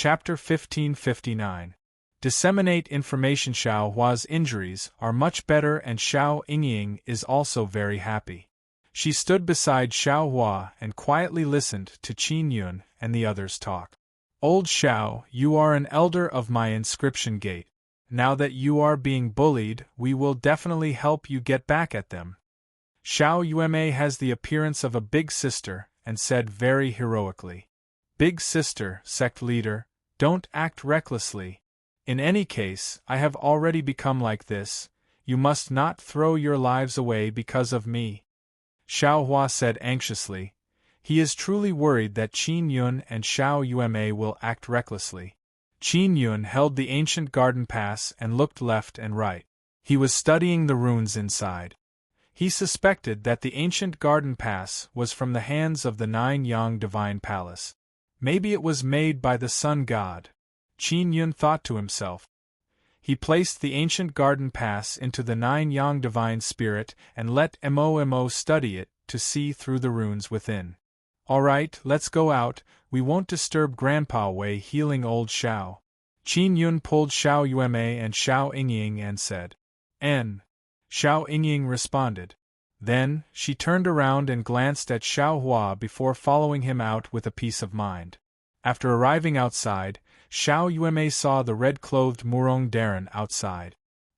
Chapter 1559. Disseminate information. Xiao Hua's injuries are much better and Xiao Yingying is also very happy. She stood beside Xiao Hua and quietly listened to Qin Yun and the others talk. Old Xiao, you are an elder of my inscription gate. Now that you are being bullied, we will definitely help you get back at them. Xiao Yueme has the appearance of a big sister and said very heroically. Big sister, sect leader, don't act recklessly. In any case, I have already become like this. You must not throw your lives away because of me. Xiao Hua said anxiously. He is truly worried that Qin Yun and Xiao Yueme will act recklessly. Qin Yun held the ancient garden pass and looked left and right. He was studying the runes inside. He suspected that the ancient garden pass was from the hands of the Nine-Yang Divine Palace. Maybe it was made by the Sun God. Qin Yun thought to himself. He placed the ancient garden pass into the Nine-Yang Divine Spirit and let Mo study it to see through the runes within. All right, let's go out, we won't disturb Grandpa Wei healing old Xiao. Qin Yun pulled Xiao Yueme and Xiao Yingying and said, N. Xiao Yingying responded. Then, she turned around and glanced at Xiao Hua before following him out with a peace of mind. After arriving outside, Xiao Yueme saw the red-clothed Murong Darren outside.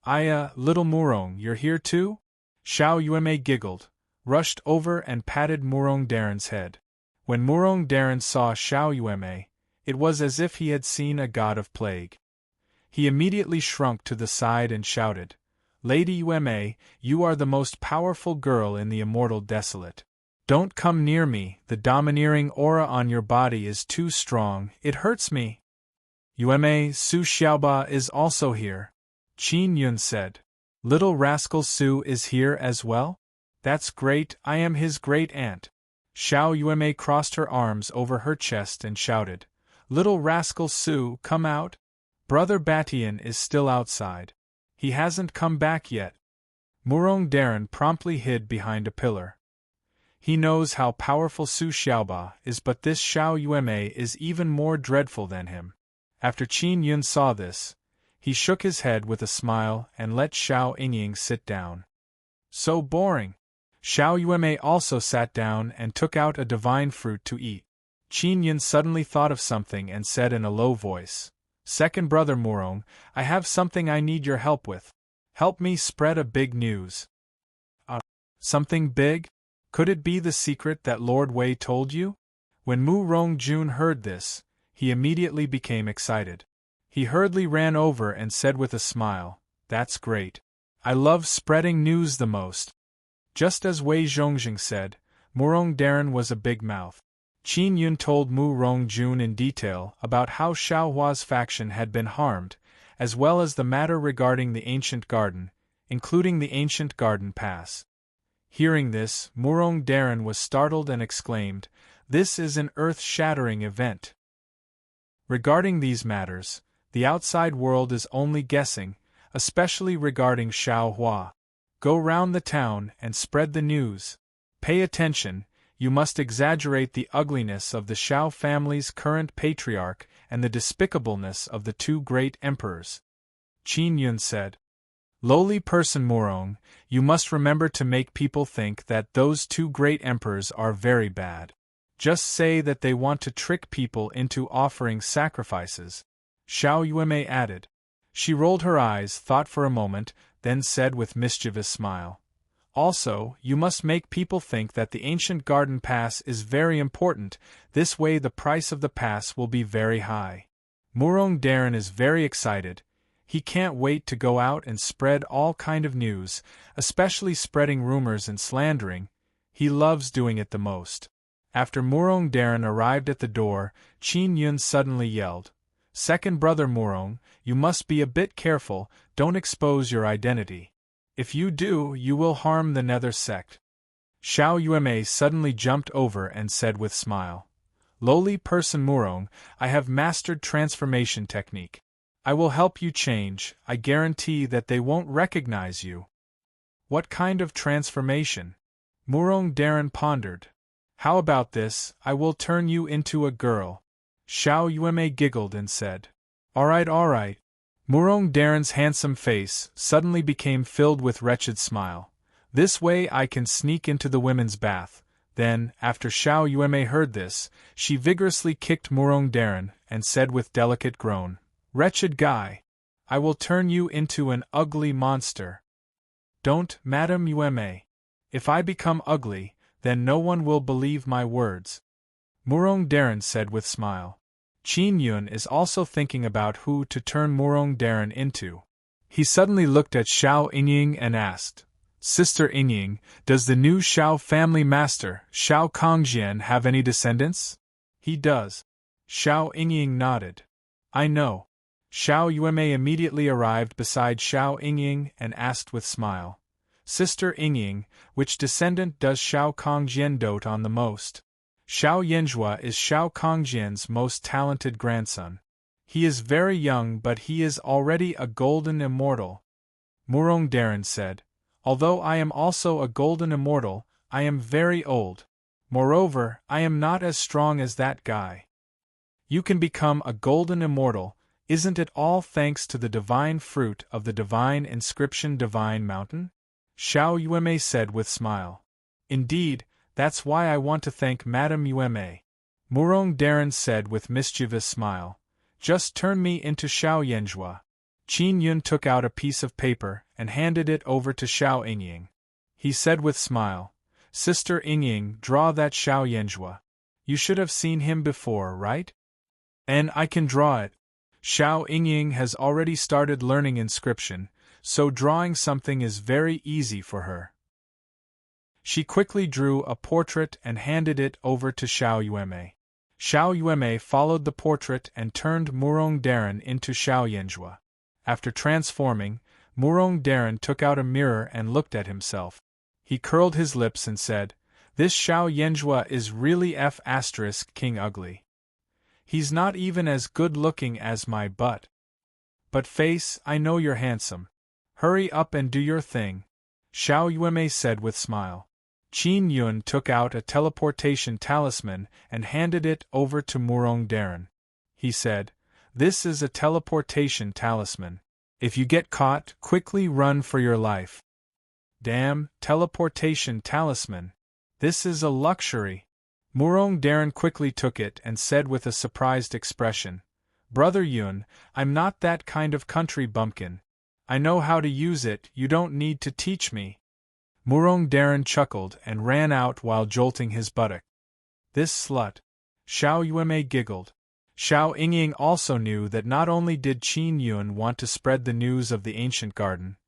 Little Murong, you're here too? Xiao Yueme giggled, rushed over and patted Murong Darren's head. When Murong Darren saw Xiao Yueme, it was as if he had seen a god of plague. He immediately shrunk to the side and shouted, Lady Yueme, you are the most powerful girl in the immortal desolate. Don't come near me, the domineering aura on your body is too strong, it hurts me. Yueme, Su Xiaoba is also here. Qin Yun said. Little rascal Su is here as well? That's great, I am his great-aunt. Xiao Yueme crossed her arms over her chest and shouted, Little rascal Su, come out. Brother Batian is still outside. He hasn't come back yet. Murong Darren promptly hid behind a pillar. He knows how powerful Su Xiaoba is, but this Xiao Yueme is even more dreadful than him. After Qin Yun saw this, he shook his head with a smile and let Xiao Yingying sit down. So boring. Xiao Yueme also sat down and took out a divine fruit to eat. Qin Yun suddenly thought of something and said in a low voice, Second brother Murong, I have something I need your help with. Help me spread a big news. Something big? Could it be the secret that Lord Wei told you? When Mu Rongjun heard this, he immediately became excited. He hurriedly ran over and said with a smile, That's great. I love spreading news the most. Just as Wei Zhongjing said, Murong Darren was a big mouth. Qin Yun told Mu Rongjun in detail about how Xiao Hua's faction had been harmed, as well as the matter regarding the ancient garden, including the ancient garden pass. Hearing this, Murong Darren was startled and exclaimed, This is an earth-shattering event. Regarding these matters, the outside world is only guessing, especially regarding Xiao Hua. Go round the town and spread the news. Pay attention, you must exaggerate the ugliness of the Xiao family's current patriarch and the despicableness of the two great emperors. Qin Yun said. Lowly person Murong, you must remember to make people think that those two great emperors are very bad. Just say that they want to trick people into offering sacrifices. Xiao Yueme added. She rolled her eyes, thought for a moment, then said with mischievous smile. Also, you must make people think that the ancient garden pass is very important, this way the price of the pass will be very high. Murong Darren is very excited. He can't wait to go out and spread all kind of news, especially spreading rumors and slandering. He loves doing it the most. After Murong Darren arrived at the door, Qin Yun suddenly yelled, Second brother Murong, you must be a bit careful, don't expose your identity. If you do, you will harm the Nether sect. Xiao Yueme suddenly jumped over and said with smile, Lowly person Murong, I have mastered transformation technique. I will help you change, I guarantee that they won't recognize you. What kind of transformation? Murong Darren pondered. How about this, I will turn you into a girl. Xiao Yueme giggled and said, All right, all right. Murong Daren's handsome face suddenly became filled with wretched smile. This way I can sneak into the women's bath. Then, after Xiao Yueme heard this, she vigorously kicked Murong Daren and said with delicate groan, Wretched guy! I will turn you into an ugly monster. Don't, Madame Yueme. If I become ugly, then no one will believe my words. Murong Daren said with smile. Qin Yun is also thinking about who to turn Murong Daren into. He suddenly looked at Xiao Yingying and asked, Sister Yingying, does the new Xiao family master, Xiao Kongjian, have any descendants? He does. Xiao Yingying nodded. I know. Xiao Yueme immediately arrived beside Xiao Yingying and asked with smile, Sister Yingying, which descendant does Xiao Kongjian dote on the most? Xiao Yanzhua is Xiao Kongjian's most talented grandson. He is very young, but he is already a golden immortal. Murong Daren said, Although I am also a golden immortal, I am very old. Moreover, I am not as strong as that guy. You can become a golden immortal, isn't it all thanks to the divine fruit of the divine inscription Divine Mountain? Xiao Yueme said with smile. Indeed, that's why I want to thank Madame Yueme. Murong Daren said with mischievous smile. Just turn me into Xiao Yanzhua. Qin Yun took out a piece of paper and handed it over to Xiao Yingying. He said with smile, Sister Yingying, draw that Xiao Yanzhua. You should have seen him before, right? And I can draw it. Xiao Yingying has already started learning inscription, so drawing something is very easy for her. She quickly drew a portrait and handed it over to Xiao Yueme. Xiao Yueme followed the portrait and turned Murong Daren into Xiao Yanzhua. After transforming, Murong Daren took out a mirror and looked at himself. He curled his lips and said, This Xiao Yanzhua is really King ugly. He's not even as good-looking as my butt. But face, I know you're handsome. Hurry up and do your thing, Xiao Yueme said with smile. Qin Yun took out a teleportation talisman and handed it over to Murong Daren. He said, This is a teleportation talisman. If you get caught, quickly run for your life. Damn, teleportation talisman. This is a luxury. Murong Daren quickly took it and said with a surprised expression, Brother Yun, I'm not that kind of country bumpkin. I know how to use it, you don't need to teach me. Murong Daren chuckled and ran out while jolting his buttock. This slut. Xiao Yueme giggled. Xiao Yingying also knew that not only did Qin Yun want to spread the news of the ancient garden,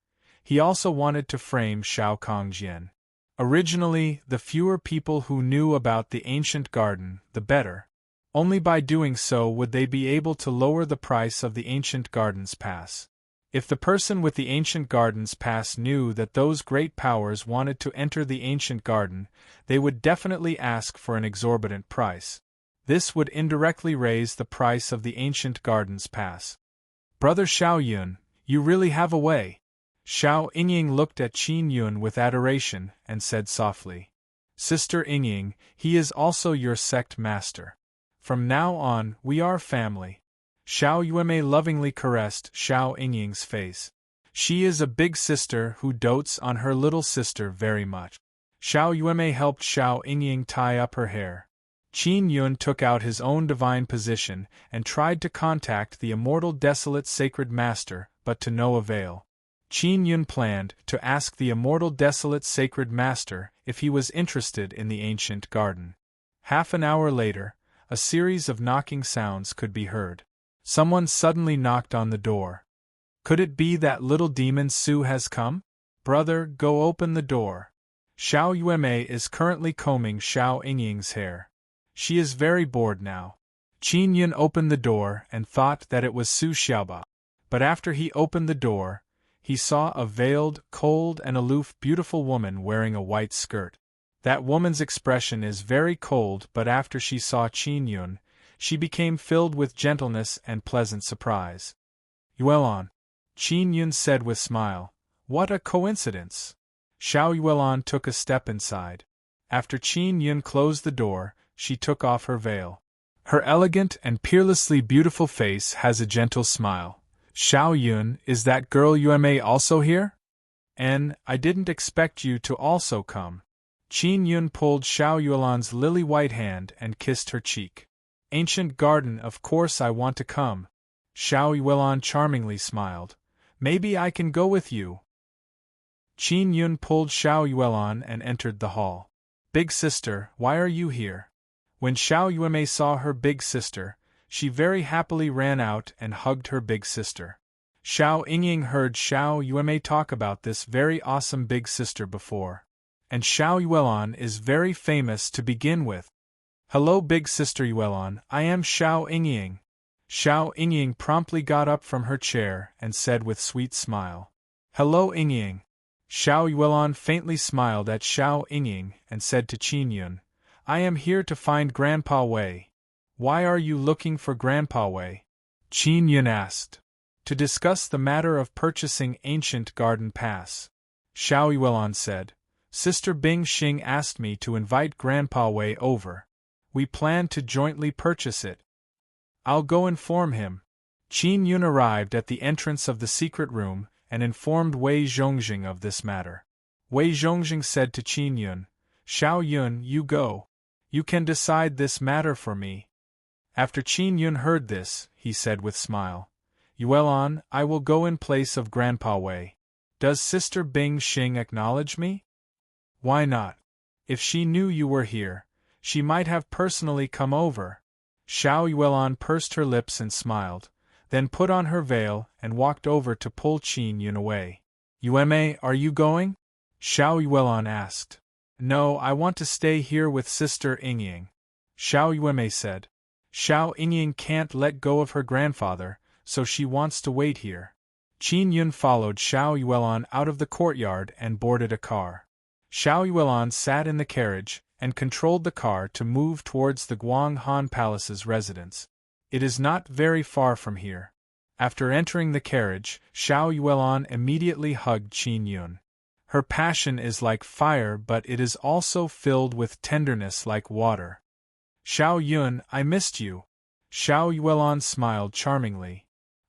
he also wanted to frame Xiao Kongjian. Originally, the fewer people who knew about the ancient garden, the better. Only by doing so would they be able to lower the price of the ancient garden's pass. If the person with the ancient garden's pass knew that those great powers wanted to enter the ancient garden, they would definitely ask for an exorbitant price. This would indirectly raise the price of the ancient garden's pass. Brother Xiao Yun, you really have a way. Xiao Yingying looked at Qin Yun with adoration and said softly, Sister Yingying, he is also your sect master. From now on, we are family. Xiao Yueme lovingly caressed Xiao Yingying's face. She is a big sister who dotes on her little sister very much. Xiao Yueme helped Xiao Yingying tie up her hair. Qin Yun took out his own divine position and tried to contact the immortal desolate sacred master, but to no avail. Qin Yun planned to ask the immortal desolate sacred master if he was interested in the ancient garden. Half an hour later, a series of knocking sounds could be heard. Someone suddenly knocked on the door. Could it be that little demon Su has come? Brother, go open the door. Xiao Yueme is currently combing Xiao Yingying's hair. She is very bored now. Qin Yun opened the door and thought that it was Su Xiaoba. But after he opened the door, he saw a veiled, cold and aloof beautiful woman wearing a white skirt. That woman's expression is very cold, but after she saw Qin Yun, she became filled with gentleness and pleasant surprise. Yuelon, Qin Yun said with smile, what a coincidence! Xiao Yuelon took a step inside. After Qin Yun closed the door, she took off her veil. Her elegant and peerlessly beautiful face has a gentle smile. Xiao Yun, is that girl Yume also here? I didn't expect you to also come. Qin Yun pulled Xiao Yuelan's lily-white hand and kissed her cheek. Ancient garden, of course I want to come. Xiao Yuelan charmingly smiled. Maybe I can go with you. Qin Yun pulled Xiao Yuelan and entered the hall. Big sister, why are you here? When Xiao Yueme saw her big sister, she very happily ran out and hugged her big sister. Xiao Yingying heard Xiao Yueme talk about this very awesome big sister before. And Xiao Yuelan is very famous to begin with. Hello big sister Yuelan, I am Xiao Yingying. Xiao Yingying promptly got up from her chair and said with sweet smile. Hello Yingying. Xiao Yuelan faintly smiled at Xiao Yingying and said to Qin Yun, I am here to find Grandpa Wei. Why are you looking for Grandpa Wei? Qin Yun asked. To discuss the matter of purchasing Ancient Garden Pass. Xiao Yuelan said. Sister Bing Xing asked me to invite Grandpa Wei over. We plan to jointly purchase it. I'll go inform him. Qin Yun arrived at the entrance of the secret room and informed Wei Zhongxing of this matter. Wei Zhongxing said to Qin Yun, Xiao Yun, you go. You can decide this matter for me. After Qin Yun heard this, he said with smile, Yuelan, I will go in place of Grandpa Wei. Does Sister Bing Xing acknowledge me? Why not? If she knew you were here, she might have personally come over. Xiao Yuelan pursed her lips and smiled, then put on her veil and walked over to pull Qin Yun away. Yueme, are you going? Xiao Yuelan asked. No, I want to stay here with Sister Yingying. Xiao Yueme said. Xiao Yingying can't let go of her grandfather, so she wants to wait here. Qin Yun followed Xiao Yuelan out of the courtyard and boarded a car. Xiao Yuelan sat in the carriage and controlled the car to move towards the Guang Han Palace's residence. It is not very far from here. After entering the carriage, Xiao Yuelan immediately hugged Qin Yun. Her passion is like fire, but it is also filled with tenderness like water. Xiao Yun, I missed you. Xiao Yuelan smiled charmingly.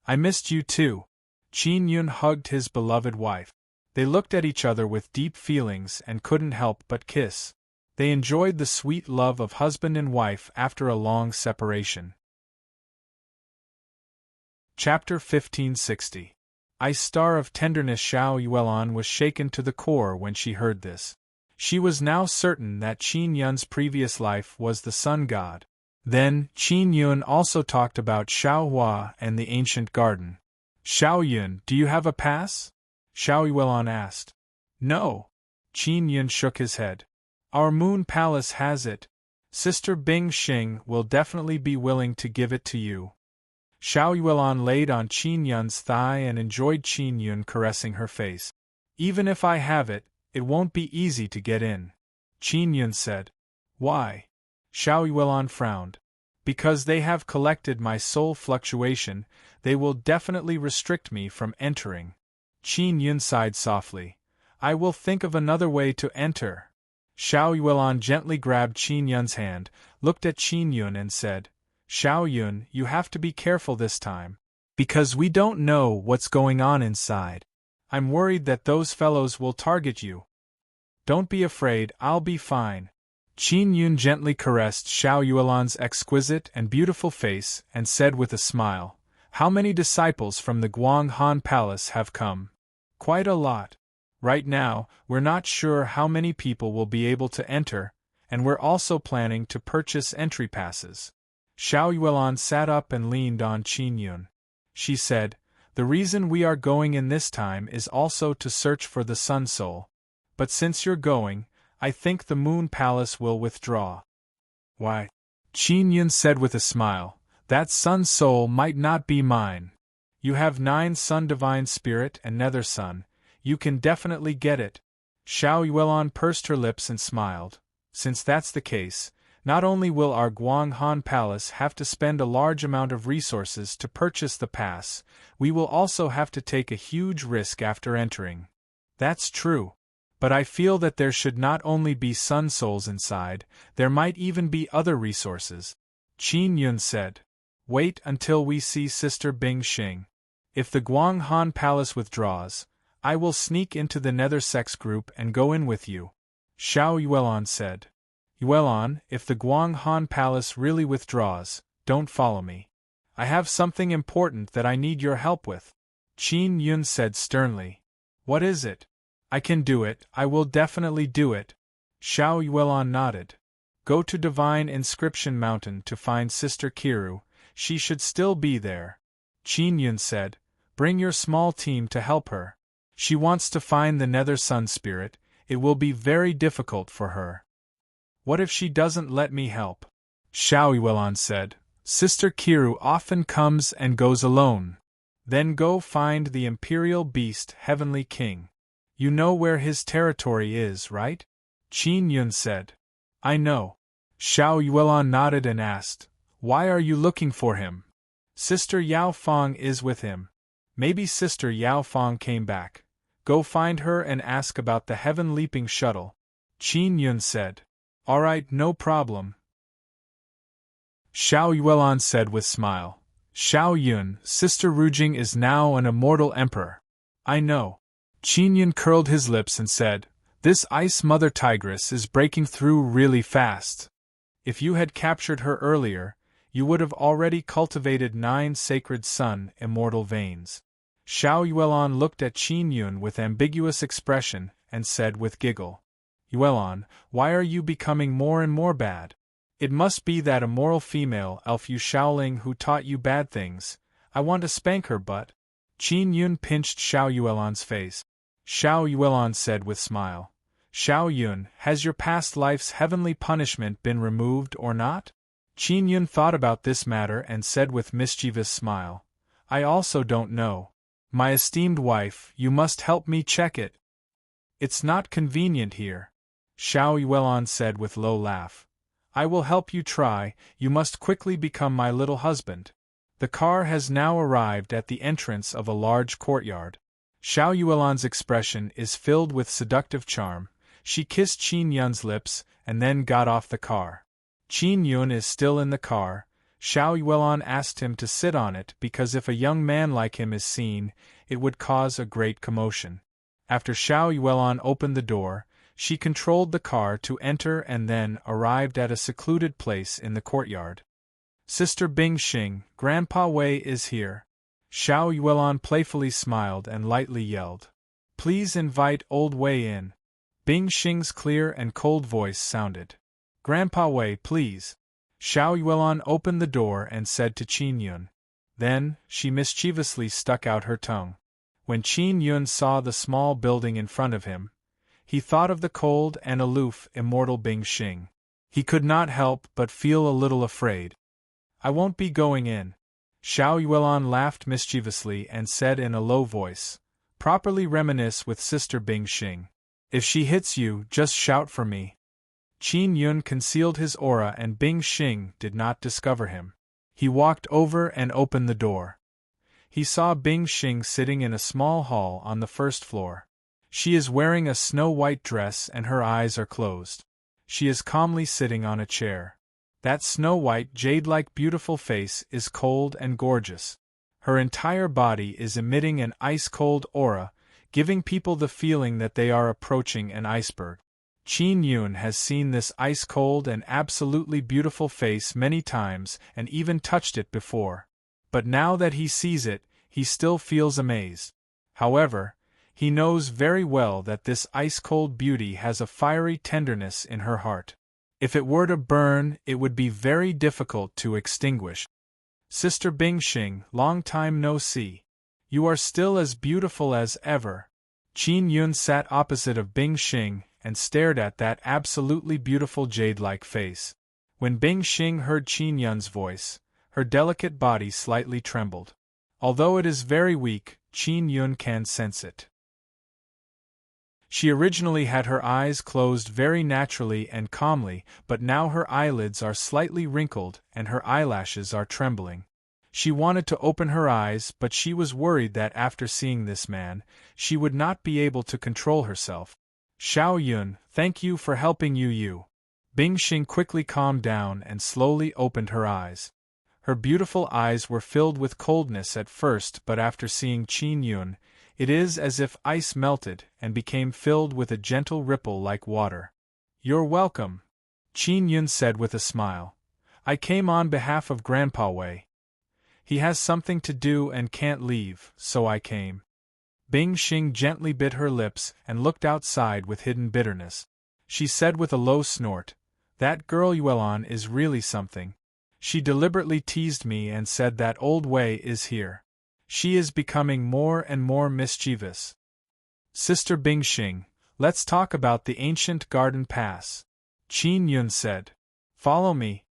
I missed you too. Qin Yun hugged his beloved wife. They looked at each other with deep feelings and couldn't help but kiss. They enjoyed the sweet love of husband and wife after a long separation. Chapter 1560. Ice Star of Tenderness. Xiao Yuelan was shaken to the core when she heard this. She was now certain that Qin Yun's previous life was the sun god. Then, Qin Yun also talked about Xiao Hua and the ancient garden. Xiao Yun, do you have a pass? Xiao Yuelan asked. No. Qin Yun shook his head. Our moon palace has it. Sister Bing Xing will definitely be willing to give it to you. Xiao Yuelan laid on Qin Yun's thigh and enjoyed Qin Yun caressing her face. Even if I have it, it won't be easy to get in. Qin Yun said. Why? Xiao Yuelan frowned. Because they have collected my soul fluctuation, they will definitely restrict me from entering. Qin Yun sighed softly. I will think of another way to enter. Xiao Yuelan gently grabbed Qin Yun's hand, looked at Qin Yun and said, Xiao Yun, you have to be careful this time. Because we don't know what's going on inside. I'm worried that those fellows will target you. Don't be afraid, I'll be fine. Qin Yun gently caressed Xiao Yuelan's exquisite and beautiful face and said with a smile, How many disciples from the Guang Han Palace have come? Quite a lot. Right now, we're not sure how many people will be able to enter, and we're also planning to purchase entry passes. Xiao Yuelan sat up and leaned on Qin Yun. She said, The reason we are going in this time is also to search for the Sun Soul. But since you're going, I think the Moon Palace will withdraw. Why? Qin Yun said with a smile, That Sun Soul might not be mine. You have 9 Sun Divine Spirit and Nether Sun. You can definitely get it. Xiao Yuelan pursed her lips and smiled. Since that's the case, not only will our Guang Han Palace have to spend a large amount of resources to purchase the pass, we will also have to take a huge risk after entering. That's true. But I feel that there should not only be sun souls inside, there might even be other resources. Qin Yun said. Wait until we see Sister Bing Xing. If the Guang Han Palace withdraws, I will sneak into the nether sex group and go in with you. Xiao Yuelon said. Yuelon, if the Guang Han Palace really withdraws, don't follow me. I have something important that I need your help with. Qin Yun said sternly. What is it? I can do it, I will definitely do it. Xiao Yuelon nodded. Go to Divine Inscription Mountain to find Sister Kiru, she should still be there. Qin Yun said. Bring your small team to help her. She wants to find the Nether Sun Spirit, it will be very difficult for her. What if she doesn't let me help? Xiao Yuelon said. Sister Kiru often comes and goes alone. Then go find the Imperial Beast Heavenly King. You know where his territory is, right? Qin Yun said. I know. Xiao Yuelon nodded and asked, Why are you looking for him? Sister Yao Fong is with him. Maybe Sister Yao Fong came back. Go find her and ask about the Heaven Leaping Shuttle. Qin Yun said. Alright, no problem. Xiao Yuelon said with smile. Xiao Yun, Sister Rujing is now an immortal emperor. I know. Qin Yun curled his lips and said, This Ice Mother Tigress is breaking through really fast. If you had captured her earlier, you would have already cultivated 9 sacred sun immortal veins. Xiao Yuelon looked at Qin Yun with ambiguous expression and said with giggle. Yuelon, why are you becoming more and more bad? It must be that immoral female elf Yu Shaoling who taught you bad things. I want to spank her but... Qin Yun pinched Xiao Yuelon's face. Xiao Yuelon said with smile. Xiao Yun, has your past life's heavenly punishment been removed or not? Qin Yun thought about this matter and said with mischievous smile. I also don't know. My esteemed wife, you must help me check it. It's not convenient here. Xiao Yuelon said with low laugh. I will help you try, you must quickly become my little husband. The car has now arrived at the entrance of a large courtyard. Xiao Yuelon's expression is filled with seductive charm. She kissed Qin Yun's lips and then got off the car. Qin Yun is still in the car. Xiao Yuelon asked him to sit on it because if a young man like him is seen, it would cause a great commotion. After Xiao Yuelon opened the door, she controlled the car to enter and then arrived at a secluded place in the courtyard. Sister Bing Xing, Grandpa Wei is here. Xiao Yuelon playfully smiled and lightly yelled. Please invite old Wei in. Bing Xing's clear and cold voice sounded. Grandpa Wei, please. Xiao Yuelon opened the door and said to Qin Yun. Then, she mischievously stuck out her tongue. When Qin Yun saw the small building in front of him, he thought of the cold and aloof immortal Bing Xing. He could not help but feel a little afraid. I won't be going in. Xiao Yuelon laughed mischievously and said in a low voice, Properly reminisce with Sister Bing Xing. If she hits you, just shout for me. Qin Yun concealed his aura and Bing Xing did not discover him. He walked over and opened the door. He saw Bing Xing sitting in a small hall on the first floor. She is wearing a snow-white dress and her eyes are closed. She is calmly sitting on a chair. That snow-white, jade-like beautiful face is cold and gorgeous. Her entire body is emitting an ice-cold aura, giving people the feeling that they are approaching an iceberg. Qin Yun has seen this ice-cold and absolutely beautiful face many times and even touched it before. But now that he sees it, he still feels amazed. However, he knows very well that this ice-cold beauty has a fiery tenderness in her heart. If it were to burn, it would be very difficult to extinguish. Sister Bing Xing, long time no see. You are still as beautiful as ever. Qin Yun sat opposite of Bing Xing and stared at that absolutely beautiful jade-like face. When Bing Xing heard Qin Yun's voice, her delicate body slightly trembled. Although it is very weak, Qin Yun can sense it. She originally had her eyes closed very naturally and calmly, but now her eyelids are slightly wrinkled and her eyelashes are trembling. She wanted to open her eyes, but she was worried that after seeing this man, she would not be able to control herself. Xiao Yun, thank you for helping Yu Yu. Bing Xing quickly calmed down and slowly opened her eyes. Her beautiful eyes were filled with coldness at first, but after seeing Qin Yun, it is as if ice melted and became filled with a gentle ripple like water. "You're welcome," Qin Yun said with a smile. "I came on behalf of Grandpa Wei. He has something to do and can't leave, so I came." Bing Xing gently bit her lips and looked outside with hidden bitterness. She said with a low snort, "That girl Yuelon is really something. She deliberately teased me and said that old Wei is here. She is becoming more and more mischievous." "Sister Bing Xing, let's talk about the ancient garden pass," Qin Yun said. "Follow me."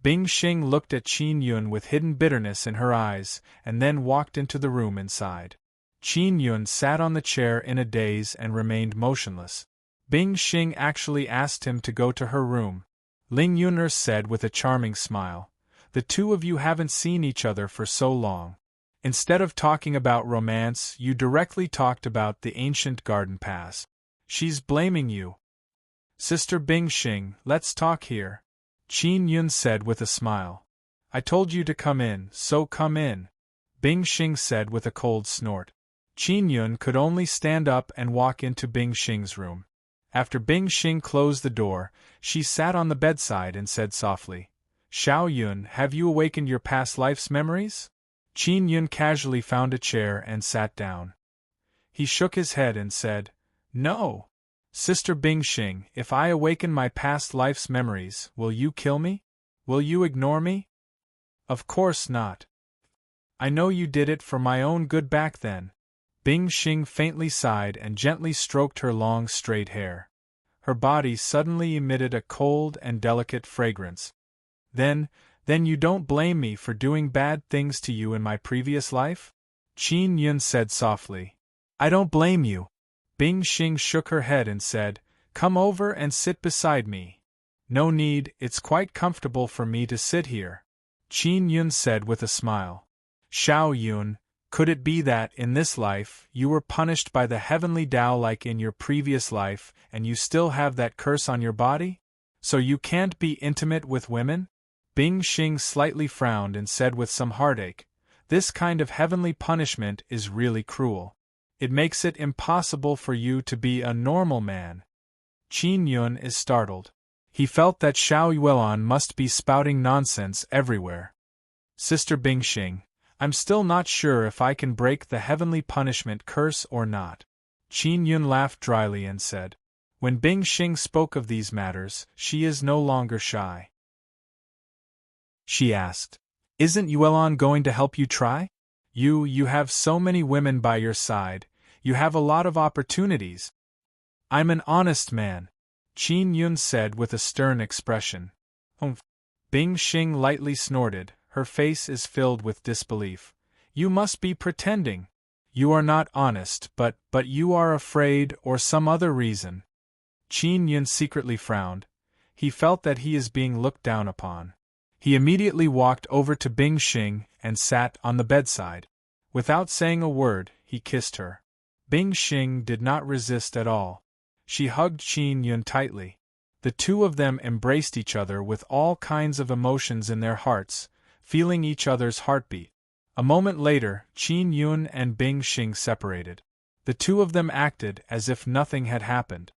Bing Xing looked at Qin Yun with hidden bitterness in her eyes, and then walked into the room inside. Qin Yun sat on the chair in a daze and remained motionless. Bing Xing actually asked him to go to her room. Ling Yun'er said with a charming smile, "The two of you haven't seen each other for so long. Instead of talking about romance, you directly talked about the ancient garden pass. She's blaming you." "Sister Bing Xing, let's talk here," Qin Yun said with a smile. "I told you to come in, so come in," Bing Xing said with a cold snort. Qin Yun could only stand up and walk into Bing Xing's room. After Bing Xing closed the door, she sat on the bedside and said softly, "Xiao Yun, have you awakened your past life's memories?" Qin Yun casually found a chair and sat down. He shook his head and said, "No. Sister Bing Xing, if I awaken my past life's memories, will you kill me? Will you ignore me?" "Of course not. I know you did it for my own good back then." Bing Xing faintly sighed and gently stroked her long straight hair. Her body suddenly emitted a cold and delicate fragrance. Then you don't blame me for doing bad things to you in my previous life?" Qin Yun said softly. "I don't blame you." Bing Xing shook her head and said, "Come over and sit beside me." "No need, it's quite comfortable for me to sit here," Qin Yun said with a smile. "Xiao Yun, could it be that, in this life, you were punished by the heavenly Tao like in your previous life, and you still have that curse on your body? So you can't be intimate with women?" Bing Xing slightly frowned and said with some heartache, "This kind of heavenly punishment is really cruel. It makes it impossible for you to be a normal man." Qin Yun is startled. He felt that Xiao Yuelon must be spouting nonsense everywhere. "Sister Bing Xing, I'm still not sure if I can break the heavenly punishment curse or not." Qin Yun laughed dryly and said. When Bing Xing spoke of these matters, she is no longer shy. She asked, "Isn't Yuelon going to help you try? You have so many women by your side, you have a lot of opportunities." "I'm an honest man," Qin Yun said with a stern expression. "Humph." Bing Xing lightly snorted, her face is filled with disbelief. "You must be pretending. You are not honest, but you are afraid or some other reason." Qin Yun secretly frowned. He felt that he is being looked down upon. He immediately walked over to Bing Xing and sat on the bedside. Without saying a word, he kissed her. Bing Xing did not resist at all. She hugged Qin Yun tightly. The two of them embraced each other with all kinds of emotions in their hearts, feeling each other's heartbeat. A moment later, Qin Yun and Bing Xing separated. The two of them acted as if nothing had happened.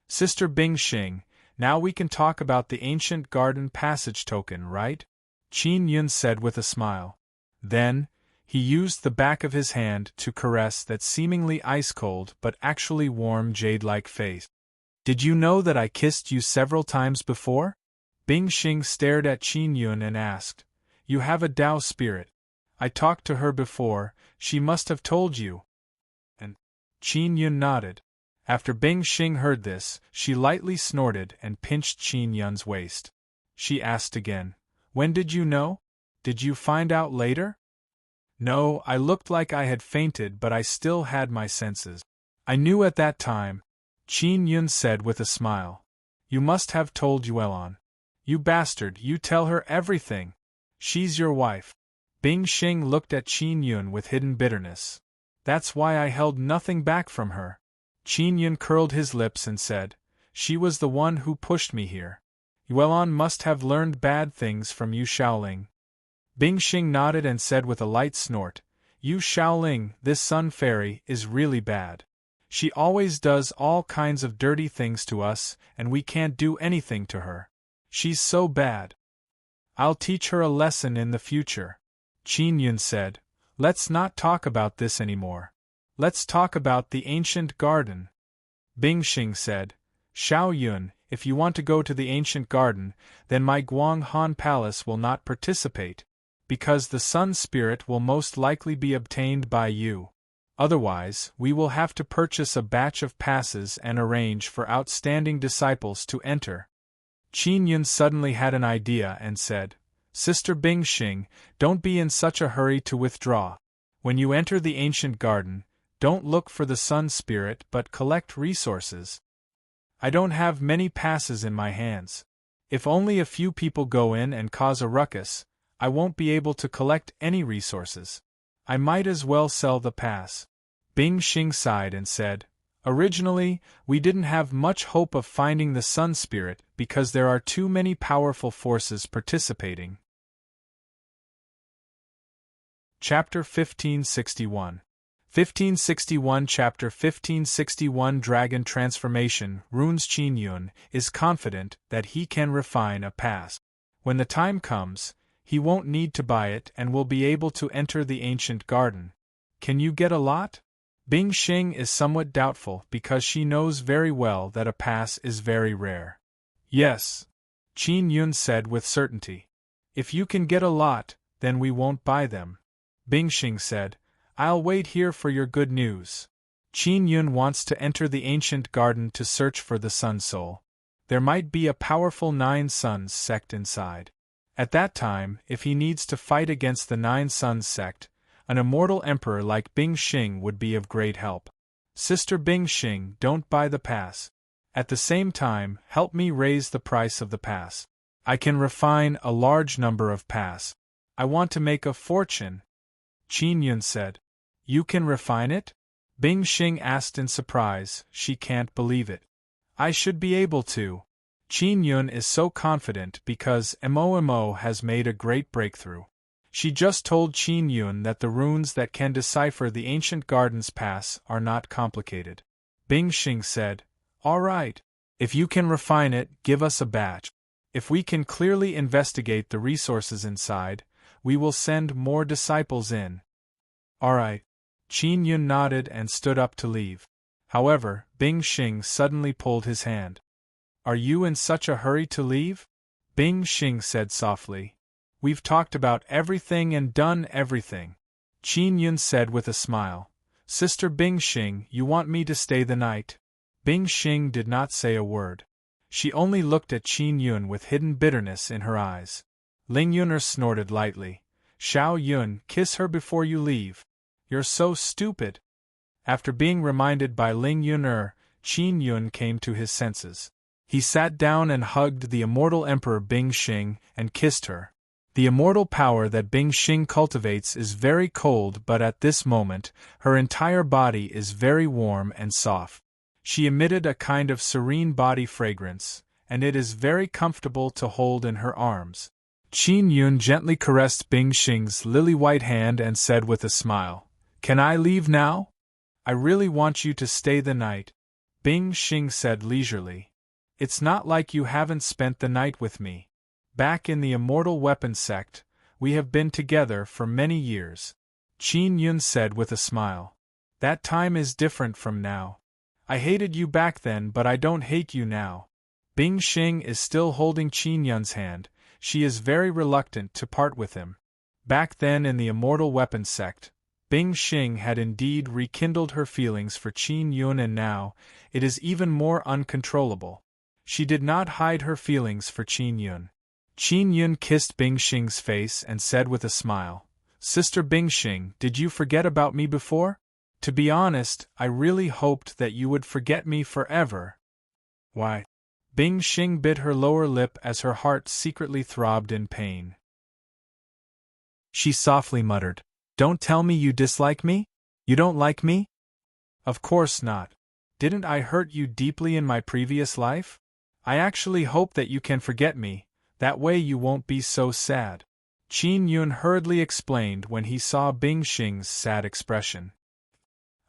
"Sister Bing Xing, now we can talk about the ancient garden passage token, right?" Qin Yun said with a smile. Then, he used the back of his hand to caress that seemingly ice-cold but actually warm jade-like face. "Did you know that I kissed you several times before?" Bing Xing stared at Qin Yun and asked. "You have a Tao spirit. I talked to her before, she must have told you." And Qin Yun nodded. After Bing Xing heard this, she lightly snorted and pinched Qin Yun's waist. She asked again, "When did you know? Did you find out later?" "No, I looked like I had fainted, but I still had my senses. I knew at that time," Qin Yun said with a smile. "You must have told Yuelon. You bastard, you tell her everything. She's your wife." Bing Xing looked at Qin Yun with hidden bitterness. "That's why I held nothing back from her." Qin Yun curled his lips and said, "She was the one who pushed me here. Yuan must have learned bad things from Yu Shaoling. Bing Xing nodded and said with a light snort, Yu Shaoling, this sun fairy, is really bad. She always does all kinds of dirty things to us, and we can't do anything to her. She's so bad. I'll teach her a lesson in the future. Qin Yun said, Let's not talk about this anymore. Let's talk about the ancient garden. Bing Xing said, Xiao Yun, if you want to go to the ancient garden, then my Guang Han Palace will not participate, because the sun spirit will most likely be obtained by you. Otherwise, we will have to purchase a batch of passes and arrange for outstanding disciples to enter. Qin Yun suddenly had an idea and said, Sister Bing Xing, don't be in such a hurry to withdraw. When you enter the ancient garden, don't look for the sun spirit but collect resources. I don't have many passes in my hands. If only a few people go in and cause a ruckus, I won't be able to collect any resources. I might as well sell the pass. Bing Xing sighed and said, Originally, we didn't have much hope of finding the sun spirit because there are too many powerful forces participating. Chapter 1561 1561 Chapter 1561 Dragon Transformation Runes Qin Yun is confident that he can refine a pass. When the time comes, he won't need to buy it and will be able to enter the ancient garden. Can you get a lot? Bing Xing is somewhat doubtful because she knows very well that a pass is very rare. Yes, Qin Yun said with certainty. If you can get a lot, then we won't buy them. Bing Xing said, I'll wait here for your good news. Qin Yun wants to enter the ancient garden to search for the Sun Soul. There might be a powerful Nine Suns sect inside. At that time, if he needs to fight against the Nine Suns sect, an immortal emperor like Bing Xing would be of great help. Sister Bing Xing, don't buy the pass. At the same time, help me raise the price of the pass. I can refine a large number of pass. I want to make a fortune. Qin Yun said. You can refine it? Bing Xing asked in surprise. She can't believe it. I should be able to. Qin Yun is so confident because Mo has made a great breakthrough. She just told Qin Yun that the runes that can decipher the ancient garden's pass are not complicated. Bing Xing said, All right. If you can refine it, give us a batch. If we can clearly investigate the resources inside, we will send more disciples in. All right. Qin Yun nodded and stood up to leave. However, Bing Xing suddenly pulled his hand. Are you in such a hurry to leave? Bing Xing said softly. We've talked about everything and done everything. Qin Yun said with a smile. Sister Bing Xing, you want me to stay the night? Bing Xing did not say a word. She only looked at Qin Yun with hidden bitterness in her eyes. Ling Yuner snorted lightly. Xiao Yun, kiss her before you leave. You're so stupid. After being reminded by Ling Yuner, Qin Yun came to his senses. He sat down and hugged the immortal Emperor Bing Xing and kissed her. The immortal power that Bing Xing cultivates is very cold, but at this moment, her entire body is very warm and soft. She emitted a kind of serene body fragrance, and it is very comfortable to hold in her arms. Qin Yun gently caressed Bing Xing's lily-white hand and said with a smile, Can I leave now? I really want you to stay the night. Bing Xing said leisurely. It's not like you haven't spent the night with me. Back in the Immortal Weapon Sect, we have been together for many years. Qin Yun said with a smile. That time is different from now. I hated you back then, but I don't hate you now. Bing Xing is still holding Qin Yun's hand. She is very reluctant to part with him. Back then in the Immortal Weapon Sect, Bing Xing had indeed rekindled her feelings for Qin Yun, and now, it is even more uncontrollable. She did not hide her feelings for Qin Yun. Qin Yun kissed Bing Xing's face and said with a smile, Sister Bing Xing, did you forget about me before? To be honest, I really hoped that you would forget me forever. Why? Bing Xing bit her lower lip as her heart secretly throbbed in pain. She softly muttered, Don't tell me you dislike me? You don't like me? Of course not. Didn't I hurt you deeply in my previous life? I actually hope that you can forget me, that way you won't be so sad. Qin Yun hurriedly explained when he saw Bing Xing's sad expression.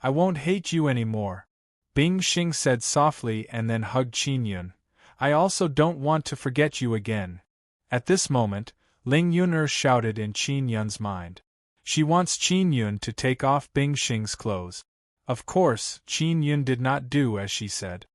I won't hate you anymore, Bing Xing said softly and then hugged Qin Yun. I also don't want to forget you again. At this moment, Ling Yun'er shouted in Qin Yun's mind. She wants Qin Yun to take off Bing Xing's clothes. Of course, Qin Yun did not do as she said.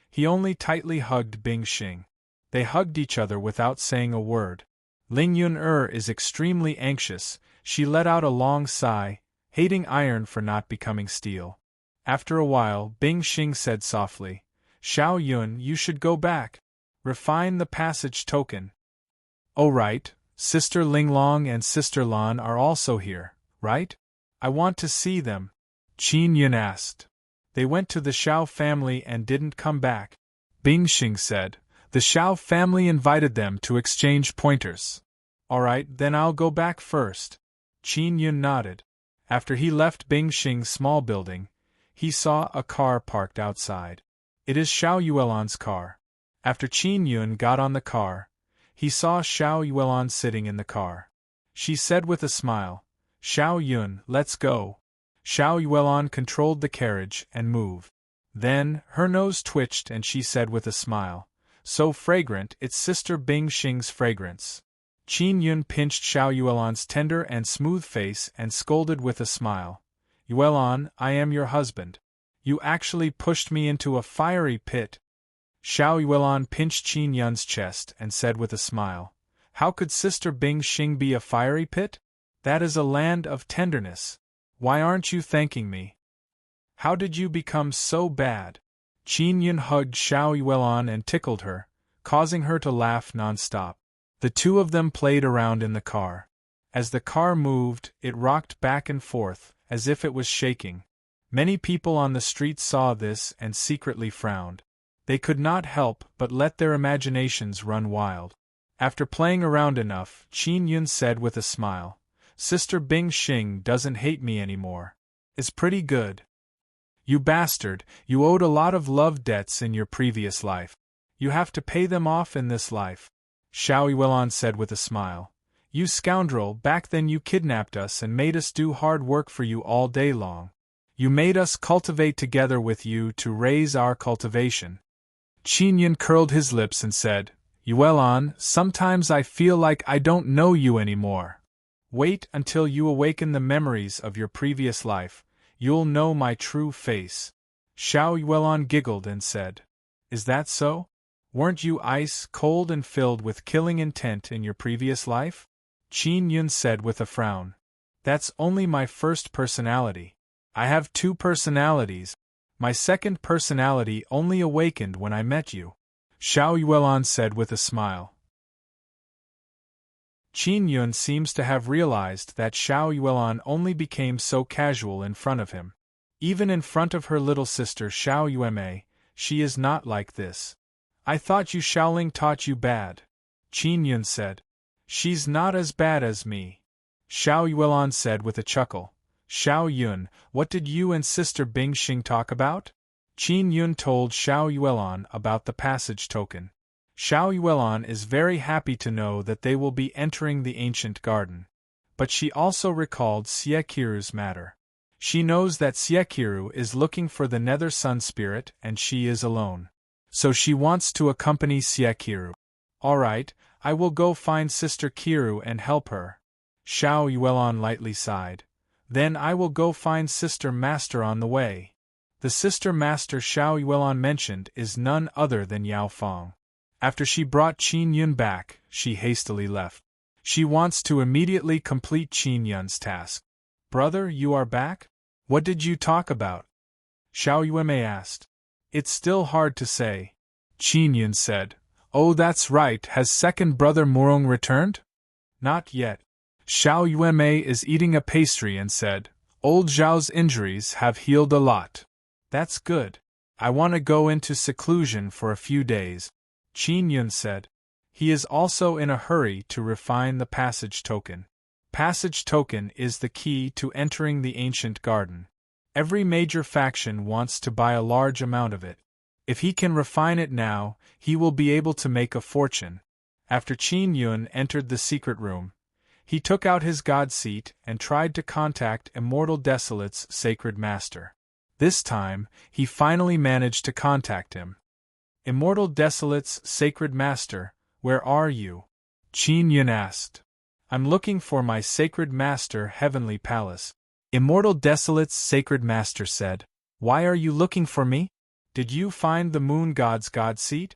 He only tightly hugged Bing Xing. They hugged each other without saying a word. Ling Yun'er is extremely anxious, she let out a long sigh, hating iron for not becoming steel. After a while, Bing Xing said softly, Xiao Yun, you should go back. Refine the passage token. Oh right, Sister Linglong and Sister Lan are also here, right? I want to see them. Qin Yun asked. They went to the Xiao family and didn't come back. Bing Xing said. The Xiao family invited them to exchange pointers. All right, then I'll go back first. Qin Yun nodded. After he left Bing Xing's small building, he saw a car parked outside. It is Xiao Yuelan's car. After Qin Yun got on the car, he saw Xiao Yuelan sitting in the car. She said with a smile, Xiao Yun, let's go. Xiao Yuelan controlled the carriage and moved. Then, her nose twitched and she said with a smile, so fragrant, it's Sister Bing Xing's fragrance. Qin Yun pinched Xiao Yuelan's tender and smooth face and scolded with a smile. Yuelan, I am your husband. You actually pushed me into a fiery pit. Xiao Yuelan pinched Qin Yun's chest and said with a smile, how could Sister Bing Xing be a fiery pit? That is a land of tenderness. Why aren't you thanking me? How did you become so bad? Qin Yun hugged Xiao Yuelan and tickled her, causing her to laugh non-stop. The two of them played around in the car. As the car moved, it rocked back and forth, as if it was shaking. Many people on the street saw this and secretly frowned. They could not help but let their imaginations run wild. After playing around enough, Qin Yun said with a smile, Sister Bing Xing doesn't hate me anymore. It's pretty good. You bastard, you owed a lot of love debts in your previous life. You have to pay them off in this life. Xiao Yuelan said with a smile. You scoundrel, back then you kidnapped us and made us do hard work for you all day long. You made us cultivate together with you to raise our cultivation. Qin Yun curled his lips and said, Yuelan, sometimes I feel like I don't know you anymore. Wait until you awaken the memories of your previous life. You'll know my true face. Xiao Yuelan giggled and said, Is that so? Weren't you ice cold and filled with killing intent in your previous life? Qin Yun said with a frown. That's only my first personality. I have two personalities. My second personality only awakened when I met you. Xiao Yuelan said with a smile. Qin Yun seems to have realized that Xiao Yuelan only became so casual in front of him. Even in front of her little sister Xiao Yuemei, she is not like this. I thought you Xiaoling taught you bad. Qin Yun said. She's not as bad as me. Xiao Yuelan said with a chuckle. Xiao Yun, what did you and Sister Bing Xing talk about? Qin Yun told Xiao Yuelan about the passage token. Xiao Yuelan is very happy to know that they will be entering the ancient garden. But she also recalled Xieqiru's matter. She knows that Xieqiru is looking for the Nether Sun Spirit and she is alone. So she wants to accompany Xieqiru. Alright, I will go find Sister Qiru and help her. Xiao Yuelan lightly sighed. Then I will go find Sister Master on the way. The Sister Master Xiao Yuelan mentioned is none other than Yao Feng. After she brought Qin Yun back, she hastily left. She wants to immediately complete Qin Yun's task. Brother, you are back? What did you talk about? Xiao Yuemei asked. It's still hard to say. Qin Yun said. Oh, that's right, has second brother Murong returned? Not yet. Xiao Yuemei is eating a pastry and said, Old Zhao's injuries have healed a lot. That's good. I want to go into seclusion for a few days. Qin Yun said. He is also in a hurry to refine the passage token. Passage token is the key to entering the ancient garden. Every major faction wants to buy a large amount of it. If he can refine it now, he will be able to make a fortune. After Qin Yun entered the secret room, he took out his god seat and tried to contact Immortal Desolate's sacred master. This time, he finally managed to contact him. Immortal Desolate's sacred master, where are you? Qin Yun asked. I'm looking for my sacred master, Heavenly Palace. Immortal Desolate's sacred master said. Why are you looking for me? Did you find the moon god's god seat?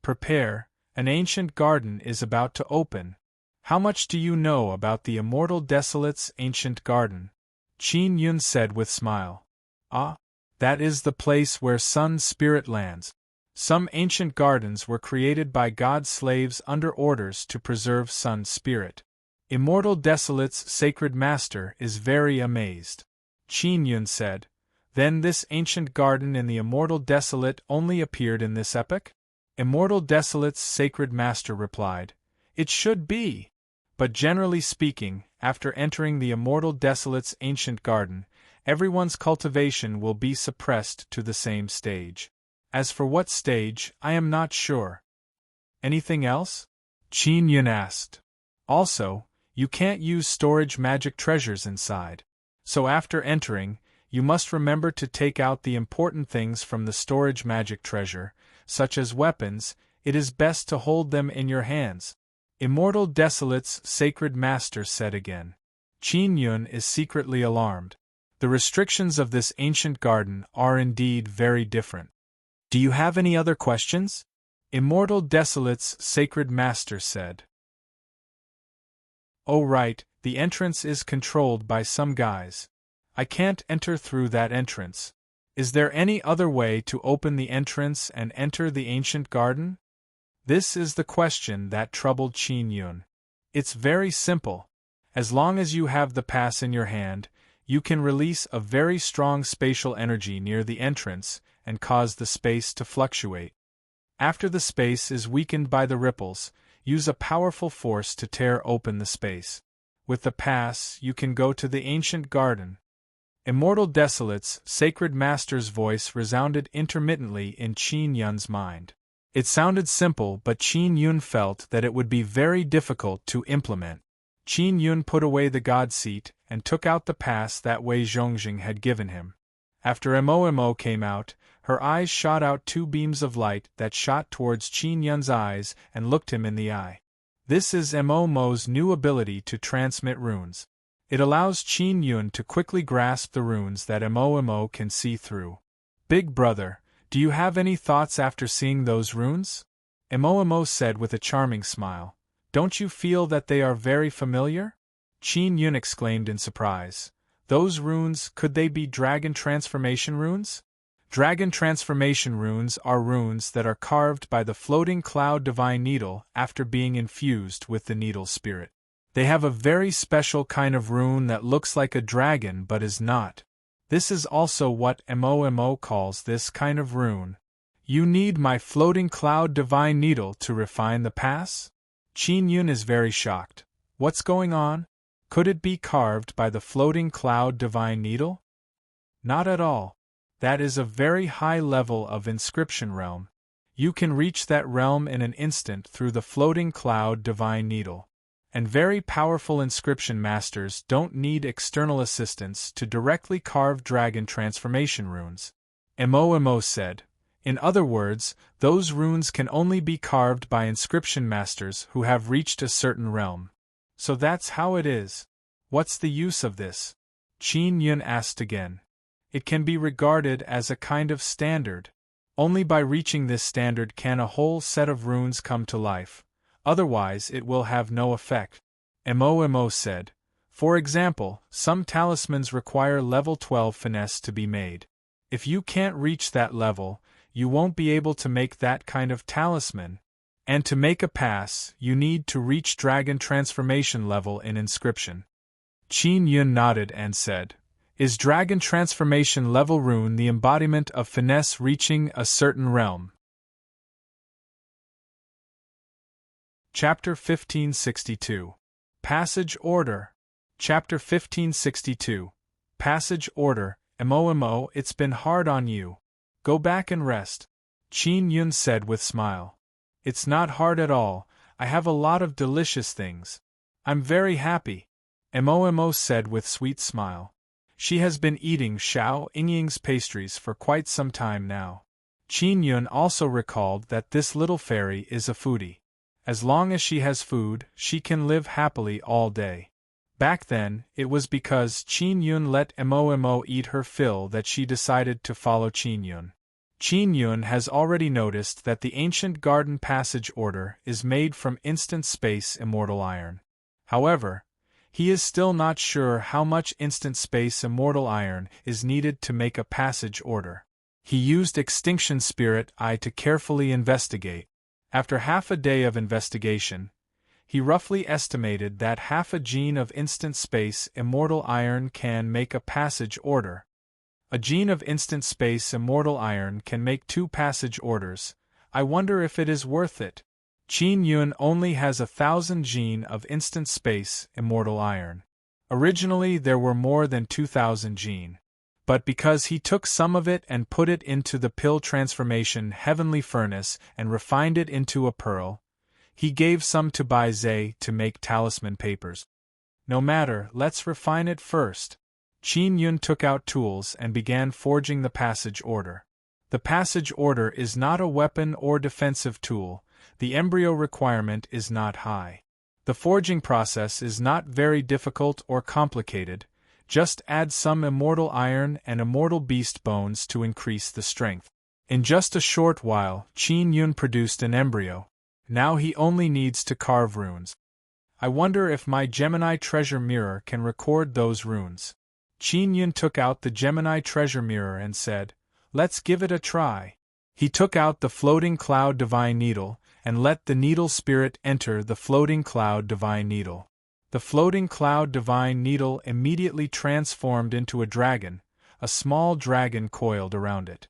Prepare, an ancient garden is about to open. How much do you know about the Immortal Desolate's ancient garden? Qin Yun said with smile. Ah, that is the place where Sun Spirit lands. Some ancient gardens were created by God slaves under orders to preserve Sun Spirit. Immortal Desolate's sacred master is very amazed. Qin Yun said. Then this ancient garden in the Immortal Desolate only appeared in this epoch? Immortal Desolate's sacred master replied. It should be. But generally speaking, after entering the Immortal Desolate's ancient garden, everyone's cultivation will be suppressed to the same stage. As for what stage, I am not sure. Anything else? Qin Yun asked. Also, you can't use storage magic treasures inside. So after entering, you must remember to take out the important things from the storage magic treasure, such as weapons. It is best to hold them in your hands. Immortal Desolate's sacred master said again. Qin Yun is secretly alarmed. The restrictions of this ancient garden are indeed very different. Do you have any other questions? Immortal Desolate's sacred master said. Oh right, the entrance is controlled by some guys. I can't enter through that entrance. Is there any other way to open the entrance and enter the ancient garden? This is the question that troubled Qin Yun. It's very simple. As long as you have the pass in your hand, you can release a very strong spatial energy near the entrance and cause the space to fluctuate. After the space is weakened by the ripples, use a powerful force to tear open the space. With the pass, you can go to the ancient garden. Immortal Desolate's sacred master's voice resounded intermittently in Qin Yun's mind. It sounded simple, but Qin Yun felt that it would be very difficult to implement. Qin Yun put away the god seat and took out the pass that Wei Zhongjing had given him. After Mo came out, her eyes shot out two beams of light that shot towards Qin Yun's eyes and looked him in the eye. This is Mo's new ability to transmit runes. It allows Qin Yun to quickly grasp the runes that Mo can see through. Big brother, do you have any thoughts after seeing those runes? Mo said with a charming smile. Don't you feel that they are very familiar? Qin Yun exclaimed in surprise. Those runes, could they be dragon transformation runes? Dragon transformation runes are runes that are carved by the floating cloud divine needle after being infused with the needle spirit. They have a very special kind of rune that looks like a dragon but is not. This is also what Mo calls this kind of rune. You need my floating cloud divine needle to refine the pass? Qin Yun is very shocked. What's going on? Could it be carved by the floating cloud divine needle? Not at all. That is a very high level of inscription realm. You can reach that realm in an instant through the floating cloud divine needle. And very powerful inscription masters don't need external assistance to directly carve dragon transformation runes. Mo said. In other words, those runes can only be carved by inscription masters who have reached a certain realm. So that's how it is. What's the use of this? Qin Yun asked again. It can be regarded as a kind of standard. Only by reaching this standard can a whole set of runes come to life. Otherwise it will have no effect. Mo said. For example, some talismans require level 12 finesse to be made. If you can't reach that level, you won't be able to make that kind of talisman. And to make a pass, you need to reach dragon transformation level in inscription. Qin Yun nodded and said, Is dragon transformation level rune the embodiment of finesse reaching a certain realm? Chapter 1562. Passage Order. Chapter 1562. Passage Order. Mo, it's been hard on you. Go back and rest. Qin Yun said with smile. It's not hard at all, I have a lot of delicious things. I'm very happy. Mo said with sweet smile. She has been eating Xiao Yingying's pastries for quite some time now. Qin Yun also recalled that this little fairy is a foodie. As long as she has food, she can live happily all day. Back then, it was because Qin Yun let Mo eat her fill that she decided to follow Qin Yun. Qin Yun has already noticed that the ancient garden passage order is made from instant space immortal iron. However, he is still not sure how much instant space immortal iron is needed to make a passage order. He used Extinction Spirit Eye to carefully investigate. After half a day of investigation, he roughly estimated that half a gene of instant space immortal iron can make a passage order. A gene of instant space immortal iron can make 2 passage orders. I wonder if it is worth it. Qin Yun only has 1,000 gene of instant space immortal iron. Originally there were more than 2,000 gene. But because he took some of it and put it into the pill transformation heavenly furnace and refined it into a pearl, he gave some to Bai Zhe to make talisman papers. No matter, let's refine it first. Qin Yun took out tools and began forging the passage order. The passage order is not a weapon or defensive tool, the embryo requirement is not high. The forging process is not very difficult or complicated, just add some immortal iron and immortal beast bones to increase the strength. In just a short while, Qin Yun produced an embryo. Now he only needs to carve runes. I wonder if my Gemini treasure mirror can record those runes. Qin Yun took out the Gemini treasure mirror and said, "Let's give it a try." He took out the floating cloud divine needle, and let the needle spirit enter the floating cloud divine needle. The floating cloud divine needle immediately transformed into a dragon, a small dragon coiled around it.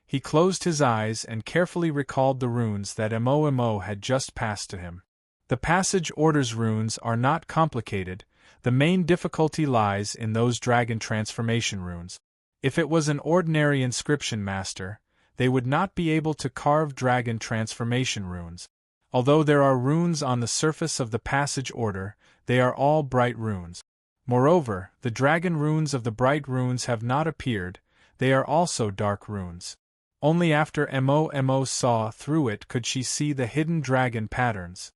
He closed his eyes and carefully recalled the runes that Mo had just passed to him. The passage orders runes are not complicated, the main difficulty lies in those dragon transformation runes. If it was an ordinary inscription master, they would not be able to carve dragon transformation runes. Although there are runes on the surface of the passage order, they are all bright runes. Moreover, the dragon runes of the bright runes have not appeared, they are also dark runes. Only after Mo saw through it could she see the hidden dragon patterns.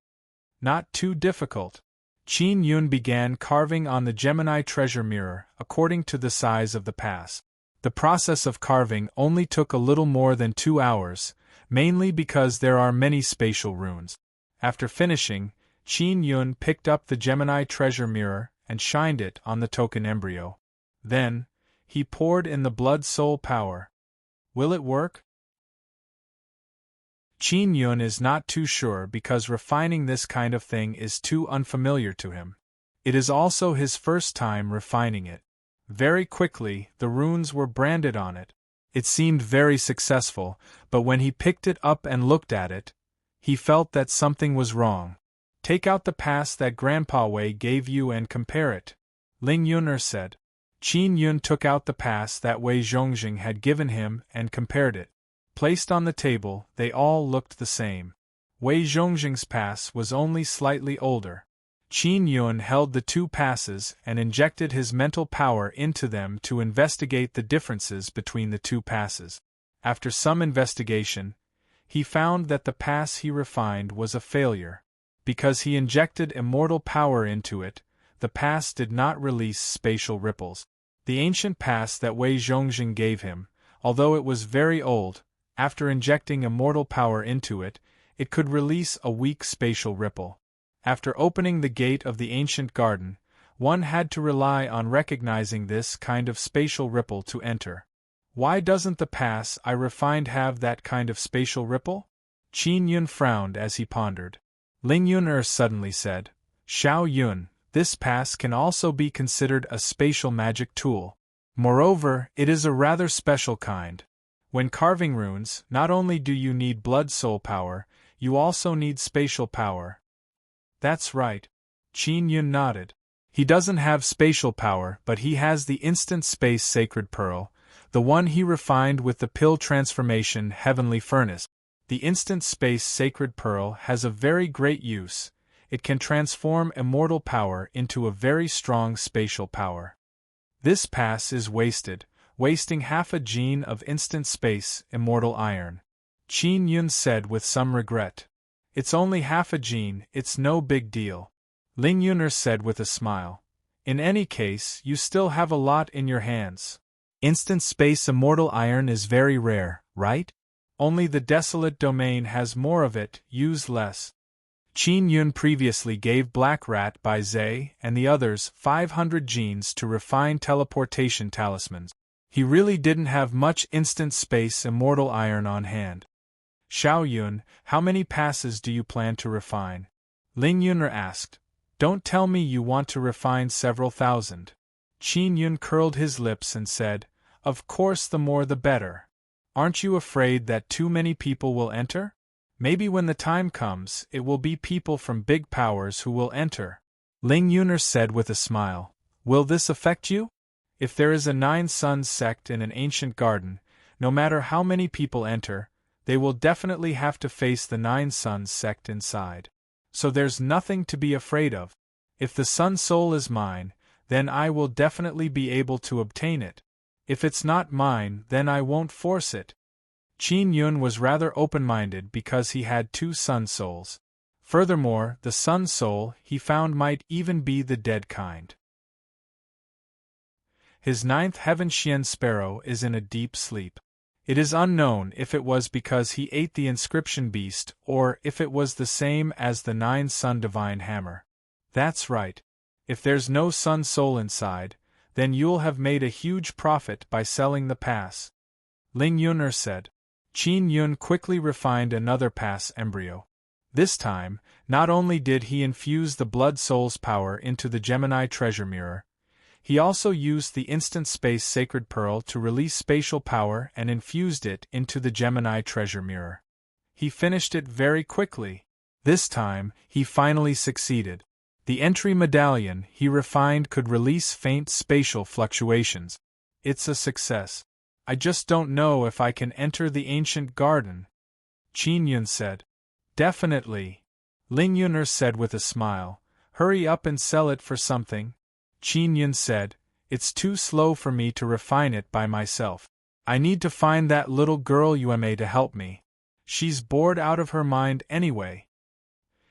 Not too difficult. Qin Yun began carving on the Gemini treasure mirror according to the size of the pass. The process of carving only took a little more than 2 hours, mainly because there are many spatial runes. After finishing, Qin Yun picked up the Gemini treasure mirror and shined it on the token embryo. Then, he poured in the blood soul power. Will it work? Qin Yun is not too sure because refining this kind of thing is too unfamiliar to him. It is also his first time refining it. Very quickly, the runes were branded on it. It seemed very successful, but when he picked it up and looked at it, he felt that something was wrong. Take out the pass that Grandpa Wei gave you and compare it, Ling Yuner said. Qin Yun took out the pass that Wei Zhongjing had given him and compared it. Placed on the table, they all looked the same. Wei Zhongjing's pass was only slightly older. Qin Yun held the 2 passes and injected his mental power into them to investigate the differences between the 2 passes. After some investigation, he found that the pass he refined was a failure. Because he injected immortal power into it, the pass did not release spatial ripples. The ancient pass that Wei Zhongjing gave him, although it was very old, after injecting immortal power into it, it could release a weak spatial ripple. After opening the gate of the ancient garden, one had to rely on recognizing this kind of spatial ripple to enter. Why doesn't the pass I refined have that kind of spatial ripple? Qin Yun frowned as he pondered. Ling Yuner suddenly said, Xiao Yun, this pass can also be considered a spatial magic tool. Moreover, it is a rather special kind. When carving runes, not only do you need blood soul power, you also need spatial power. That's right. Qin Yun nodded. He doesn't have spatial power, but he has the instant space sacred pearl, the one he refined with the pill transformation heavenly furnace. The instant space sacred pearl has a very great use. It can transform immortal power into a very strong spatial power. This pass is wasted, wasting half a gene of instant space immortal iron. Qin Yun said with some regret. It's only half a gene, it's no big deal. Ling Yuner said with a smile. In any case, you still have a lot in your hands. Instant space immortal iron is very rare, right? Only the desolate domain has more of it, use less. Qin Yun previously gave Black Rat by Zhe and the others 500 genes to refine teleportation talismans. He really didn't have much instant space immortal iron on hand. Xiao Yun, how many passes do you plan to refine? Ling Yuner asked. Don't tell me you want to refine several thousand. Qin Yun curled his lips and said, Of course the more the better. Aren't you afraid that too many people will enter? Maybe when the time comes, it will be people from big powers who will enter. Ling Yuner said with a smile. Will this affect you? If there is a 9 Suns sect in an ancient garden, no matter how many people enter, they will definitely have to face the 9 Suns sect inside. So there's nothing to be afraid of. If the Sun Soul is mine, then I will definitely be able to obtain it. If it's not mine, then I won't force it. Qin Yun was rather open-minded because he had 2 Sun Souls. Furthermore, the Sun Soul he found might even be the dead kind. His 9th heaven Xian Sparrow is in a deep sleep. It is unknown if it was because he ate the inscription beast or if it was the same as the 9 Sun Divine Hammer. That's right. If there's no Sun Soul inside, then you'll have made a huge profit by selling the pass. Ling Yuner said. Qin Yun quickly refined another pass embryo. This time, not only did he infuse the Blood Soul's power into the Gemini treasure mirror, he also used the instant space sacred pearl to release spatial power and infused it into the Gemini treasure mirror. He finished it very quickly. This time, he finally succeeded. The entry medallion he refined could release faint spatial fluctuations. It's a success. I just don't know if I can enter the ancient garden. Qin Yun said. Definitely. Ling Yuner said with a smile. Hurry up and sell it for something. Qin Yun said, It's too slow for me to refine it by myself. I need to find that little girl Yume to help me. She's bored out of her mind anyway.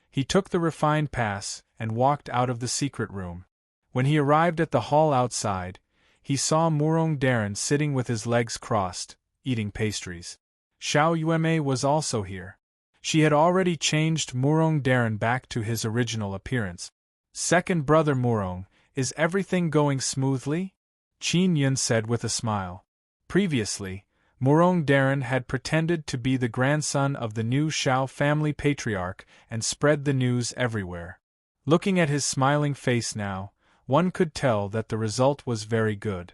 He took the refined pass and walked out of the secret room. When he arrived at the hall outside, he saw Murong Darren sitting with his legs crossed, eating pastries. Xiao Yume was also here. She had already changed Murong Darren back to his original appearance. Second brother Murong, is everything going smoothly? Qin Yun said with a smile. Previously, Murong Darren had pretended to be the grandson of the new Xiao family patriarch and spread the news everywhere. Looking at his smiling face now, one could tell that the result was very good.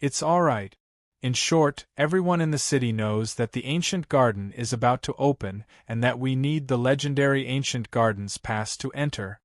It's all right. In short, everyone in the city knows that the ancient garden is about to open and that we need the legendary ancient gardens pass to enter.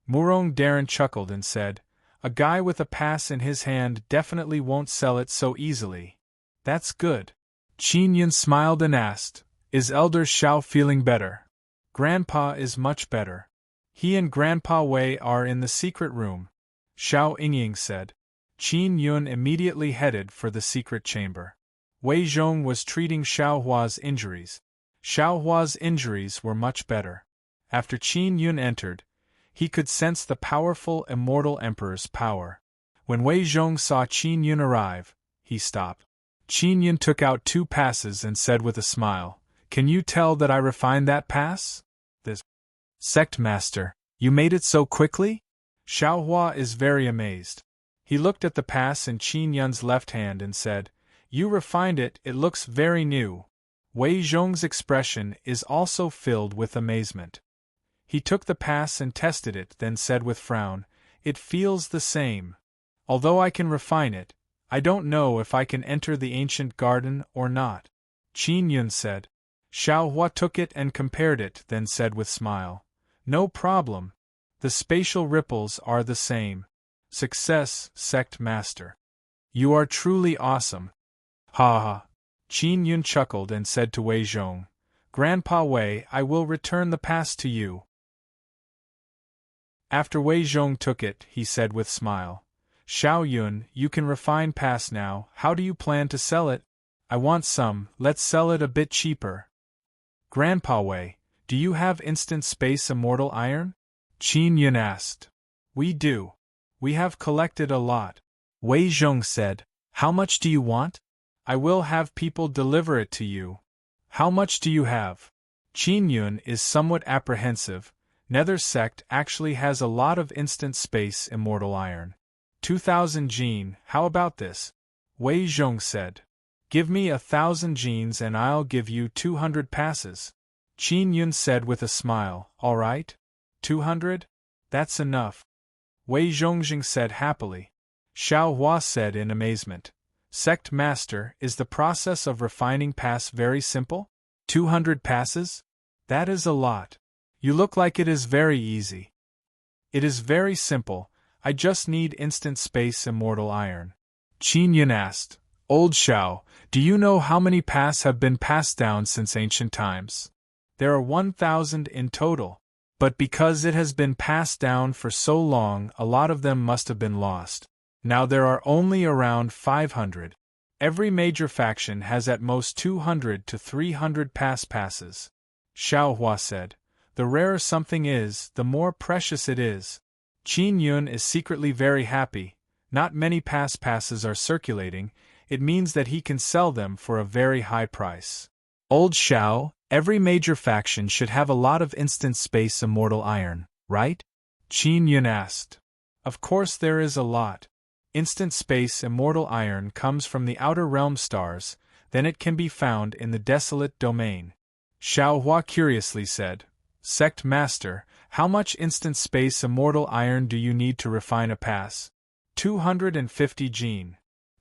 Murong Darren chuckled and said, A guy with a pass in his hand definitely won't sell it so easily. That's good. Qin Yun smiled and asked, Is Elder Xiao feeling better? Grandpa is much better. He and Grandpa Wei are in the secret room, Xiao Yingying said. Qin Yun immediately headed for the secret chamber. Wei Zhong was treating Xiao Hua's injuries. Xiao Hua's injuries were much better. After Qin Yun entered, he could sense the powerful immortal emperor's power. When Wei Zhong saw Qin Yun arrive, he stopped. Qin Yun took out 2 passes and said with a smile, Can you tell that I refined that pass? This sect master, you made it so quickly? Xiao Hua is very amazed. He looked at the pass in Qin Yun's left hand and said, You refined it, it looks very new. Wei Zhong's expression is also filled with amazement. He took the pass and tested it, then said with frown, It feels the same. Although I can refine it, I don't know if I can enter the ancient garden or not. Qin Yun said. Xiao Hua took it and compared it, then said with smile, No problem. The spatial ripples are the same. Success, sect master. You are truly awesome. Ha ha. Qin Yun chuckled and said to Wei Zhong, Grandpa Wei, I will return the pass to you. After Wei Zhong took it, he said with smile, Xiao Yun, you can refine pass now, how do you plan to sell it? I want some, let's sell it a bit cheaper. Grandpa Wei, do you have instant space immortal iron? Qin Yun asked. We do. We have collected a lot. Wei Zhong said, How much do you want? I will have people deliver it to you. How much do you have? Qin Yun is somewhat apprehensive. Nether sect actually has a lot of instant space immortal iron. 2,000 Jin, how about this? Wei Zhong said. Give me 1,000 Jins and I'll give you 200 passes. Qin Yun said with a smile, All right? 200? That's enough. Wei Zhongjing said happily. Xiao Hua said in amazement. Sect Master, is the process of refining pass very simple? 200 passes? That is a lot. You look like it is very easy. It is very simple, I just need instant space immortal iron. Qin Yun asked, Old Xiao, do you know how many pass have been passed down since ancient times? There are 1,000 in total, but because it has been passed down for so long, a lot of them must have been lost. Now there are only around 500. Every major faction has at most 200 to 300 passes. Xiao Hua said. The rarer something is, the more precious it is. Qin Yun is secretly very happy. Not many passes are circulating, it means that he can sell them for a very high price. Old Xiao, every major faction should have a lot of instant space immortal iron, right? Qin Yun asked. Of course there is a lot. Instant space immortal iron comes from the outer realm stars, then it can be found in the desolate domain. Xiao Hua curiously said, Sect Master, how much instant space immortal iron do you need to refine a pass? 250 Jin.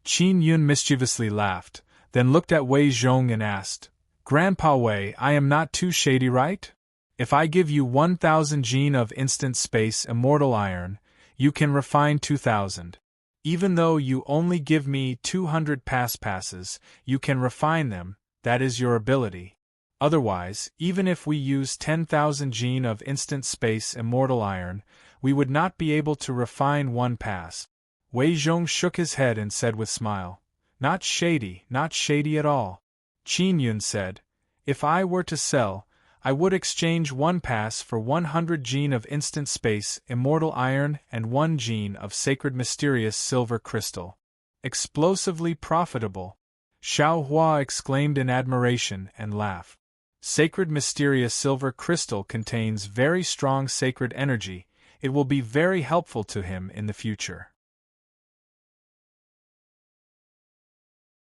Qin Yun mischievously laughed, then looked at Wei Zhong and asked, Grandpa Wei, I am not too shady, right? If I give you 1,000 Jin of instant space immortal iron, you can refine 2,000. Even though you only give me 200 passes, you can refine them, that is your ability. Otherwise, even if we use 10,000 Jin of instant space immortal iron, we would not be able to refine one pass. Wei Zhong shook his head and said with smile, not shady at all. Qin Yun said, If I were to sell, I would exchange one pass for 100 Jin of instant space immortal iron and 1 Jin of sacred mysterious silver crystal. Explosively profitable. Xiao Hua exclaimed in admiration and laughed. Sacred mysterious silver crystal contains very strong sacred energy, it will be very helpful to him in the future.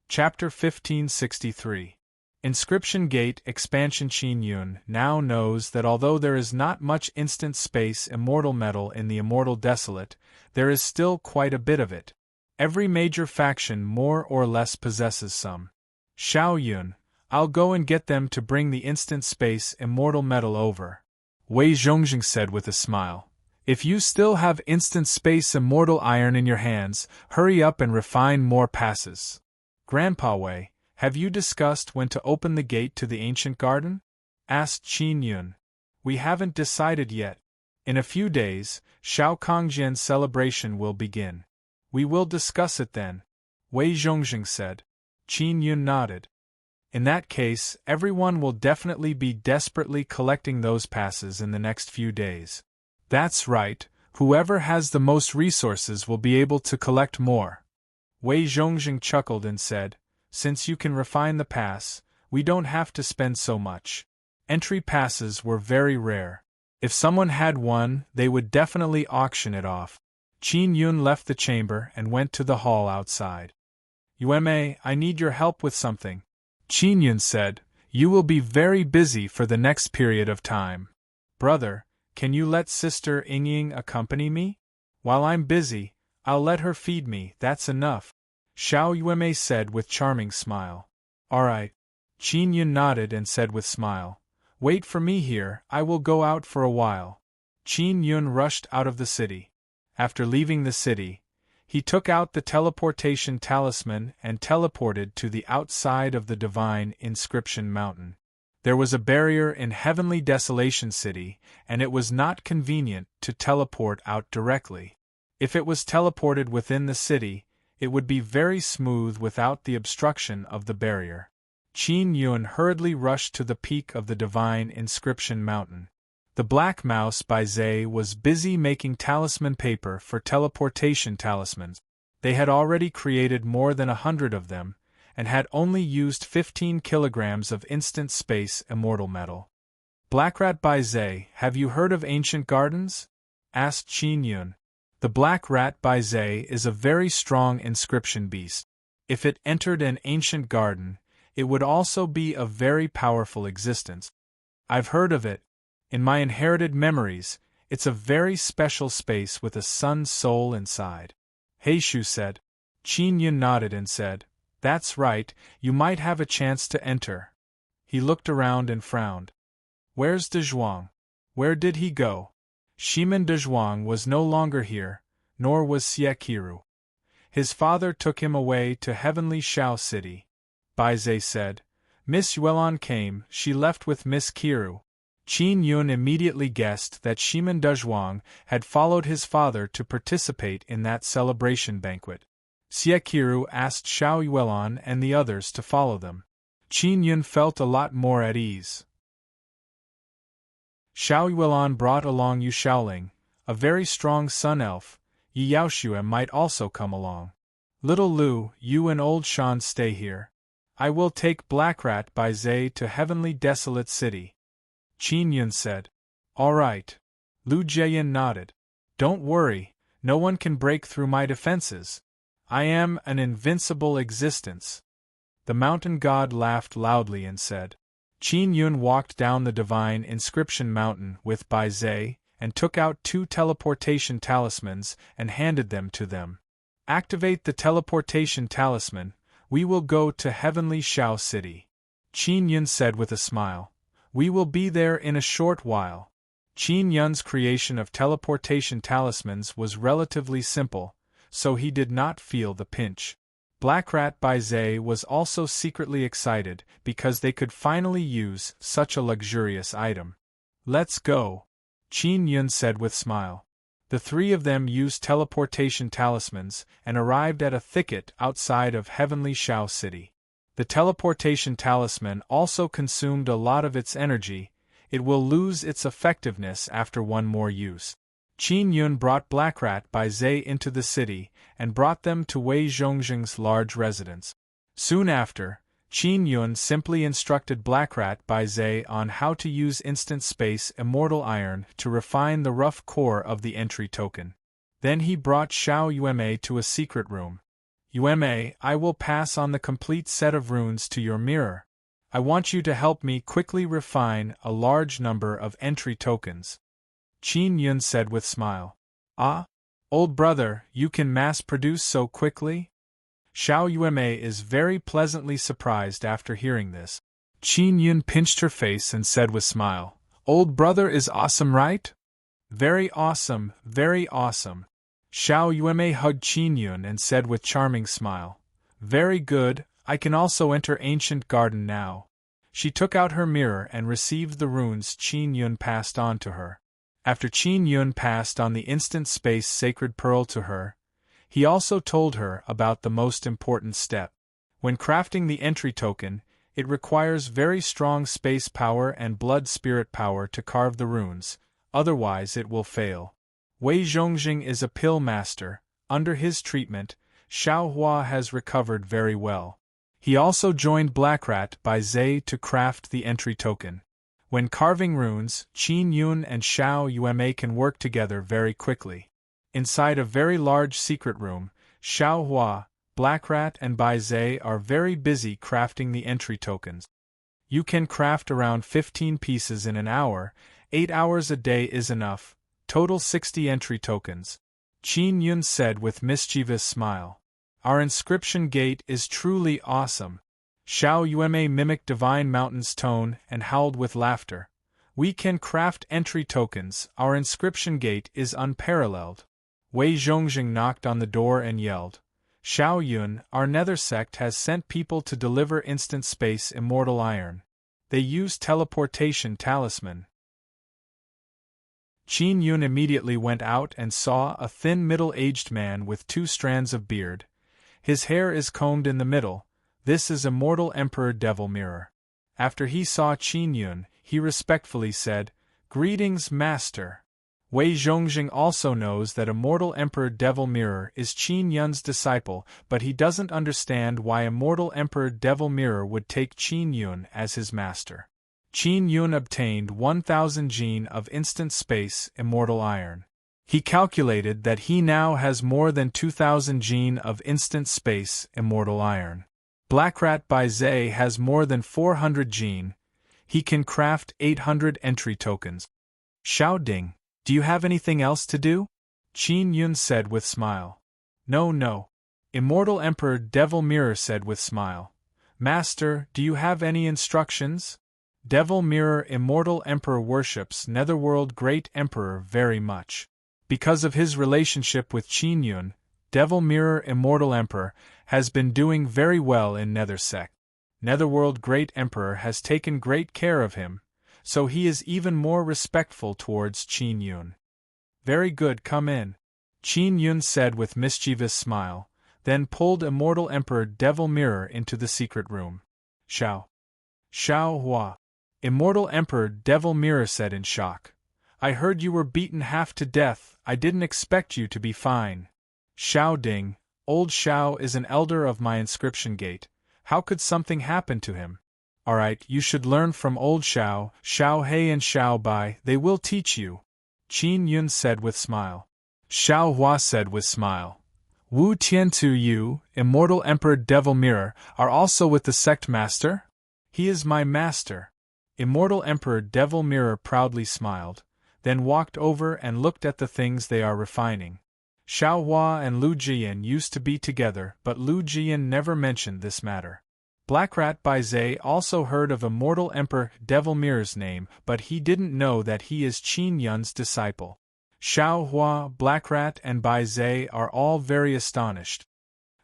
Chapter 1563. Inscription Gate Expansion. Qin Yun now knows that although there is not much instant space immortal metal in the immortal desolate, there is still quite a bit of it. Every major faction more or less possesses some. Xiao Yun, I'll go and get them to bring the instant space immortal metal over. Wei Zhongjing said with a smile. If you still have instant space immortal iron in your hands, hurry up and refine more passes. Grandpa Wei, have you discussed when to open the gate to the ancient garden? Asked Qin Yun. We haven't decided yet. In a few days, Shao Kongjian's celebration will begin. We will discuss it then. Wei Zhongjing said. Qin Yun nodded. In that case, everyone will definitely be desperately collecting those passes in the next few days. That's right, whoever has the most resources will be able to collect more. Wei Zhongjing chuckled and said, Since you can refine the pass, we don't have to spend so much. Entry passes were very rare. If someone had one, they would definitely auction it off. Qin Yun left the chamber and went to the hall outside. Yueme, I need your help with something. Qin Yun said, You will be very busy for the next period of time. Brother, can you let Sister Yingying accompany me? While I'm busy, I'll let her feed me, that's enough. Xiao Yueme said with charming smile. Alright. Qin Yun nodded and said with smile. Wait for me here, I will go out for a while. Qin Yun rushed out of the city. After leaving the city, He took out the teleportation talisman and teleported to the outside of the divine inscription mountain. There was a barrier in Heavenly Desolation City, and it was not convenient to teleport out directly. If it was teleported within the city, it would be very smooth without the obstruction of the barrier. Qin Yun hurriedly rushed to the peak of the divine inscription mountain. The Black Mouse by Zhe was busy making talisman paper for teleportation talismans. They had already created more than 100 of them, and had only used 15 kilograms of instant space immortal metal. Blackrat by Zhe, have you heard of ancient gardens? Asked Qin Yun. The Black Rat by Zhe is a very strong inscription beast. If it entered an ancient garden, it would also be a very powerful existence. I've heard of it. In my inherited memories, it's a very special space with a sun soul inside. Heishu said. Qin Yun nodded and said, That's right, you might have a chance to enter. He looked around and frowned. Where's De Zhuang? Where did he go? Shiman De Zhuang was no longer here, nor was Xie Qiru. His father took him away to Heavenly Shao City. Bai Zhe said. Miss Yuelon came, she left with Miss Qiru. Qin Yun immediately guessed that Shiman De Zhuang had followed his father to participate in that celebration banquet. Xie Qiru asked Xiao Yuelon and the others to follow them. Qin Yun felt a lot more at ease. Xiao Yuelon brought along Yu Shaoling, a very strong sun elf. Yi Yaoxue might also come along. Little Lu, you and old Shan stay here. I will take Blackrat by Zhe to Heavenly Desolate City. Qin Yun said. All right. Lu Jieyin nodded. Don't worry, no one can break through my defenses. I am an invincible existence. The mountain god laughed loudly and said. Qin Yun walked down the divine inscription mountain with Bai Zhe, and took out 2 teleportation talismans and handed them to them. Activate the teleportation talisman, we will go to Heavenly Shao City. Qin Yun said with a smile. We will be there in a short while. Qin Yun's creation of teleportation talismans was relatively simple, so he did not feel the pinch. Blackrat by Zhe was also secretly excited because they could finally use such a luxurious item. Let's go, Qin Yun said with smile. The 3 of them used teleportation talismans and arrived at a thicket outside of Heavenly Shao City. The teleportation talisman also consumed a lot of its energy. It will lose its effectiveness after one more use. Qin Yun brought Blackrat by Zhe into the city and brought them to Wei Zhongzheng's large residence. Soon after, Qin Yun simply instructed Blackrat by Zhe on how to use instant space immortal iron to refine the rough core of the entry token. Then he brought Xiao Yueme to a secret room. Yueme, I will pass on the complete set of runes to your mirror. I want you to help me quickly refine a large number of entry tokens. Qin Yun said with smile. Ah? Old brother, you can mass-produce so quickly? Xiao Yueme is very pleasantly surprised after hearing this. Qin Yun pinched her face and said with smile, Old brother is awesome, right? Very awesome, very awesome. Xiao Yueme hugged Qin Yun and said with charming smile, Very good, I can also enter ancient garden now. She took out her mirror and received the runes Qin Yun passed on to her. After Qin Yun passed on the instant space sacred pearl to her, he also told her about the most important step. When crafting the entry token, it requires very strong space power and blood spirit power to carve the runes, otherwise it will fail. Wei Zhongzheng is a pill master. Under his treatment, Xiao Hua has recovered very well. He also joined Blackrat by Zhe to craft the entry token. When carving runes, Qin Yun and Xiao Yueme can work together very quickly. Inside a very large secret room, Xiao Hua, Blackrat and Bai Zhe are very busy crafting the entry tokens. You can craft around 15 pieces in an hour, 8 hours a day is enough, total 60 entry tokens. Qin Yun said with mischievous smile. Our inscription gate is truly awesome. Xiao Yueme mimicked Divine Mountain's tone and howled with laughter. We can craft entry tokens, our inscription gate is unparalleled. Wei Zhongjing knocked on the door and yelled, Xiao Yun, our nether sect has sent people to deliver instant space immortal iron. They use teleportation talisman. Qin Yun immediately went out and saw a thin middle-aged man with 2 strands of beard. His hair is combed in the middle. This is Immortal Emperor Devil Mirror. After he saw Qin Yun, he respectfully said, Greetings, Master. Wei Zhongjing also knows that Immortal Emperor Devil Mirror is Qin Yun's disciple, but he doesn't understand why Immortal Emperor Devil Mirror would take Qin Yun as his master. Qin Yun obtained 1,000 gene of instant space immortal iron. He calculated that he now has more than 2,000 gene of instant space immortal iron. Blackrat by Zhe has more than 400 gene. He can craft 800 entry tokens. Xiao Ding, do you have anything else to do? Qin Yun said with smile. No. Immortal Emperor Devil Mirror said with smile. Master, do you have any instructions? Devil Mirror Immortal Emperor worships Netherworld Great Emperor very much. Because of his relationship with Qin Yun, Devil Mirror Immortal Emperor has been doing very well in Nether sect. Netherworld Great Emperor has taken great care of him, so he is even more respectful towards Qin Yun. Very good, come in. Qin Yun said with mischievous smile, then pulled Immortal Emperor Devil Mirror into the secret room. Xiao Hua. Immortal Emperor Devil Mirror said in shock. I heard you were beaten half to death. I didn't expect you to be fine. Xiao Ding, old Xiao is an elder of my inscription gate. How could something happen to him? Alright, you should learn from old Xiao, Xiao He and Xiao Bai, they will teach you. Qin Yun said with smile. Xiao Hua said with smile. Wu Tiantu Yu, Immortal Emperor Devil Mirror, are also with the sect master? He is my master. Immortal Emperor Devil Mirror proudly smiled, then walked over and looked at the things they are refining. Xiao Hua and Lu Jian used to be together, but Lu Jian never mentioned this matter. Blackrat by Zhe also heard of Immortal Emperor Devil Mirror's name, but he didn't know that he is Qin Yun's disciple. Xiao Hua, Blackrat and Bai Zhe are all very astonished.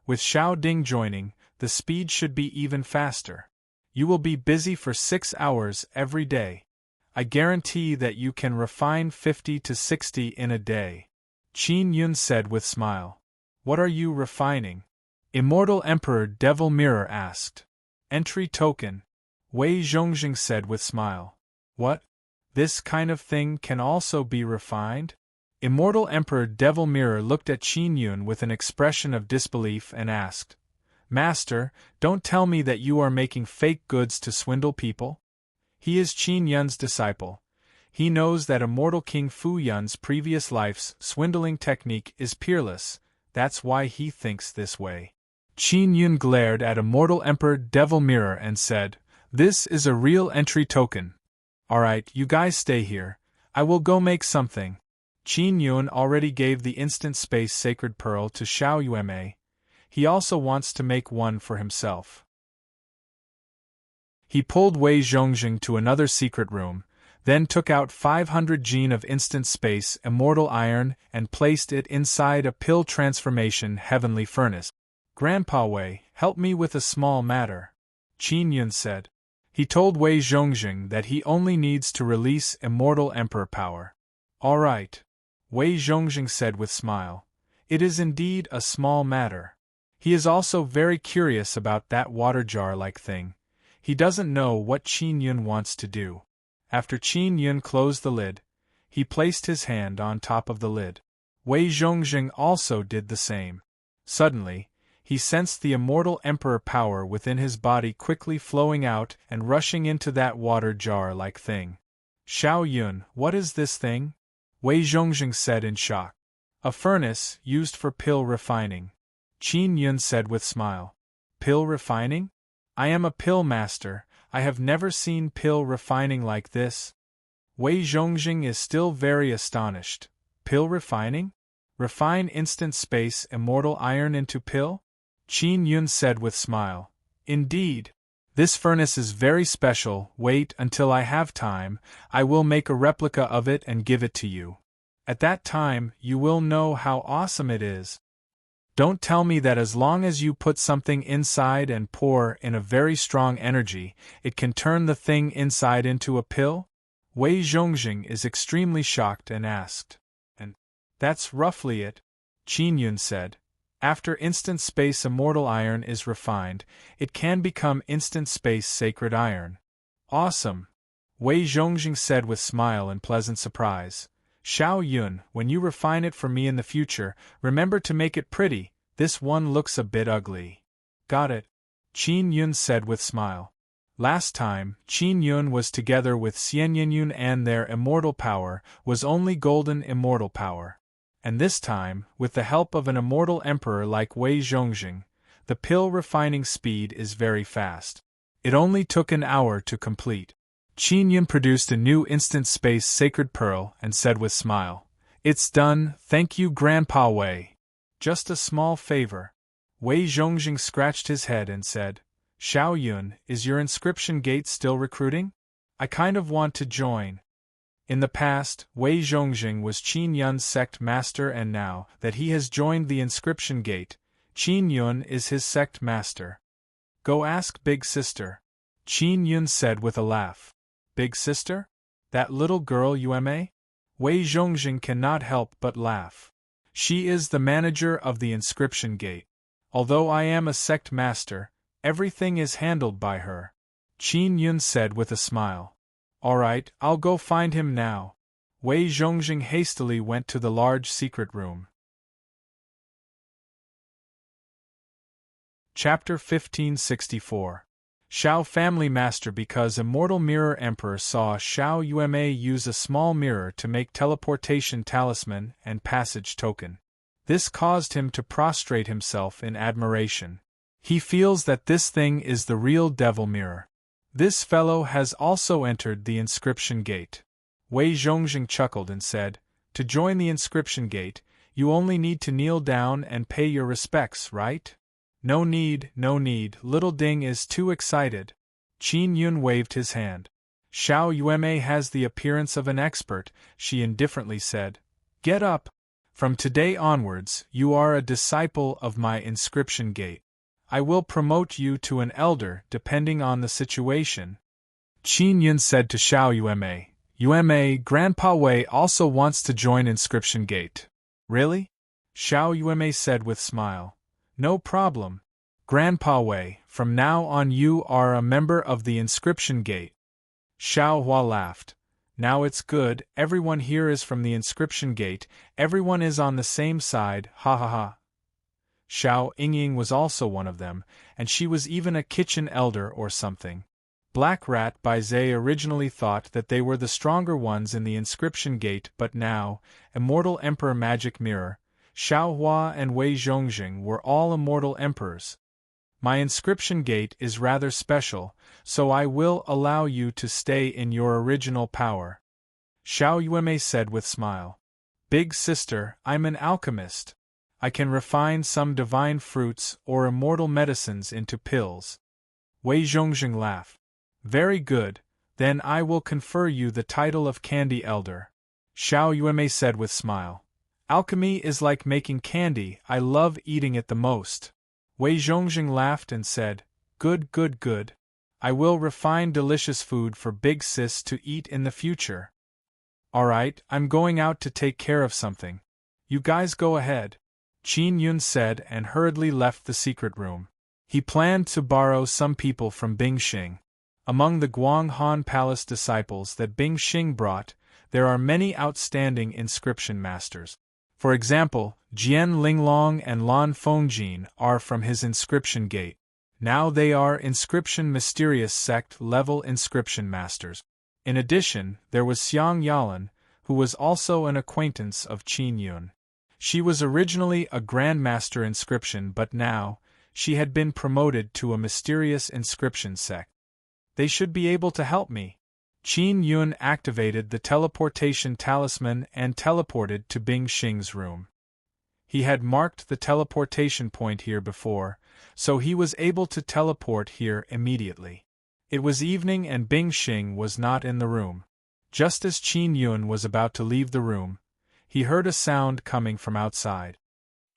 With Xiao Ding joining, the speed should be even faster. You will be busy for 6 hours every day. I guarantee that you can refine 50 to 60 in a day. Qin Yun said with smile. What are you refining? Immortal Emperor Devil Mirror asked. Entry token. Wei Zhongjing said with smile. What? This kind of thing can also be refined? Immortal Emperor Devil Mirror looked at Qin Yun with an expression of disbelief and asked, Master, don't tell me that you are making fake goods to swindle people? He is Qin Yun's disciple. He knows that Immortal King Fu Yun's previous life's swindling technique is peerless, that's why he thinks this way. Qin Yun glared at Immortal Emperor Devil Mirror and said, This is a real entry token. Alright, you guys stay here. I will go make something. Qin Yun already gave the instant space sacred pearl to Xiao Yueme. He also wants to make one for himself. He pulled Wei Zhongjing to another secret room, then took out 500 gene of instant space immortal iron and placed it inside a pill transformation heavenly furnace. Grandpa Wei, help me with a small matter, Qin Yun said. He told Wei Zhongjing that he only needs to release immortal emperor power. All right, Wei Zhongjing said with smile. It is indeed a small matter. He is also very curious about that water jar-like thing. He doesn't know what Qin Yun wants to do. After Qin Yun closed the lid, he placed his hand on top of the lid. Wei Zhongjing also did the same. Suddenly, he sensed the immortal emperor power within his body quickly flowing out and rushing into that water jar-like thing. Xiao Yun, what is this thing? Wei Zhongjing said in shock. A furnace used for pill refining. Qin Yun said with smile. Pill refining? I am a pill master, I have never seen pill refining like this. Wei Zhongjing is still very astonished. Pill refining? Refine instant space immortal iron into pill? Qin Yun said with smile. Indeed. This furnace is very special, wait until I have time, I will make a replica of it and give it to you. At that time, you will know how awesome it is. Don't tell me that as long as you put something inside and pour in a very strong energy, it can turn the thing inside into a pill? Wei Zhongjing is extremely shocked and asked. And that's roughly it, Qin Yun said. After instant space immortal iron is refined, it can become instant space sacred iron. Awesome, Wei Zhongjing said with smile and pleasant surprise. Xiao Yun, when you refine it for me in the future, remember to make it pretty, this one looks a bit ugly. Got it, Qin Yun said with smile. Last time, Qin Yun was together with Xian Yun and their immortal power was only golden immortal power. And this time, with the help of an immortal emperor like Wei Zhongjing, the pill refining speed is very fast. It only took an hour to complete. Qin Yun produced a new instant space sacred pearl and said with smile, "It's done, thank you Grandpa Wei. Just a small favor." Wei Zhongjing scratched his head and said, "Xiao Yun, is your inscription gate still recruiting? I kind of want to join." In the past, Wei Zhongjing was Qin Yun's sect master, and now that he has joined the inscription gate, Qin Yun is his sect master. "Go ask Big Sister," Qin Yun said with a laugh. "Big Sister? That little girl Uma?" Wei Zhongjing cannot help but laugh. "She is the manager of the inscription gate. Although I am a sect master, everything is handled by her," Qin Yun said with a smile. "All right, I'll go find him now." Wei Zhongjing hastily went to the large secret room. Chapter 1564. Xiao Family Master. Because Immortal Mirror Emperor saw Xiao Yuma use a small mirror to make teleportation talisman and passage token. This caused him to prostrate himself in admiration. He feels that this thing is the real devil mirror. This fellow has also entered the inscription gate. Wei Zhongjing chuckled and said, "To join the inscription gate, you only need to kneel down and pay your respects, right?" No need, little Ding is too excited." Qin Yun waved his hand. "Xiao Yuma has the appearance of an expert," she indifferently said. "Get up. From today onwards, you are a disciple of my inscription gate. I will promote you to an elder depending on the situation." Qin Yun said to Xiao Yuma, "Yuma, Grandpa Wei also wants to join inscription gate." "Really?" Xiao Yuma said with smile. "No problem. Grandpa Wei, from now on you are a member of the inscription gate." Xiao Hua laughed. "Now it's good, everyone here is from the inscription gate, everyone is on the same side, ha ha ha." Xiao Yingying was also one of them, and she was even a kitchen elder or something. Black Rat Bai Zai originally thought that they were the stronger ones in the inscription gate, but now, Immortal Emperor Magic Mirror, Xiao Hua and Wei Zhongjing were all immortal emperors. "My inscription gate is rather special, so I will allow you to stay in your original power," Xiao Yuma said with smile. "Big Sister, I'm an alchemist. I can refine some divine fruits or immortal medicines into pills." Wei Zhongjing laughed. "Very good, then I will confer you the title of Candy Elder," Xiao Yuma said with smile. "Alchemy is like making candy, I love eating it the most." Wei Zhongjing laughed and said, "Good. I will refine delicious food for Big Sis to eat in the future." "Alright, I'm going out to take care of something. You guys go ahead," Qin Yun said and hurriedly left the secret room. He planned to borrow some people from Bing Xing. Among the Guang Han Palace disciples that Bing Xing brought, there are many outstanding inscription masters. For example, Jian Linglong and Lan Fengjin are from his inscription gate. Now they are inscription mysterious sect level inscription masters. In addition, there was Xiang Yalan, who was also an acquaintance of Qin Yun. She was originally a Grandmaster inscription, but now, she had been promoted to a mysterious inscription sect. They should be able to help me. Qin Yun activated the teleportation talisman and teleported to Bing Xing's room. He had marked the teleportation point here before, so he was able to teleport here immediately. It was evening and Bing Xing was not in the room. Just as Qin Yun was about to leave the room, He heard a sound coming from outside.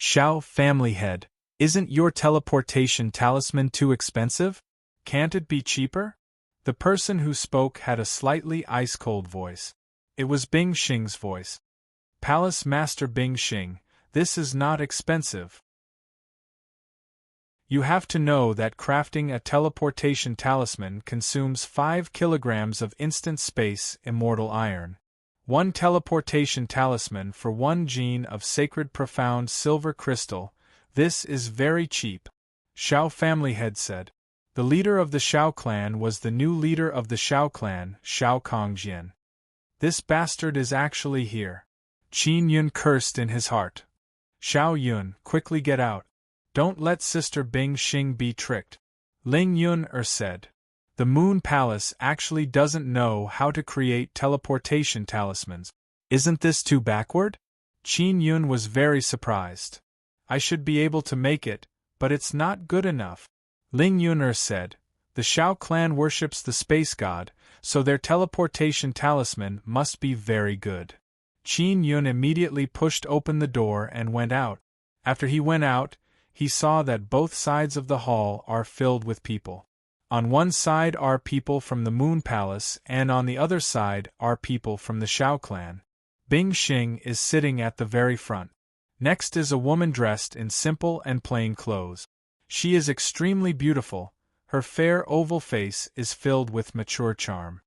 Xiao family head, isn't your teleportation talisman too expensive? Can't it be cheaper? The person who spoke had a slightly ice-cold voice. It was Bing Xing's voice. Palace Master Bing Xing, this is not expensive. You have to know that crafting a teleportation talisman consumes 5 kilograms of instant space immortal iron. 1 teleportation talisman for 1 gene of sacred profound silver crystal. This is very cheap. Xiao family head said. The leader of the Xiao clan was the new leader of the Xiao clan, Xiao Kongjian. This bastard is actually here. Qin Yun cursed in his heart. Xiao Yun, quickly get out. Don't let Sister Bing Xing be tricked. Ling Yun said. The Moon Palace actually doesn't know how to create teleportation talismans. Isn't this too backward? Qin Yun was very surprised. I should be able to make it, but it's not good enough. Ling Yun said. The Xiao clan worships the space god, so their teleportation talisman must be very good. Qin Yun immediately pushed open the door and went out. After he went out, he saw that both sides of the hall are filled with people. On one side are people from the Moon Palace and on the other side are people from the Xiao clan. Bing Xing is sitting at the very front. Next is a woman dressed in simple and plain clothes. She is extremely beautiful. Her fair oval face is filled with mature charm.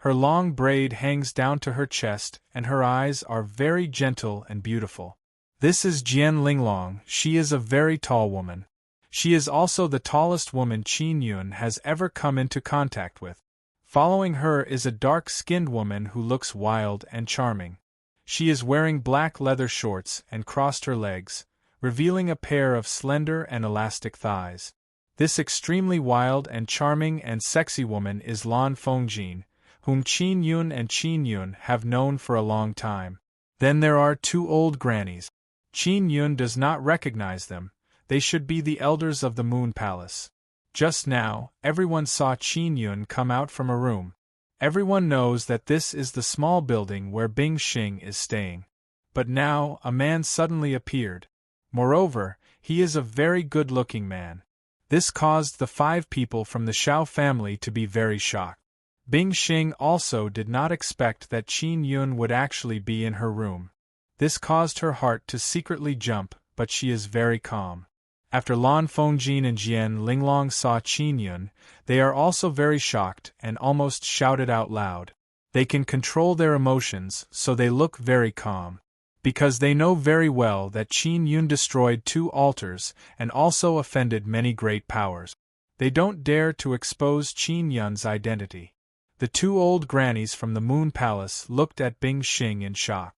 Her long braid hangs down to her chest and her eyes are very gentle and beautiful. This is Jian Linglong. She is a very tall woman. She is also the tallest woman Qin Yun has ever come into contact with. Following her is a dark-skinned woman who looks wild and charming. She is wearing black leather shorts and crossed her legs, revealing a pair of slender and elastic thighs. This extremely wild and charming and sexy woman is Lan Fengjin, whom Qin Yun and Qin Yun have known for a long time. Then there are 2 old grannies. Qin Yun does not recognize them. They should be the elders of the Moon Palace. Just now, everyone saw Qin Yun come out from a room. Everyone knows that this is the small building where Bing Xing is staying. But now, a man suddenly appeared. Moreover, he is a very good-looking man. This caused the 5 people from the Xiao family to be very shocked. Bing Xing also did not expect that Qin Yun would actually be in her room. This caused her heart to secretly jump, but she is very calm. After Lan Fengjin and Jian Linglong saw Qin Yun, they are also very shocked and almost shouted out loud. They can control their emotions, so they look very calm. Because they know very well that Qin Yun destroyed 2 altars and also offended many great powers. They don't dare to expose Qin Yun's identity. The 2 old grannies from the Moon Palace looked at Bing Xing in shock.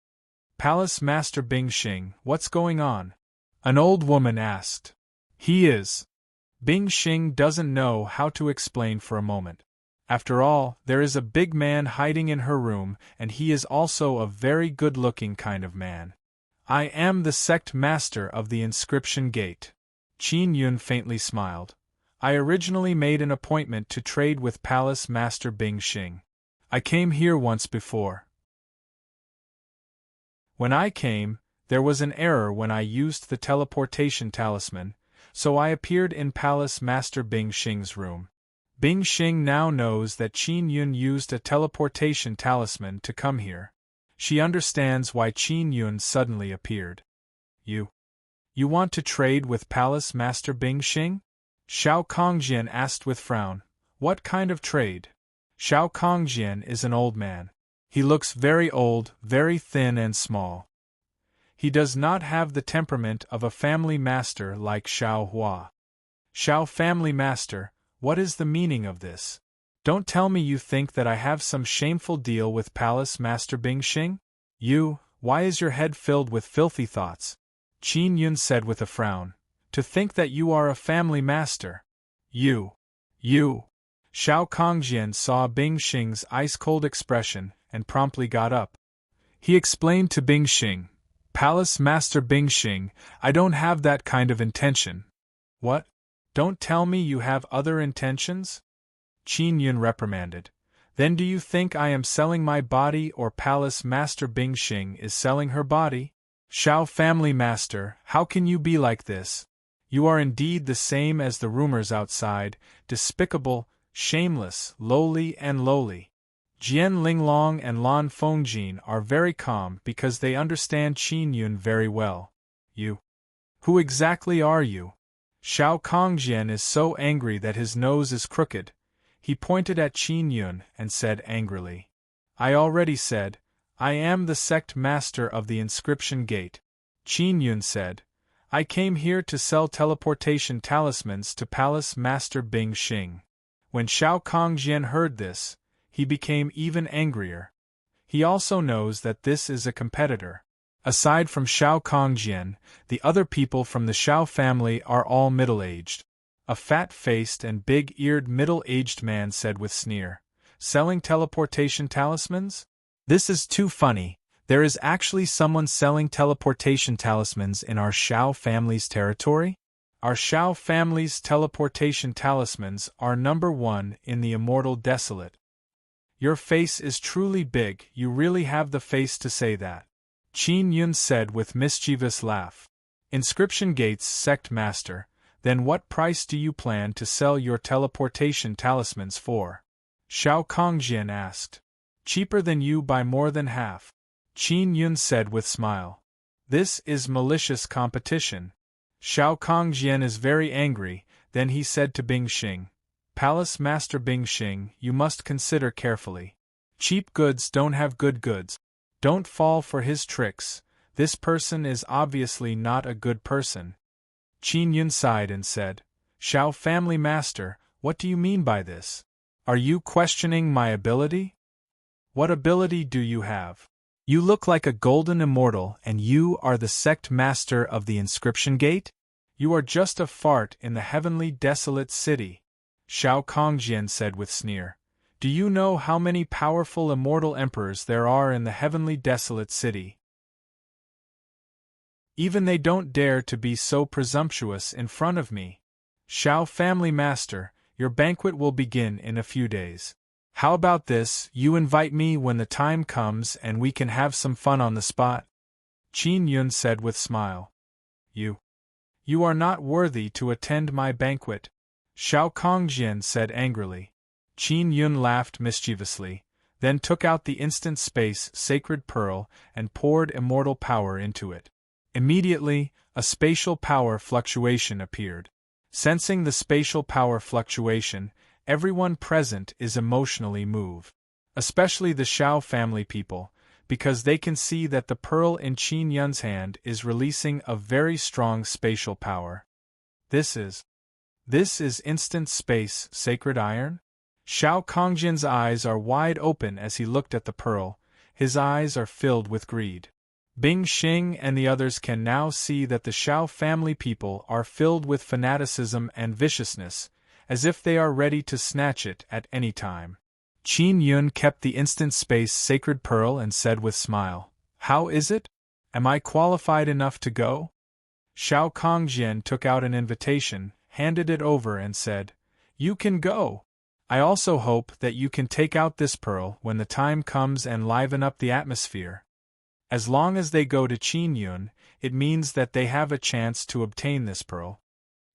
Palace Master Bing Xing, what's going on? An old woman asked. He is. Bing Xing doesn't know how to explain for a moment. After all, there is a big man hiding in her room, and he is also a very good-looking kind of man. I am the sect master of the inscription gate. Qin Yun faintly smiled. I originally made an appointment to trade with Palace Master Bing Xing. I came here once before. When I came, there was an error when I used the teleportation talisman, so I appeared in Palace Master Bing Xing's room. Bing Xing now knows that Qin Yun used a teleportation talisman to come here. She understands why Qin Yun suddenly appeared. You want to trade with Palace Master Bing Xing? Xiao Kongjian asked with frown. What kind of trade? Xiao Kongjian is an old man. He looks very old, very thin and small. He does not have the temperament of a family master like Xiao Hua. Xiao family master, what is the meaning of this? Don't tell me you think that I have some shameful deal with Palace Master Bing Xing? Why is your head filled with filthy thoughts? Qin Yun said with a frown. To think that you are a family master. You. Xiao Kongjian saw Bing Xing's ice-cold expression and promptly got up. He explained to Bing Xing. Palace Master Bing Xing, I don't have that kind of intention. What? Don't tell me you have other intentions? Qin Yun reprimanded. Then do you think I am selling my body, or Palace Master Bingxing is selling her body? Xiao family master, how can you be like this? You are indeed the same as the rumors outside, despicable, shameless, lowly and lowly. Jian Linglong and Lan Fengjin are very calm because they understand Qin Yun very well. You. Who exactly are you? Xiao Kongjian is so angry that his nose is crooked. He pointed at Qin Yun and said angrily, I already said, I am the sect master of the inscription gate. Qin Yun said, I came here to sell teleportation talismans to Palace Master Bingxing. When Xiao Kongjian heard this, he became even angrier. He also knows that this is a competitor. Aside from Xiao Kongjian, the other people from the Xiao family are all middle-aged. A fat-faced and big-eared middle-aged man said with sneer, selling teleportation talismans? This is too funny. There is actually someone selling teleportation talismans in our Xiao family's territory? Our Xiao family's teleportation talismans are number 1 in the Immortal Desolate. Your face is truly big, you really have the face to say that. Qin Yun said with mischievous laugh. Inscription Gate's sect master, then what price do you plan to sell your teleportation talismans for? Xiao Kongjian asked. Cheaper than you by more than half. Qin Yun said with smile. This is malicious competition. Xiao Kongjian is very angry, then he said to Bingxing, Palace Master Bingxing, you must consider carefully. Cheap goods don't have good goods. Don't fall for his tricks, this person is obviously not a good person. Qin Yun sighed and said, Xiao family master, what do you mean by this? Are you questioning my ability? What ability do you have? You look like a golden immortal and you are the sect master of the inscription gate? You are just a fart in the heavenly desolate city. Xiao Kongjian said with sneer. Do you know how many powerful immortal emperors there are in the heavenly desolate city? Even they don't dare to be so presumptuous in front of me. Xiao family master, your banquet will begin in a few days. How about this, you invite me when the time comes and we can have some fun on the spot? Qin Yun said with smile. You are not worthy to attend my banquet. Xiao Kongjian said angrily. Qin Yun laughed mischievously, then took out the instant space sacred pearl and poured immortal power into it. Immediately, a spatial power fluctuation appeared. Sensing the spatial power fluctuation, everyone present is emotionally moved. Especially the Xiao family people, because they can see that the pearl in Qin Yun's hand is releasing a very strong spatial power. This is instant space sacred iron? Xiao Kongjian's eyes are wide open as he looked at the pearl, his eyes are filled with greed. Bingxing and the others can now see that the Xiao family people are filled with fanaticism and viciousness, as if they are ready to snatch it at any time. Qin Yun kept the instant space sacred pearl and said with smile, How is it? Am I qualified enough to go? Xiao Kongjian took out an invitation, handed it over and said, You can go. I also hope that you can take out this pearl when the time comes and liven up the atmosphere. As long as they go to Qin Yun, it means that they have a chance to obtain this pearl.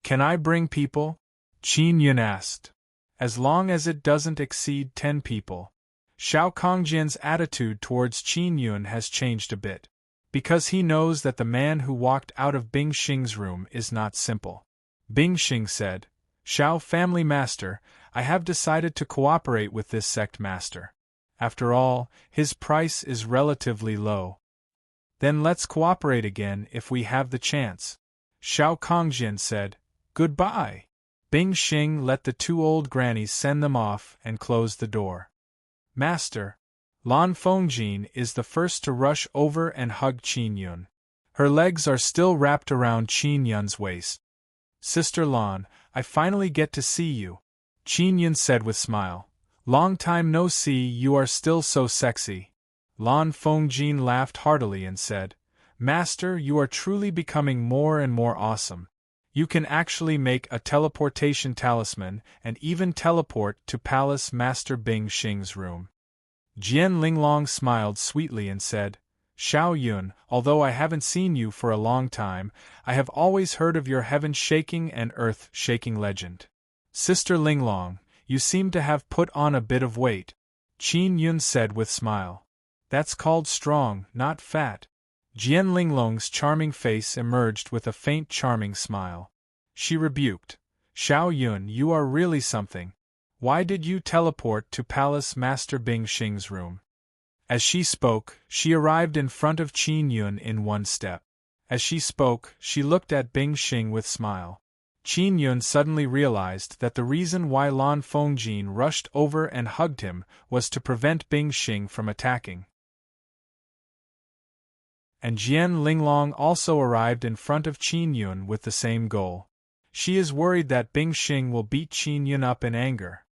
Can I bring people? Qin Yun asked. As long as it doesn't exceed 10 people. Xiao Kongjian's attitude towards Qin Yun has changed a bit. Because he knows that the man who walked out of Bingxing's room is not simple. Bingxing said, Xiao family master, I have decided to cooperate with this sect master. After all, his price is relatively low. Then let's cooperate again if we have the chance. Xiao Kongjian said, Goodbye. Bingxing let the 2 old grannies send them off and closed the door. Master, Lan Fengjin is the first to rush over and hug Qin Yun. Her legs are still wrapped around Qin Yun's waist. Sister Lan, I finally get to see you. Qin Yun said with smile. Long time no see, you are still so sexy. Lan Fengjin laughed heartily and said, Master, you are truly becoming more and more awesome. You can actually make a teleportation talisman and even teleport to Palace Master Bing Xing's room. Jian Linglong smiled sweetly and said, Xiao Yun, although I haven't seen you for a long time, I have always heard of your heaven-shaking and earth-shaking legend. Sister Linglong, you seem to have put on a bit of weight, Qin Yun said with smile. That's called strong, not fat. Jian Linglong's charming face emerged with a faint charming smile. She rebuked, Xiao Yun, you are really something. Why did you teleport to Palace Master Bing Xing's room? As she spoke, she arrived in front of Qin Yun in one step. As she spoke, she looked at Bing Xing with smile. Qin Yun suddenly realized that the reason why Lan Fengjin rushed over and hugged him was to prevent Bing Xing from attacking. And Jian Linglong also arrived in front of Qin Yun with the same goal. She is worried that Bing Xing will beat Qin Yun up in anger.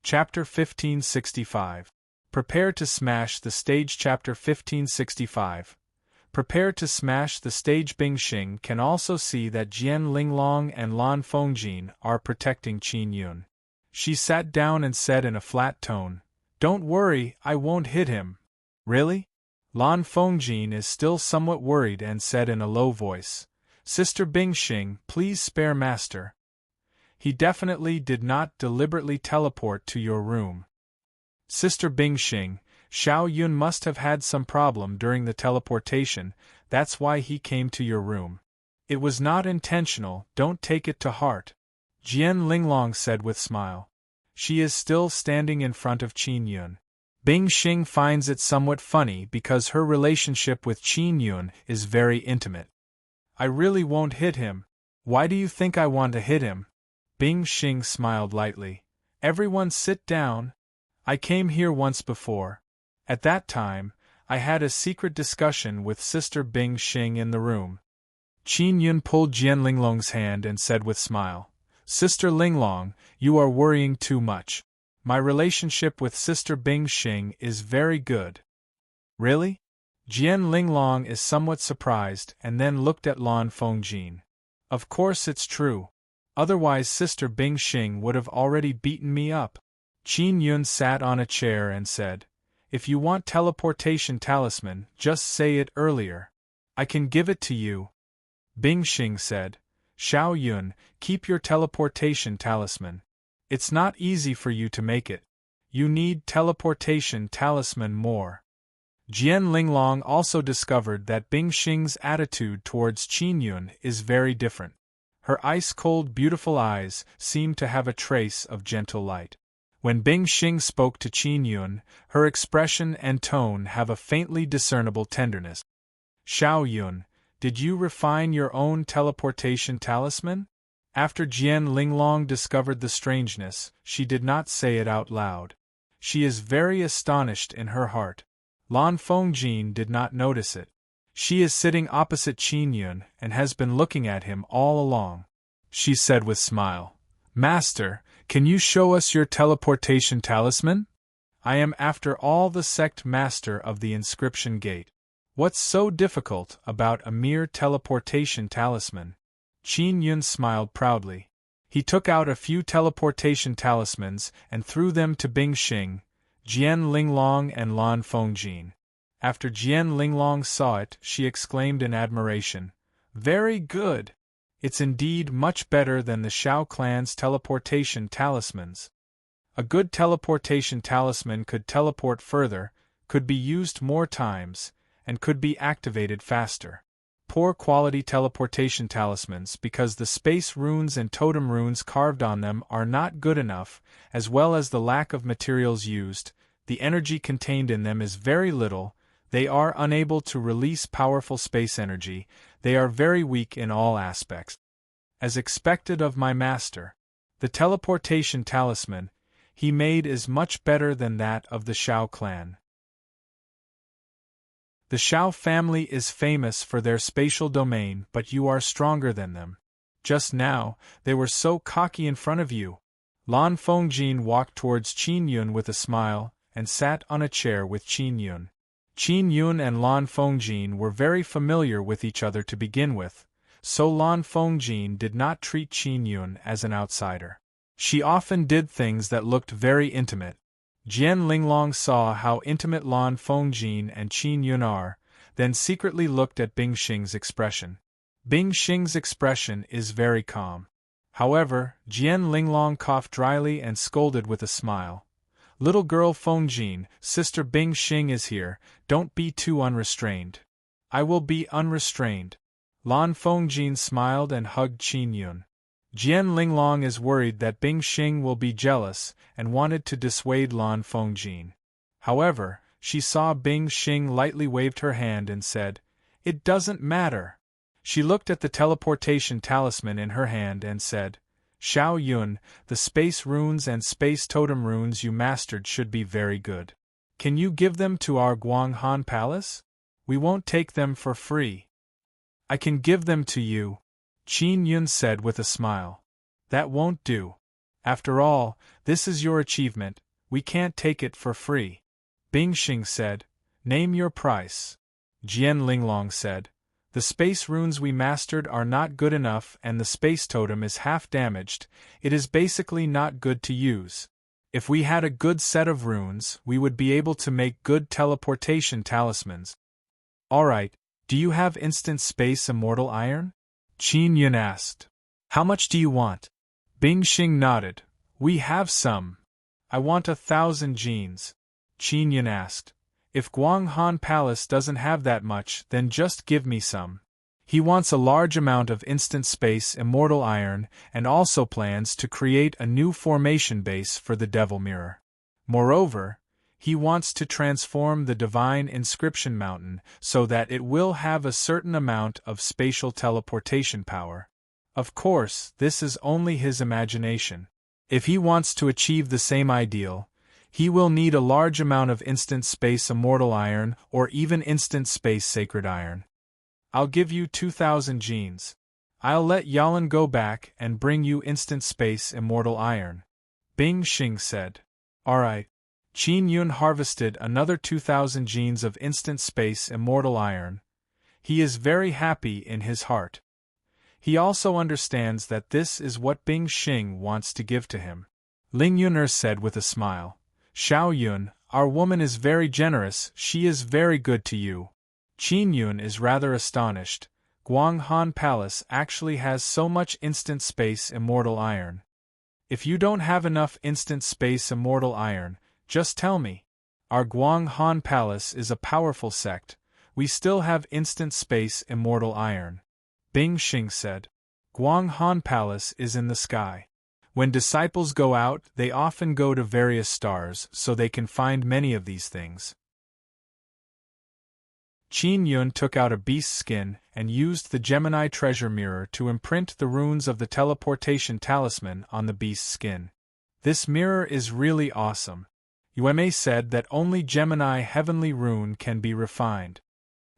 Chapter 1565. Prepare to smash the stage. Chapter 1565. Prepare to smash the stage. Bing Xing can also see that Jian Linglong and Lan Fengjin are protecting Qin Yun. She sat down and said in a flat tone, Don't worry, I won't hit him. Really? Lan Fengjin is still somewhat worried and said in a low voice, Sister Bing Xing, please spare Master. He definitely did not deliberately teleport to your room. Sister Bing Xing, Xiao Yun must have had some problem during the teleportation, that's why he came to your room. It was not intentional, don't take it to heart. Jian Linglong said with smile. She is still standing in front of Qin Yun. Bing Xing finds it somewhat funny because her relationship with Qin Yun is very intimate. I really won't hit him. Why do you think I want to hit him? Bing Xing smiled lightly. Everyone sit down. I came here once before. At that time, I had a secret discussion with Sister Bing Xing in the room. Qin Yun pulled Jian Linglong's hand and said with smile, Sister Linglong, you are worrying too much. My relationship with Sister Bing Xing is very good. Really? Jian Linglong is somewhat surprised and then looked at Lan Fengjin. Of course it's true. Otherwise Sister Bing Xing would have already beaten me up. Qin Yun sat on a chair and said, If you want teleportation talisman, just say it earlier. I can give it to you. Bing Xing said, Xiao Yun, keep your teleportation talisman. It's not easy for you to make it. You need teleportation talisman more. Jian Linglong also discovered that Bing Xing's attitude towards Qin Yun is very different. Her ice-cold beautiful eyes seemed to have a trace of gentle light. When Bing Xing spoke to Qin Yun, her expression and tone have a faintly discernible tenderness. Xiao Yun, did you refine your own teleportation talisman? After Jian Linglong discovered the strangeness, she did not say it out loud. She is very astonished in her heart. Lan Fengjin did not notice it. She is sitting opposite Qin Yun and has been looking at him all along. She said with smile, Master, can you show us your teleportation talisman? I am after all the sect master of the inscription gate. What's so difficult about a mere teleportation talisman? Qin Yun smiled proudly. He took out a few teleportation talismans and threw them to Bing Xing, Jian Linglong and Lan Fengjin. After Jian Linglong saw it, she exclaimed in admiration, Very good! It's indeed much better than the Shao clan's teleportation talismans. A good teleportation talisman could teleport further, could be used more times, and could be activated faster. Poor quality teleportation talismans because the space runes and totem runes carved on them are not good enough, as well as the lack of materials used, the energy contained in them is very little, they are unable to release powerful space energy, they are very weak in all aspects. As expected of my master, the teleportation talisman he made is much better than that of the Shao clan. The Shao family is famous for their spatial domain, but you are stronger than them. Just now, they were so cocky in front of you. Lan Fengjin walked towards Qin Yun with a smile, and sat on a chair with Qin Yun. Qin Yun and Lan Fengjin were very familiar with each other to begin with, so Lan Fengjin did not treat Qin Yun as an outsider. She often did things that looked very intimate. Jian Linglong saw how intimate Lan Fengjin and Qin Yun are, then secretly looked at Bing Xing's expression. Bing Xing's expression is very calm. However, Jian Linglong coughed dryly and scolded with a smile. Little girl Fengjin, Sister Bing Xing is here, don't be too unrestrained. I will be unrestrained. Lan Fengjin smiled and hugged Qin Yun. Jian Linglong is worried that Bing Xing will be jealous and wanted to dissuade Lan Fengjin. However, she saw Bing Xing lightly waved her hand and said, "It doesn't matter." She looked at the teleportation talisman in her hand and said, "Xiao Yun, the space runes and space totem runes you mastered should be very good. Can you give them to our Guanghan Palace? We won't take them for free." "I can give them to you," Qin Yun said with a smile. "That won't do. After all, this is your achievement, we can't take it for free." Bing Xing said, "Name your price." Jian Linglong said, "The space runes we mastered are not good enough and the space totem is half damaged, it is basically not good to use. If we had a good set of runes, we would be able to make good teleportation talismans." "Alright, do you have instant space immortal iron?" Qin Yun asked. "How much do you want?" Bing Xing nodded. "We have some. I want 1,000 genes." Qin Yun asked. "If Guanghan Palace doesn't have that much, then just give me some." He wants a large amount of instant space immortal iron and also plans to create a new formation base for the Devil Mirror. Moreover, he wants to transform the Divine Inscription Mountain so that it will have a certain amount of spatial teleportation power. Of course, this is only his imagination. If he wants to achieve the same ideal, he will need a large amount of instant space immortal iron or even instant space sacred iron. "I'll give you 2,000 genes. I'll let Yalan go back and bring you instant space immortal iron," Bing Xing said. "Alright." Qin Yun harvested another 2,000 genes of instant space immortal iron. He is very happy in his heart. He also understands that this is what Bing Xing wants to give to him. Ling Yuner said with a smile, "Xiao Yun, our woman is very generous, she is very good to you." Qin Yun is rather astonished. Guanghan Palace actually has so much instant space immortal iron. "If you don't have enough instant space immortal iron, just tell me. Our Guanghan Palace is a powerful sect, we still have instant space immortal iron," Bing Xing said. "Guanghan Palace is in the sky. When disciples go out, they often go to various stars so they can find many of these things." Qin Yun took out a beast's skin and used the Gemini treasure mirror to imprint the runes of the teleportation talisman on the beast's skin. "This mirror is really awesome." Yueme said that only Gemini heavenly rune can be refined.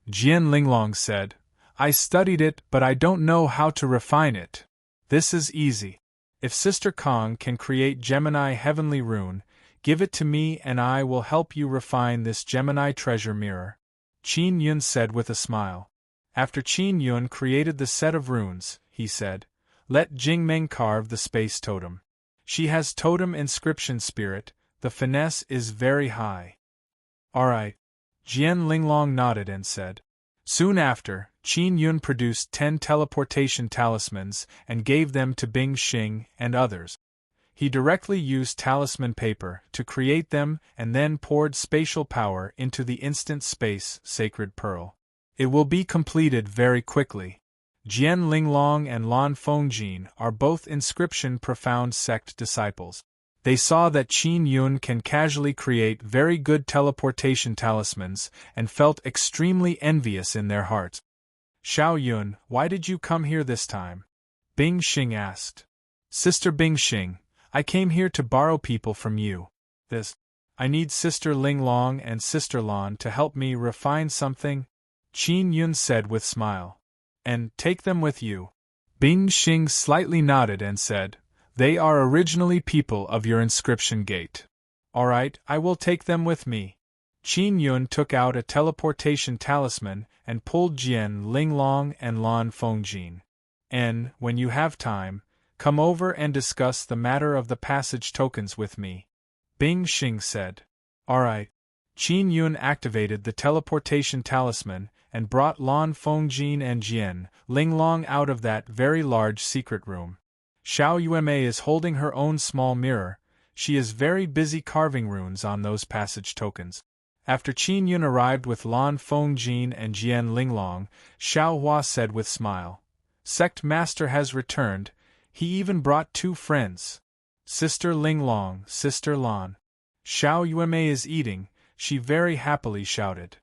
Jian Linglong said, "I studied it but I don't know how to refine it. This is easy. If Sister Kong can create Gemini heavenly rune, give it to me and I will help you refine this Gemini treasure mirror," Qin Yun said with a smile. After Qin Yun created the set of runes, he said, "Let Jingmeng carve the space totem. She has totem inscription spirit, the finesse is very high." "Alright." Jian Linglong nodded and said. Soon after, Qin Yun produced 10 teleportation talismans and gave them to Bing Xing and others. He directly used talisman paper to create them and then poured spatial power into the instant space sacred pearl. It will be completed very quickly. Jian Linglong and Lan Fengjin are both inscription profound sect disciples. They saw that Qin Yun can casually create very good teleportation talismans and felt extremely envious in their hearts. "Xiao Yun, why did you come here this time?" Bing Xing asked. "Sister Bing Xing, I came here to borrow people from you. I need Sister Linglong and Sister Lan to help me refine something," Qin Yun said with smile. "And take them with you." Bing Xing slightly nodded and said, "They are originally people of your inscription gate." "Alright, I will take them with me." Qin Yun took out a teleportation talisman and pulled Jian Linglong and Lan Fengjin. And, when you have time, come over and discuss the matter of the passage tokens with me. Bing Xing said. Alright. Qin Yun activated the teleportation talisman and brought Lan Fengjin and Jian Linglong out of that very large secret room. Xiao Yuemei is holding her own small mirror. She is very busy carving runes on those passage tokens. After Qin Yun arrived with Lan Fengjin and Jian Linglong, Xiao Hua said with smile. Sect Master has returned. He even brought 2 friends. Sister Linglong, Sister Lan. Xiao Yuemei is eating, she very happily shouted.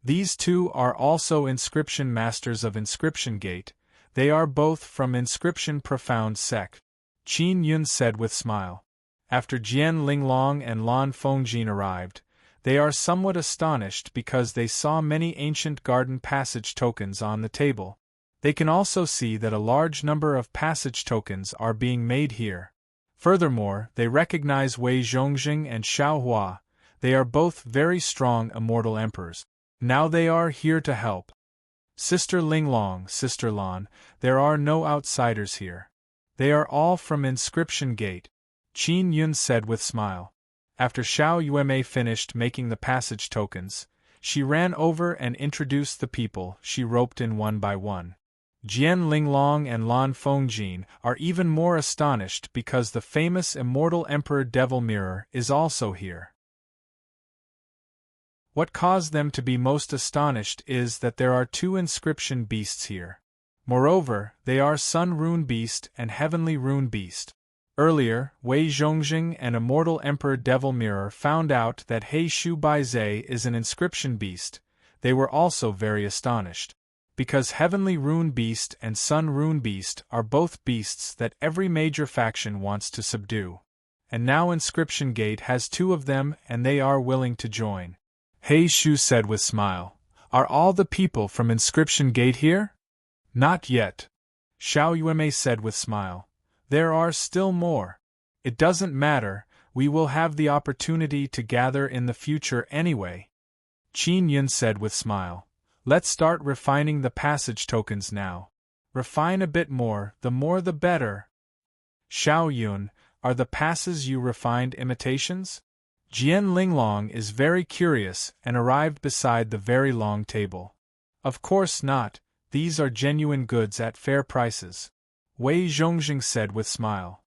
These 2 are also inscription masters of Inscription Gate. They are both from Inscription Profound Sect. Qin Yun said with smile. After Jian Linglong and Lan Fengjin arrived, they are somewhat astonished because they saw many ancient garden passage tokens on the table. They can also see that a large number of passage tokens are being made here. Furthermore, they recognize Wei Zhongjing and Xiao Hua. They are both very strong immortal emperors. Now they are here to help. Sister Linglong, Sister Lan, there are no outsiders here. They are all from Inscription Gate. Qin Yun said with smile. After Xiao Yuemei finished making the passage tokens, she ran over and introduced the people she roped in one by one. Jian Linglong and Lan Fengjin are even more astonished because the famous immortal Emperor Devil Mirror is also here. What caused them to be most astonished is that there are 2 inscription beasts here. Moreover, they are Sun Rune Beast and Heavenly Rune Beast. Earlier, Wei Zhongjing and Immortal Emperor Devil Mirror found out that He Shu Baizhe is an inscription beast. They were also very astonished. Because Heavenly Rune Beast and Sun Rune Beast are both beasts that every major faction wants to subdue. And now Inscription Gate has 2 of them and they are willing to join. He Shu said with smile. Are all the people from Inscription Gate here? Not yet. Xiao Yuemei said with smile. There are still more. It doesn't matter, we will have the opportunity to gather in the future anyway. Qin Yun said with smile. Let's start refining the passage tokens now. Refine a bit more the better. Xiao Yun, are the passes you refined imitations? Jian Linglong is very curious and arrived beside the very long table. Of course not, these are genuine goods at fair prices. Wei Zhongjing said with smile.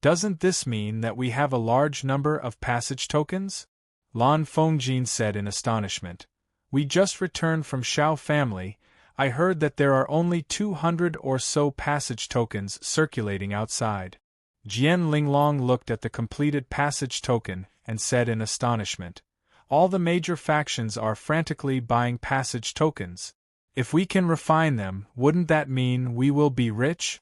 Doesn't this mean that we have a large number of passage tokens? Lan Fengjin said in astonishment. We just returned from Xiao family. I heard that there are only 200 or so passage tokens circulating outside. Jian Linglong looked at the completed passage token and said in astonishment. All the major factions are frantically buying passage tokens. If we can refine them, wouldn't that mean we will be rich?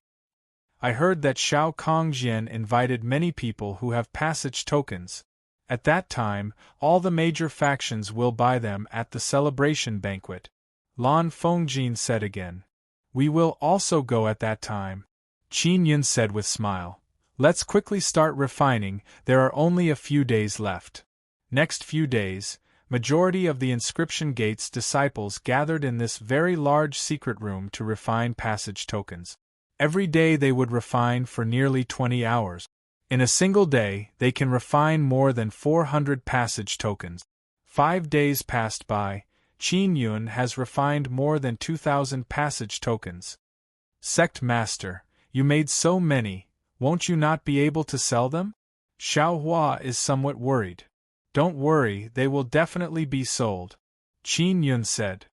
I heard that Xiao Kongjian invited many people who have passage tokens. At that time, all the major factions will buy them at the celebration banquet. Lan Fengjin said again. We will also go at that time. Qin Yun said with smile. Let's quickly start refining, there are only a few days left. Next few days, majority of the Inscription Gate's disciples gathered in this very large secret room to refine passage tokens. Every day they would refine for nearly 20 hours. In a single day, they can refine more than 400 passage tokens. 5 days passed by, Qin Yun has refined more than 2,000 passage tokens. Sect Master, you made so many, won't you not be able to sell them? Xiao Hua is somewhat worried. Don't worry, they will definitely be sold. Qin Yun said.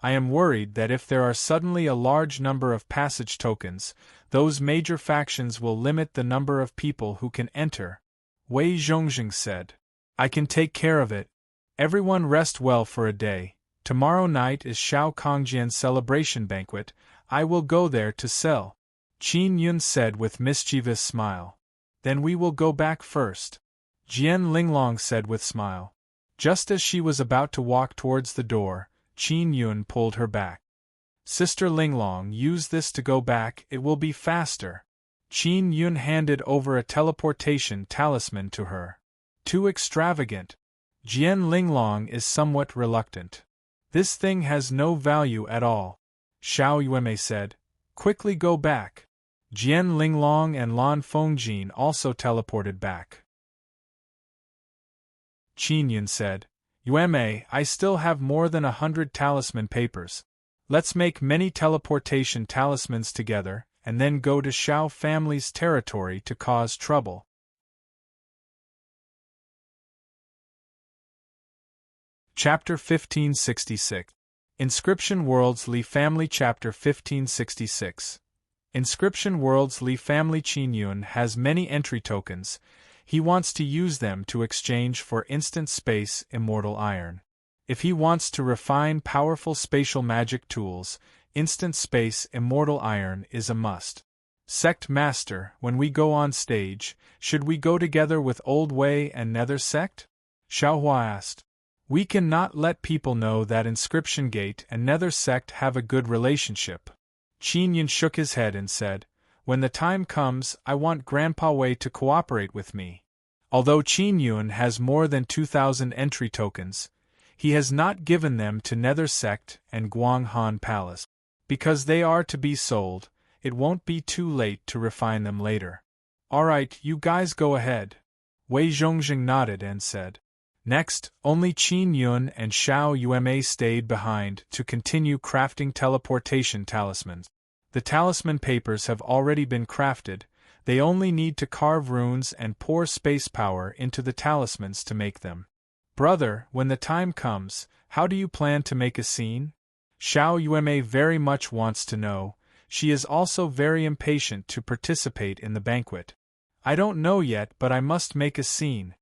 I am worried that if there are suddenly a large number of passage tokens, those major factions will limit the number of people who can enter. Wei Zhongjing said. I can take care of it. Everyone rest well for a day. Tomorrow night is Xiao Kongjian's celebration banquet. I will go there to sell. Qin Yun said with mischievous smile. Then we will go back first. Jian Linglong said with smile. Just as she was about to walk towards the door, Qin Yun pulled her back. Sister Linglong, use this to go back, it will be faster. Qin Yun handed over a teleportation talisman to her. Too extravagant. Jian Linglong is somewhat reluctant. This thing has no value at all. Xiao Yuemei said. Quickly go back. Jian Linglong and Lan Fengjin also teleported back. Qin Yun said, Yuemei, I still have more than 100 talisman papers. Let's make many teleportation talismans together, and then go to Xiao family's territory to cause trouble. Chapter 1566. Inscription Worlds Li Family. Chapter 1566. Inscription Worlds Li Family. Qin Yun has many entry tokens. He wants to use them to exchange for instant space immortal iron. If he wants to refine powerful spatial magic tools, instant space immortal iron is a must. Sect Master, when we go on stage, should we go together with Old Wei and Nether Sect? Xiaohua asked. We cannot let people know that Inscription Gate and Nether Sect have a good relationship. Qin Yun shook his head and said, When the time comes, I want Grandpa Wei to cooperate with me. Although Qin Yun has more than 2,000 entry tokens, he has not given them to Nether Sect and Guanghan Palace. Because they are to be sold, it won't be too late to refine them later. Alright, you guys go ahead. Wei Zhongjing nodded and said. Next, only Qin Yun and Xiao Yuemei stayed behind to continue crafting teleportation talismans. The talisman papers have already been crafted, they only need to carve runes and pour space power into the talismans to make them. Brother, when the time comes, how do you plan to make a scene? Xiao Yuemei very much wants to know. She is also very impatient to participate in the banquet. I don't know yet, but I must make a scene.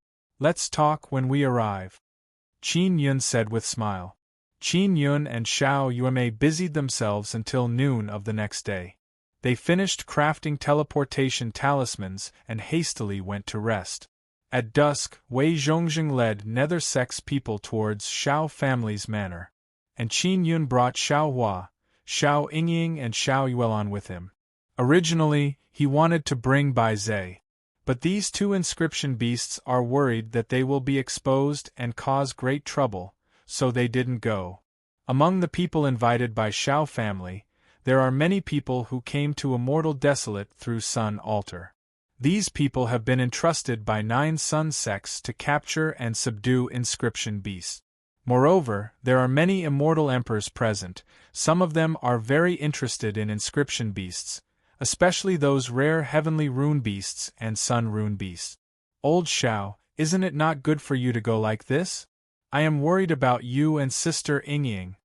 Let's talk when we arrive. Qin Yun said with smile. Qin Yun and Xiao Yuemei busied themselves until noon of the next day. They finished crafting teleportation talismans and hastily went to rest. At dusk, Wei Zhongjing led Nether Sect's people towards Xiao family's manor, and Qin Yun brought Xiao Hua, Xiao Yingying and Xiao Yuelan with him. Originally, he wanted to bring Bai Zhe. But these two inscription beasts are worried that they will be exposed and cause great trouble, so they didn't go. Among the people invited by Xiao family, there are many people who came to Immortal Desolate through Sun Altar. These people have been entrusted by 9 Sun sects to capture and subdue inscription beasts. Moreover, there are many immortal emperors present, some of them are very interested in inscription beasts, especially those rare heavenly rune beasts and sun rune beasts. Old Xiao, isn't it not good for you to go like this? I am worried about you and Sister Yingying.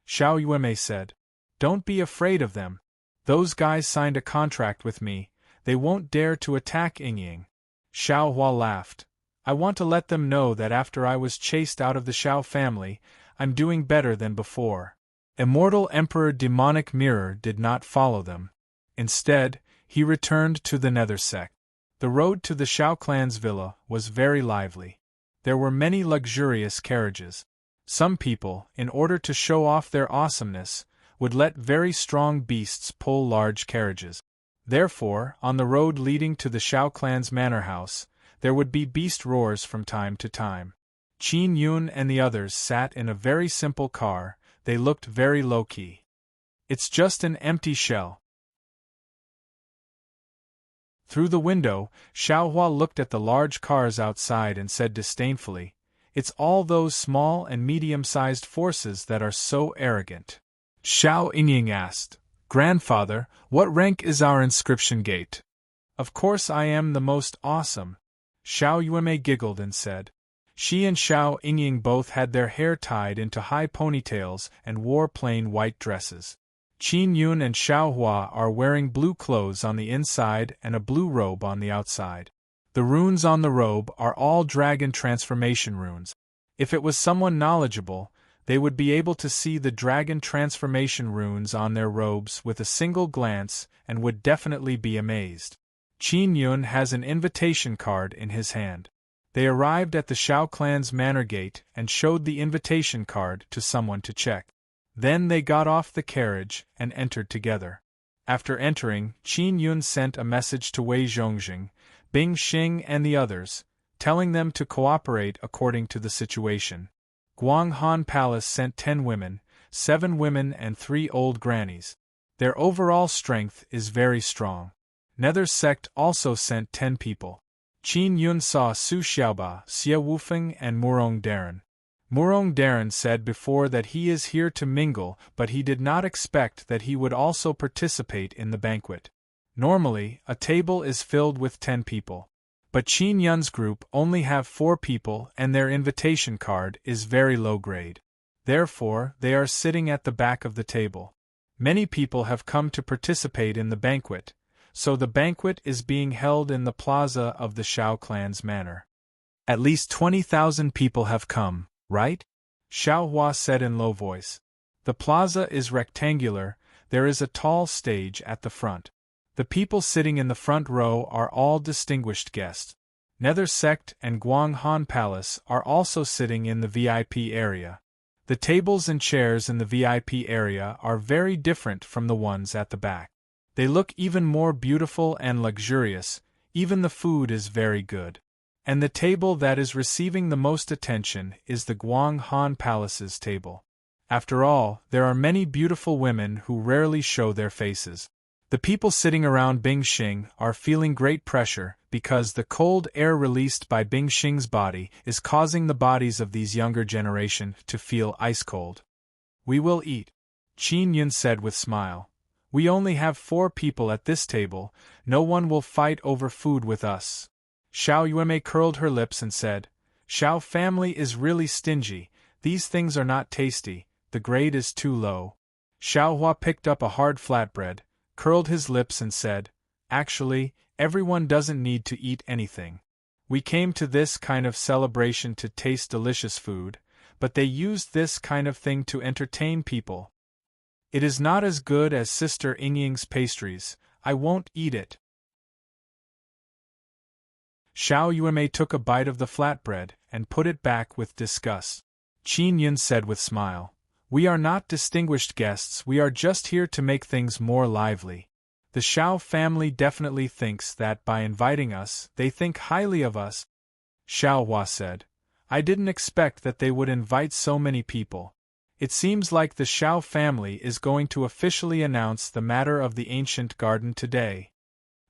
Xiao Yuemei said. Don't be afraid of them. Those guys signed a contract with me, they won't dare to attack Yingying. Xiao Hua laughed. I want to let them know that after I was chased out of the Xiao family, I'm doing better than before. Immortal Emperor Demonic Mirror did not follow them. Instead, he returned to the Nether Sect. The road to the Xiao clan's villa was very lively. There were many luxurious carriages. Some people, in order to show off their awesomeness, would let very strong beasts pull large carriages. Therefore, on the road leading to the Xiao clan's manor house, there would be beast roars from time to time. Qin Yun and the others sat in a very simple car, they looked very low-key. It's just an empty shell. Through the window, Xiao Hua looked at the large cars outside and said disdainfully, It's all those small and medium-sized forces that are so arrogant. Xiao Yingying asked, Grandfather, what rank is our inscription gate? Of course I am the most awesome. Xiao Yuemei giggled and said. She and Xiao Yingying both had their hair tied into high ponytails and wore plain white dresses. Qin Yun and Xiao Hua are wearing blue clothes on the inside and a blue robe on the outside. The runes on the robe are all dragon transformation runes. If it was someone knowledgeable, they would be able to see the dragon transformation runes on their robes with a single glance and would definitely be amazed. Qin Yun has an invitation card in his hand. They arrived at the Xiao clan's manor gate and showed the invitation card to someone to check. Then they got off the carriage and entered together. After entering, Qin Yun sent a message to Wei Zhongjing, Bing Xing and the others, telling them to cooperate according to the situation. Guang Han Palace sent 10 women, 7 women and 3 old grannies. Their overall strength is very strong. Nether sect also sent 10 people. Qin Yun saw Su Xiaoba, Xie Wufeng and Murong Darren. Murong Darren said before that he is here to mingle, but he did not expect that he would also participate in the banquet. Normally, a table is filled with 10 people. But Qin Yun's group only have 4 people and their invitation card is very low grade. Therefore, they are sitting at the back of the table. Many people have come to participate in the banquet, so the banquet is being held in the plaza of the Shao clan's manor. At least 20,000 people have come, right? Xiao Hua said in low voice. The plaza is rectangular, there is a tall stage at the front. The people sitting in the front row are all distinguished guests. Nether Sect and Guang Han Palace are also sitting in the VIP area. The tables and chairs in the VIP area are very different from the ones at the back. They look even more beautiful and luxurious, even the food is very good. And the table that is receiving the most attention is the Guang Han Palace's table. After all, there are many beautiful women who rarely show their faces. The people sitting around Bingxing are feeling great pressure because the cold air released by Bingxing's body is causing the bodies of these younger generation to feel ice cold. We will eat, Qin Yun said with smile. We only have 4 people at this table, no one will fight over food with us. Xiao Yuemei curled her lips and said, Xiao family is really stingy, these things are not tasty, the grade is too low. Xiao Hua picked up a hard flatbread, curled his lips and said, Actually, everyone doesn't need to eat anything. We came to this kind of celebration to taste delicious food, but they used this kind of thing to entertain people. It is not as good as Sister Yingying's pastries, I won't eat it. Xiao Yuemei took a bite of the flatbread and put it back with disgust. Qin Yun said with smile, We are not distinguished guests, we are just here to make things more lively. The Xiao family definitely thinks that by inviting us, they think highly of us. Xiao Hua said, I didn't expect that they would invite so many people. It seems like the Xiao family is going to officially announce the matter of the ancient garden today.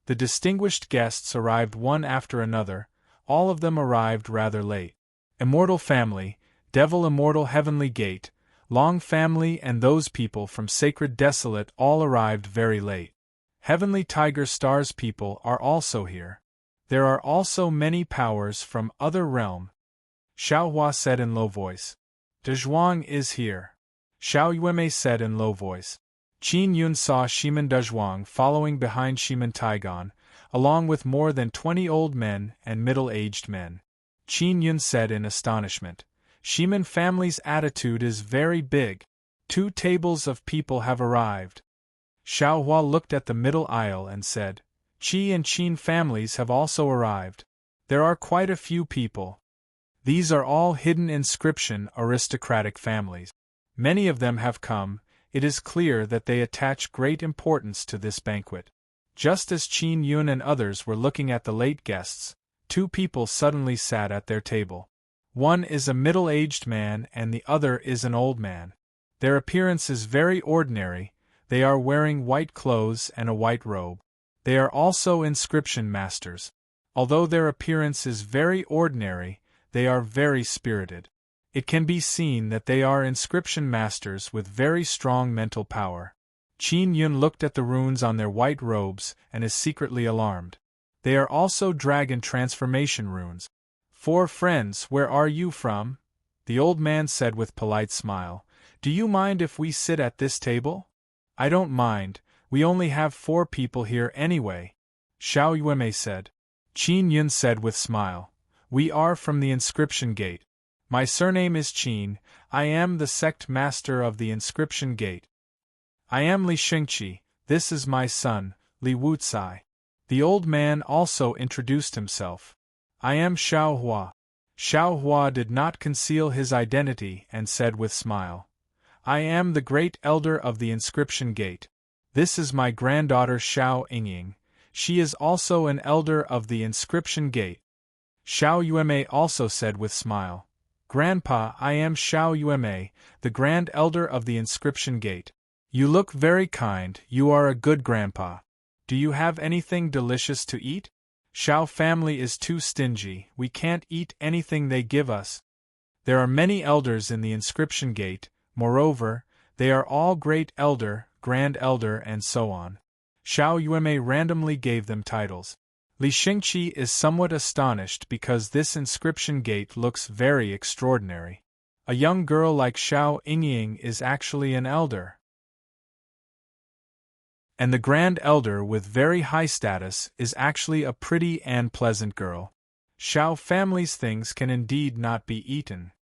The distinguished guests arrived one after another, all of them arrived rather late. Immortal family, Devil Immortal Heavenly Gate, Long family and those people from Sacred Desolate all arrived very late. Heavenly Tiger Stars people are also here. There are also many powers from other realm. Xiao Hua said in low voice. Dezhuang is here. Xiao Yuemei said in low voice. Qin Yun saw Shiman Dezhuang following behind Shiman Taigon, along with more than 20 old men and middle-aged men. Qin Yun said in astonishment. Shiman family's attitude is very big. 2 tables of people have arrived. Xiao Hua looked at the middle aisle and said, Qi and Qin families have also arrived. There are quite a few people. These are all hidden inscription aristocratic families. Many of them have come, it is clear that they attach great importance to this banquet. Just as Qin Yun and others were looking at the late guests, 2 people suddenly sat at their table. One is a middle-aged man and the other is an old man. Their appearance is very ordinary, they are wearing white clothes and a white robe. They are also inscription masters. Although their appearance is very ordinary, they are very spirited. It can be seen that they are inscription masters with very strong mental power. Qin Yun looked at the runes on their white robes and is secretly alarmed. They are also dragon transformation runes. 4 friends, where are you from? The old man said with polite smile. Do you mind if we sit at this table? I don't mind, we only have 4 people here anyway. Xiao Yuemei said. Qin Yun said with smile. We are from the inscription gate. My surname is Qin, I am the sect master of the inscription gate. I am Li Xingqi, this is my son, Li Wucai. The old man also introduced himself. I am Xiao Hua. Xiao Hua did not conceal his identity and said with smile. I am the great elder of the inscription gate. This is my granddaughter Xiao Yingying. She is also an elder of the inscription gate. Xiao Yuemei also said with smile. Grandpa, I am Xiao Yuemei, the Grand Elder of the Inscription Gate. You look very kind, you are a good grandpa. Do you have anything delicious to eat? Xiao family is too stingy, we can't eat anything they give us. There are many elders in the Inscription Gate, moreover, they are all Great Elder, Grand Elder and so on. Xiao Yuemei randomly gave them titles. Li Xingqi is somewhat astonished because this Inscription Gate looks very extraordinary. A young girl like Xiao Yingying is actually an elder. And the Grand Elder with very high status is actually a pretty and pleasant girl. Xiao family's things can indeed not be eaten.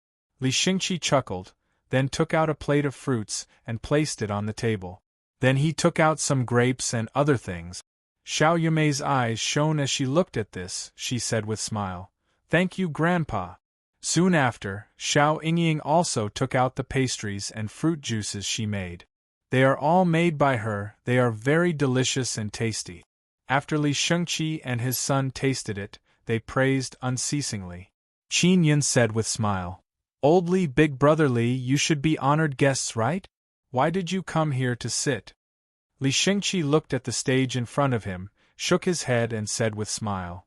Li Xingqi chuckled, then took out a plate of fruits and placed it on the table. Then he took out some grapes and other things. Xiao Yumei's eyes shone as she looked at this. She said with smile, "Thank you, Grandpa." Soon after, Xiao Yingying also took out the pastries and fruit juices she made. They are all made by her, they are very delicious and tasty. After Li Shengqi and his son tasted it, they praised unceasingly. Qin Yun said with smile, "Old Li, big brother Li, you should be honored guests, right? Why did you come here to sit?" Li Shengqi looked at the stage in front of him, shook his head and said with smile,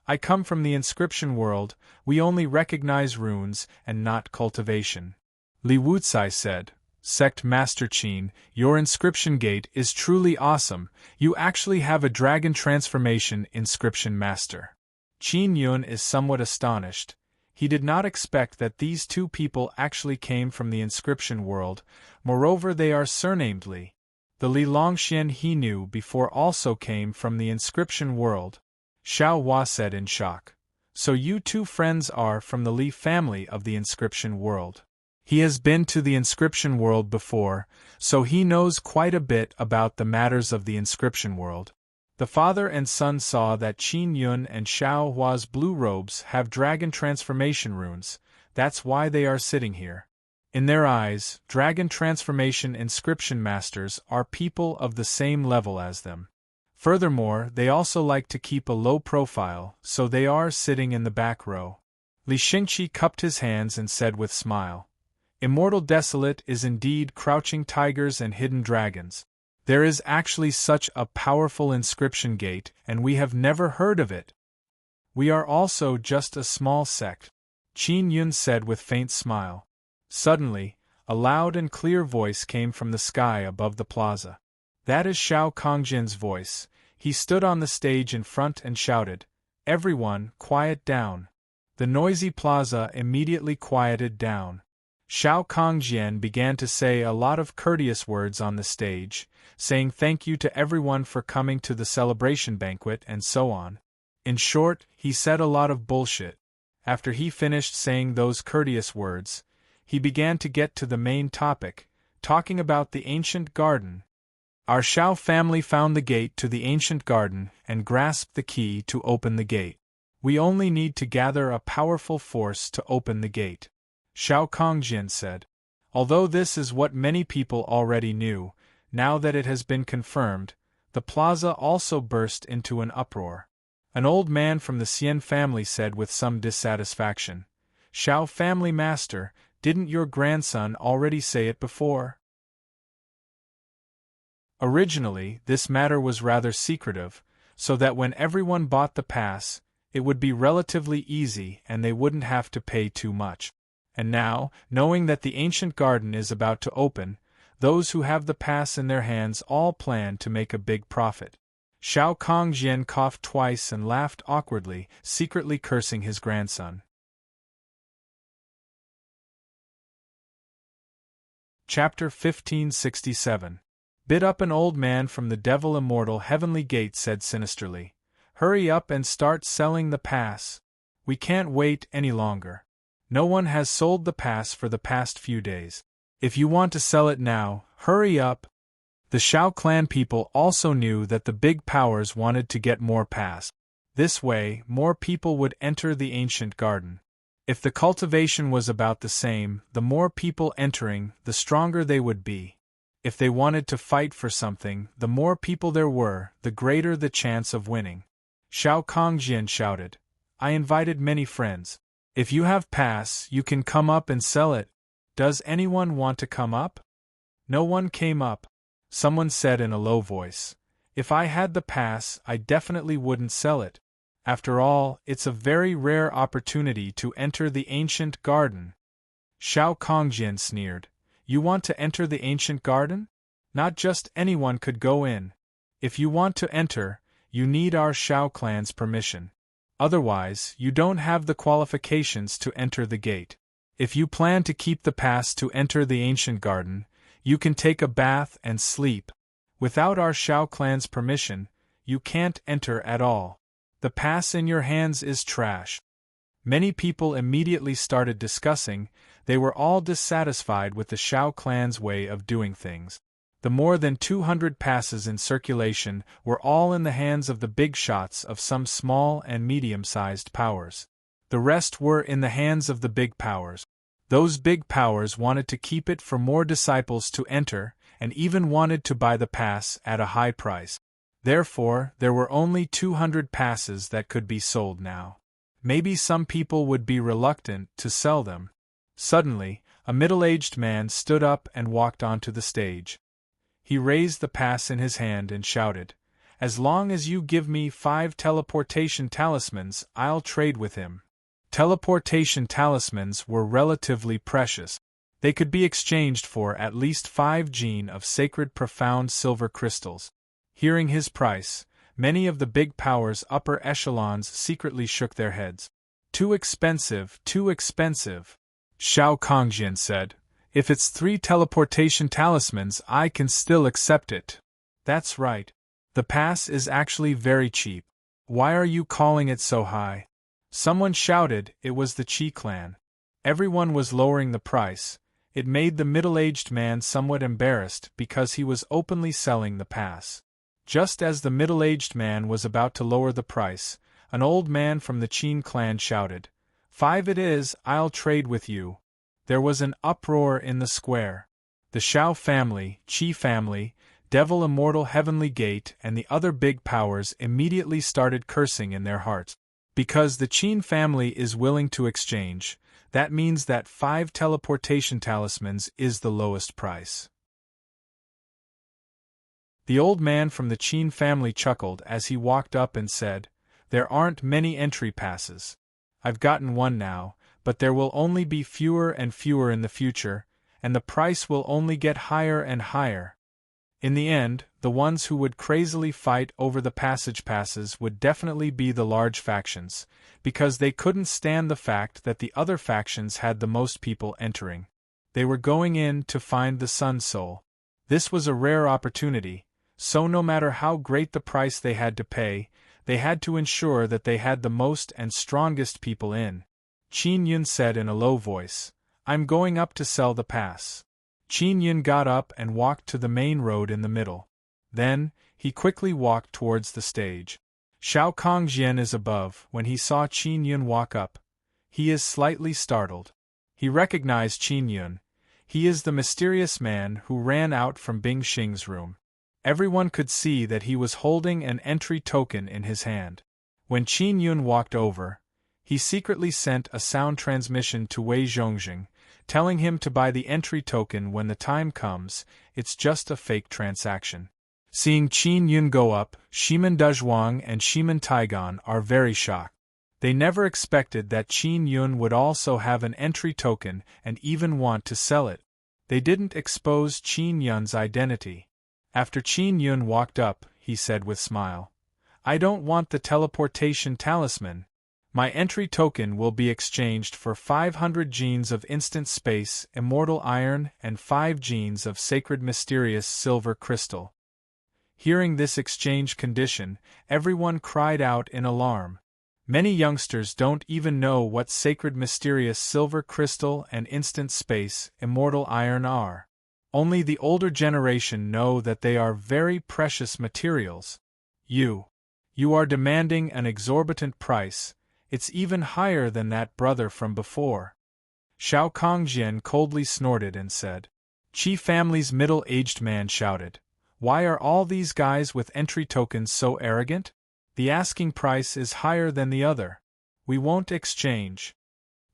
"I come from the inscription world, we only recognize runes and not cultivation." Li Wucai said, "Sect Master Qin, your inscription gate is truly awesome, you actually have a dragon transformation inscription master." Qin Yun is somewhat astonished. He did not expect that these two people actually came from the inscription world, moreover they are surnamed Li. The Li Longxian he knew before also came from the inscription world. Xiao Hua said in shock, "So you two friends are from the Li family of the inscription world." He has been to the inscription world before, so he knows quite a bit about the matters of the inscription world. The father and son saw that Qin Yun and Xiao Hua's blue robes have dragon transformation runes, that's why they are sitting here. In their eyes, dragon transformation inscription masters are people of the same level as them. Furthermore, they also like to keep a low profile, so they are sitting in the back row. Li Xingqi cupped his hands and said with smile, "Immortal Desolate is indeed crouching tigers and hidden dragons. There is actually such a powerful inscription gate, and we have never heard of it. We are also just a small sect," Qin Yun said with faint smile. Suddenly, a loud and clear voice came from the sky above the plaza. That is Xiao Kongjin's voice. He stood on the stage in front and shouted, "Everyone, quiet down." The noisy plaza immediately quieted down. Xiao Kongjian began to say a lot of courteous words on the stage, saying thank you to everyone for coming to the celebration banquet and so on. In short, he said a lot of bullshit. After he finished saying those courteous words, he began to get to the main topic, talking about the ancient garden. Our Xiao family found the gate to the ancient garden and grasped the key to open the gate. We only need to gather a powerful force to open the gate, Xiao Kongjin said. Although this is what many people already knew, now that it has been confirmed, the plaza also burst into an uproar. An old man from the Xian family said with some dissatisfaction, "Xiao family master, didn't your grandson already say it before?" Originally, this matter was rather secretive, so that when everyone bought the pass, it would be relatively easy and they wouldn't have to pay too much. And now, knowing that the ancient garden is about to open, those who have the pass in their hands all plan to make a big profit. Xiao Kongjian coughed twice and laughed awkwardly, secretly cursing his grandson. Chapter 1567. Bid up an old man from the devil immortal heavenly gate said sinisterly, "Hurry up and start selling the pass. We can't wait any longer. No one has sold the pass for the past few days. If you want to sell it now, hurry up." The Xiao clan people also knew that the big powers wanted to get more pass. This way, more people would enter the ancient garden. If the cultivation was about the same, the more people entering, the stronger they would be. If they wanted to fight for something, the more people there were, the greater the chance of winning. Xiao Kongjian shouted, I invited many friends. If you have pass, you can come up and sell it. Does anyone want to come up? No one came up. Someone said in a low voice, if I had the pass, I definitely wouldn't sell it. After all, it's a very rare opportunity to enter the ancient garden. Shao Kongjian sneered. You want to enter the ancient garden? Not just anyone could go in. If you want to enter, you need our Shao clan's permission. Otherwise, you don't have the qualifications to enter the gate. If you plan to keep the pass to enter the ancient garden, you can take a bath and sleep. Without our Shao clan's permission, you can't enter at all. The pass in your hands is trash. Many people immediately started discussing. They were all dissatisfied with the Shao clan's way of doing things. The more than 200 passes in circulation were all in the hands of the big shots of some small and medium-sized powers. The rest were in the hands of the big powers. Those big powers wanted to keep it for more disciples to enter, and even wanted to buy the pass at a high price. Therefore, there were only 200 passes that could be sold now. Maybe some people would be reluctant to sell them. Suddenly, a middle-aged man stood up and walked onto the stage. He raised the pass in his hand and shouted, as long as you give me 5 teleportation talismans, I'll trade with him. Teleportation talismans were relatively precious. They could be exchanged for at least 5 gene of sacred profound silver crystals. Hearing his price, many of the big powers' upper echelons secretly shook their heads. Too expensive, too expensive. Shao Kongjian said, if it's 3 teleportation talismans, I can still accept it. That's right. The pass is actually very cheap. Why are you calling it so high? Someone shouted. It was the Qi clan. Everyone was lowering the price. It made the middle-aged man somewhat embarrassed because he was openly selling the pass. Just as the middle-aged man was about to lower the price, an old man from the Qin clan shouted, 5 it is, I'll trade with you. There was an uproar in the square. The Shao family, Qi family, Devil Immortal Heavenly Gate and the other big powers immediately started cursing in their hearts. Because the Qin family is willing to exchange, that means that 5 teleportation talismans is the lowest price. The old man from the Qin family chuckled as he walked up and said, there aren't many entry passes. I've gotten one now, but there will only be fewer and fewer in the future, and the price will only get higher and higher. In the end, the ones who would crazily fight over the passage passes would definitely be the large factions, because they couldn't stand the fact that the other factions had the most people entering. They were going in to find the Sun Soul. This was a rare opportunity, so no matter how great the price they had to pay, they had to ensure that they had the most and strongest people in. Qin Yun said in a low voice, I'm going up to sell the pass. Qin Yun got up and walked to the main road in the middle. Then, he quickly walked towards the stage. Shao Kongjian is above. When he saw Qin Yun walk up, he is slightly startled. He recognized Qin Yun. He is the mysterious man who ran out from Bing Xing's room. Everyone could see that he was holding an entry token in his hand. When Qin Yun walked over, he secretly sent a sound transmission to Wei Zhongjing, telling him to buy the entry token when the time comes. It's just a fake transaction. Seeing Qin Yun go up, Shiman Dezhuang and Shiman Taigan are very shocked. They never expected that Qin Yun would also have an entry token and even want to sell it. They didn't expose Qin Yun's identity. After Qin Yun walked up, he said with smile, I don't want the teleportation talisman. My entry token will be exchanged for 500 genes of instant space, immortal iron, and 5 genes of sacred mysterious silver crystal. Hearing this exchange condition, everyone cried out in alarm. Many youngsters don't even know what sacred mysterious silver crystal and instant space, immortal iron are. Only the older generation know that they are very precious materials. You are demanding an exorbitant price. It's even higher than that brother from before. Shao Kongjian coldly snorted and said. Qi family's middle-aged man shouted, Why are all these guys with entry tokens so arrogant? The asking price is higher than the other. We won't exchange.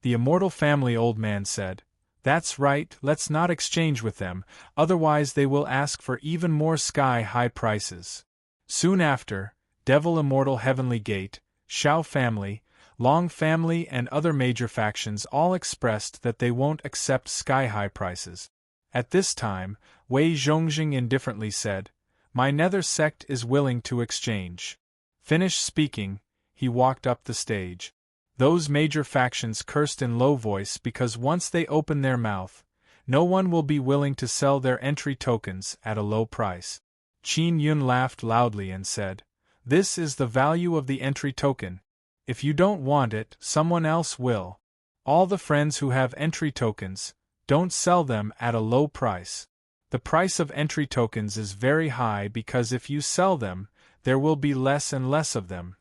The immortal family old man said. That's right, let's not exchange with them, otherwise they will ask for even more sky-high prices. Soon after, Devil Immortal Heavenly Gate, Shao family, Long family and other major factions all expressed that they won't accept sky-high prices. At this time, Wei Zhongjing indifferently said, My nether sect is willing to exchange. Finished speaking, he walked up the stage. Those major factions cursed in low voice because once they open their mouth, no one will be willing to sell their entry tokens at a low price. Qin Yun laughed loudly and said, This is the value of the entry token. If you don't want it, someone else will. All the friends who have entry tokens, don't sell them at a low price. The price of entry tokens is very high because if you sell them, there will be less and less of them.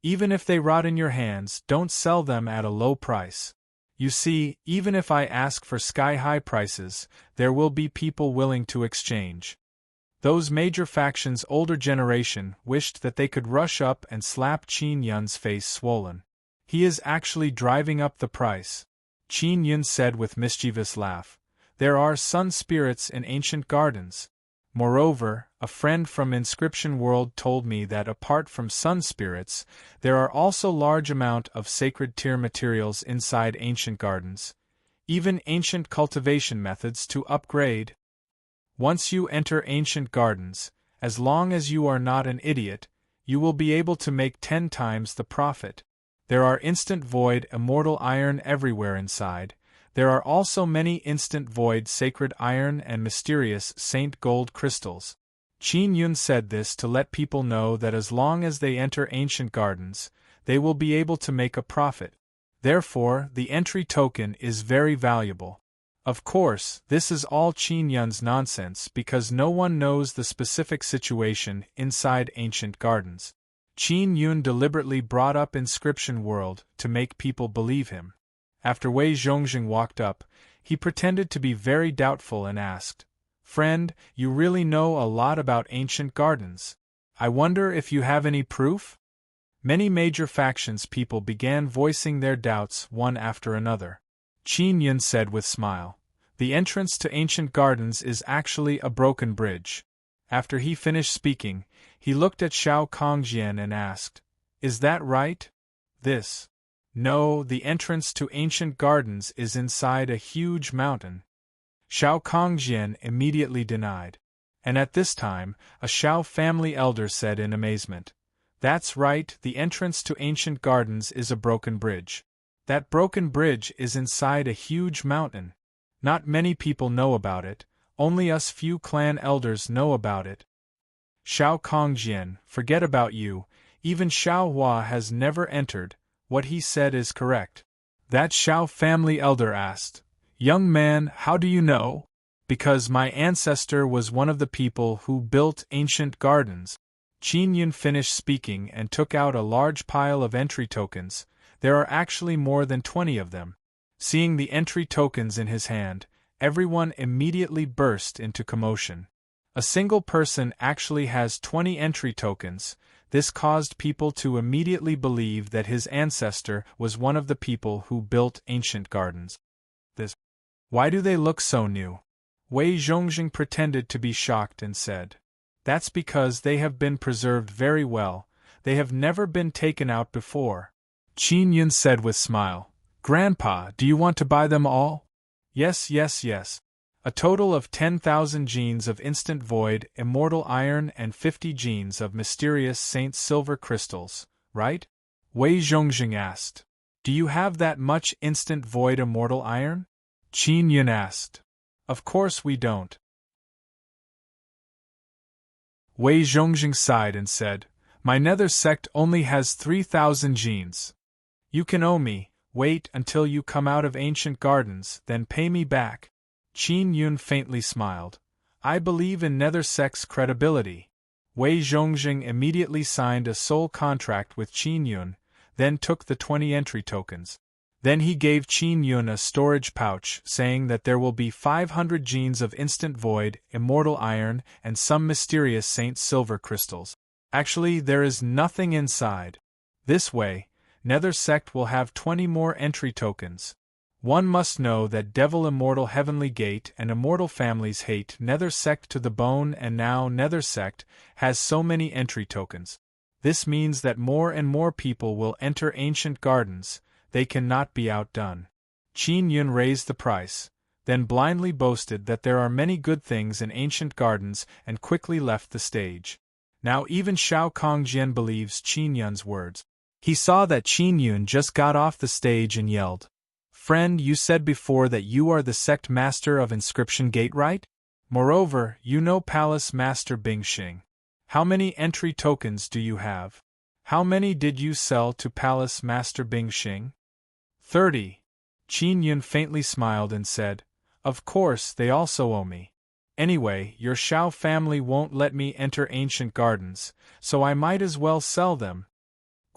Even if they rot in your hands, don't sell them at a low price. You see, even if I ask for sky-high prices, there will be people willing to exchange. Those major factions' older generation wished that they could rush up and slap Qin Yun's face swollen. He is actually driving up the price. Qin Yun said with mischievous laugh. There are sun spirits in ancient gardens. Moreover, a friend from Inscription World told me that apart from sun spirits, there are also large amount of sacred tier materials inside ancient gardens, even ancient cultivation methods to upgrade. Once you enter ancient gardens, as long as you are not an idiot, you will be able to make 10 times the profit. There are instant void immortal iron everywhere inside. There are also many instant void sacred iron and mysterious saint gold crystals. Qin Yun said this to let people know that as long as they enter ancient gardens, they will be able to make a profit. Therefore, the entry token is very valuable. Of course, this is all Qin Yun's nonsense because no one knows the specific situation inside ancient gardens. Qin Yun deliberately brought up Inscription World to make people believe him. After Wei Zhongjing walked up, he pretended to be very doubtful and asked, Friend, you really know a lot about ancient gardens. I wonder if you have any proof? Many major factions people began voicing their doubts one after another. Qin Yun said with smile, The entrance to ancient gardens is actually a broken bridge. After he finished speaking, he looked at Shao Kongjian and asked, Is that right? This. No, the entrance to ancient gardens is inside a huge mountain. Shao Kongjian immediately denied. And at this time, a Shao family elder said in amazement, That's right, the entrance to ancient gardens is a broken bridge. That broken bridge is inside a huge mountain. Not many people know about it, only us few clan elders know about it. Shao Kongjian, forget about you, even Shao Hua has never entered. What he said is correct. That Shao family elder asked, Young man, how do you know? Because my ancestor was one of the people who built ancient gardens. Qin Yun finished speaking and took out a large pile of entry tokens. There are actually more than 20 of them. Seeing the entry tokens in his hand, everyone immediately burst into commotion. A single person actually has 20 entry tokens. This caused people to immediately believe that his ancestor was one of the people who built ancient gardens. Why do they look so new? Wei Zhongjing pretended to be shocked and said, That's because they have been preserved very well, they have never been taken out before. Qin Yun said with smile, Grandpa, do you want to buy them all? Yes. A total of 10,000 genes of instant void, immortal iron and 50 genes of mysterious saint silver crystals, right? Wei Zhongjing asked. Do you have that much instant void immortal iron? Qin Yun asked. Of course we don't. Wei Zhongjing sighed and said, My nether sect only has 3,000 genes. You can owe me, wait until you come out of ancient gardens, then pay me back. Qin Yun faintly smiled. I believe in nether sect's credibility. Wei Zhongjing immediately signed a soul contract with Qin Yun, then took the 20 entry tokens. Then he gave Qin Yun a storage pouch, saying that there will be 500 genes of instant void, immortal iron, and some mysterious saint silver crystals. Actually, there is nothing inside. This way, neither sect will have 20 more entry tokens. One must know that Devil Immortal Heavenly Gate and Immortal Families hate Nether Sect to the bone, and now Nether Sect has so many entry tokens. This means that more and more people will enter Ancient Gardens. They cannot be outdone. Qin Yun raised the price, then blindly boasted that there are many good things in Ancient Gardens and quickly left the stage. Now even Shao Kongjian believes Qin Yun's words. He saw that Qin Yun just got off the stage and yelled, "Friend, you said before that you are the sect master of Inscription Gate, right? Moreover, you know Palace Master Bing Xing. How many entry tokens do you have? How many did you sell to Palace Master Bing Xing?" 30. Qin Yun faintly smiled and said, "Of course, they also owe me. Anyway, your Shao family won't let me enter Ancient Gardens, so I might as well sell them.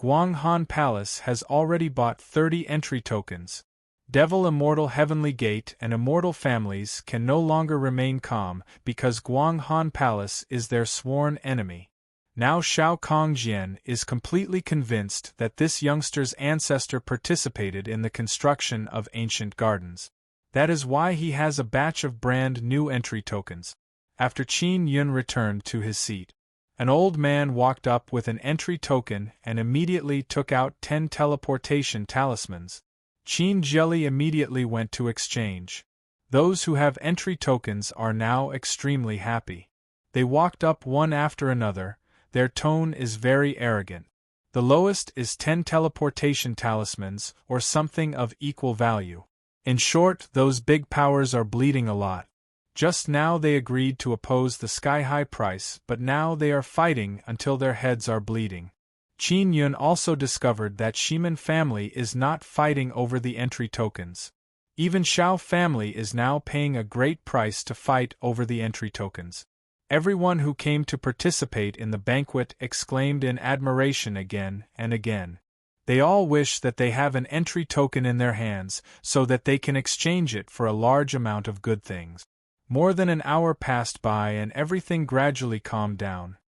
Guanghan Palace has already bought 30 entry tokens. Devil Immortal Heavenly Gate and Immortal Families can no longer remain calm because Guanghan Palace is their sworn enemy. Now Shao Kongjian is completely convinced that this youngster's ancestor participated in the construction of Ancient Gardens. That is why he has a batch of brand new entry tokens." After Qin Yun returned to his seat, an old man walked up with an entry token and immediately took out 10 teleportation talismans. Qin Jelly immediately went to exchange. Those who have entry tokens are now extremely happy. They walked up one after another. Their tone is very arrogant. The lowest is 10 teleportation talismans or something of equal value. In short, those big powers are bleeding a lot. Just now they agreed to oppose the sky-high price, but now they are fighting until their heads are bleeding. Qin Yun also discovered that Shiman family is not fighting over the entry tokens. Even Shao family is now paying a great price to fight over the entry tokens. Everyone who came to participate in the banquet exclaimed in admiration again and again. They all wish that they have an entry token in their hands so that they can exchange it for a large amount of good things. More than an hour passed by and everything gradually calmed down.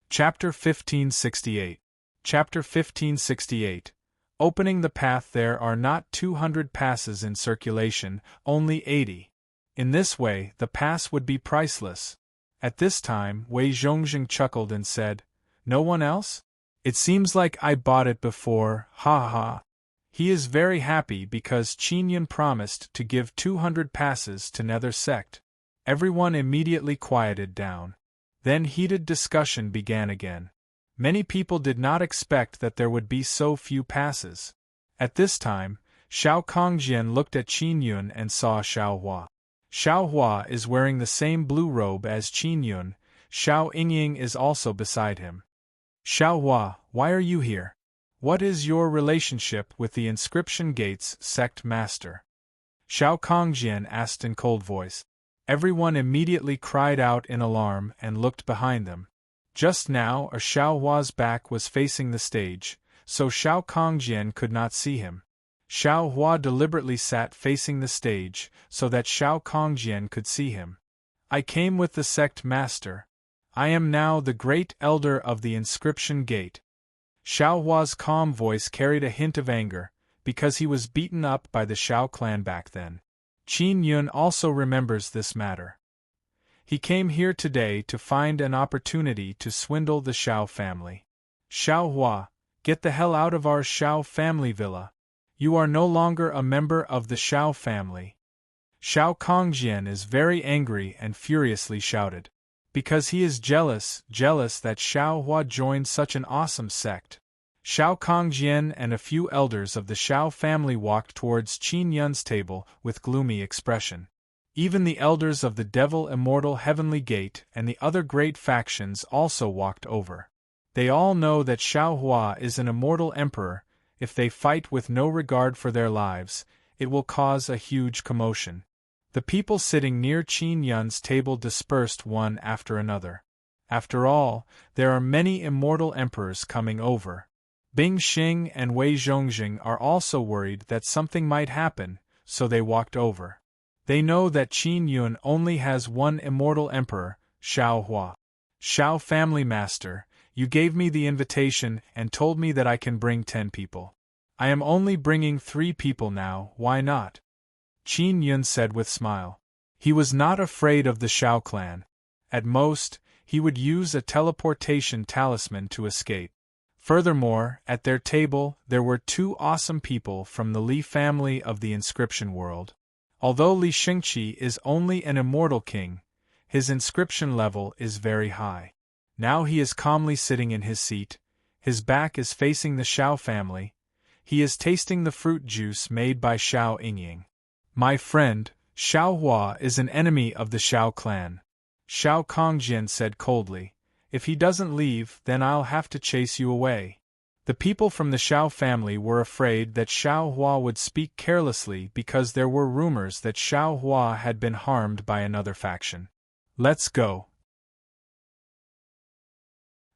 Chapter 1568. Chapter 1568. Opening the path. There are not 200 passes in circulation, only 80. In this way, the pass would be priceless. At this time, Wei Zhongxing chuckled and said, "No one else? It seems like I bought it before, ha ha." He is very happy because Qin Yun promised to give 200 passes to Nether Sect. Everyone immediately quieted down. Then heated discussion began again. Many people did not expect that there would be so few passes. At this time, Shao Kongjian looked at Qin Yun and saw Xiao Hua. Xiao Hua is wearing the same blue robe as Qin Yun. Xiao Yingying is also beside him. "Xiao Hua, why are you here? What is your relationship with the Inscription Gate's sect master?" Shao Kongjian asked in cold voice. Everyone immediately cried out in alarm and looked behind them. Just now, Xiao Hua's back was facing the stage, so Shao Kongjian could not see him. Xiao Hua deliberately sat facing the stage so that Shao Kongjian could see him. "I came with the sect master. I am now the great elder of the Inscription Gate." Xiao Hua's calm voice carried a hint of anger, because he was beaten up by the Shao clan back then. Qin Yun also remembers this matter. He came here today to find an opportunity to swindle the Shao family. "Xiao Hua, get the hell out of our Shao family villa. You are no longer a member of the Shao family." Shao Kongjian is very angry and furiously shouted. Because he is jealous that Xiao Hua joined such an awesome sect. Shao Kongjian and a few elders of the Shao family walked towards Qin Yun's table with gloomy expression. Even the elders of the Devil Immortal Heavenly Gate and the other great factions also walked over. They all know that Xiao Hua is an immortal emperor. If they fight with no regard for their lives, it will cause a huge commotion. The people sitting near Qin Yun's table dispersed one after another. After all, there are many immortal emperors coming over. Bing Xing and Wei Zhongxing are also worried that something might happen, so they walked over. They know that Qin Yun only has one immortal emperor, Xiao Hua. Shao family master, you gave me the invitation and told me that I can bring 10 people. I am only bringing 3 people now, why not? Qin Yun said with smile. He was not afraid of the Shao clan. At most, he would use a teleportation talisman to escape. Furthermore, at their table, there were 2 awesome people from the Li family of the inscription world. Although Li Xingqi is only an immortal king, his inscription level is very high. Now he is calmly sitting in his seat, his back is facing the Shao family, he is tasting the fruit juice made by Shao Yingying. My friend, Shao Hua is an enemy of the Shao clan. Shao Kongjian said coldly. If he doesn't leave, then I'll have to chase you away. The people from the Shao family were afraid that Shao Hua would speak carelessly because there were rumors that Shao Hua had been harmed by another faction. Let's go.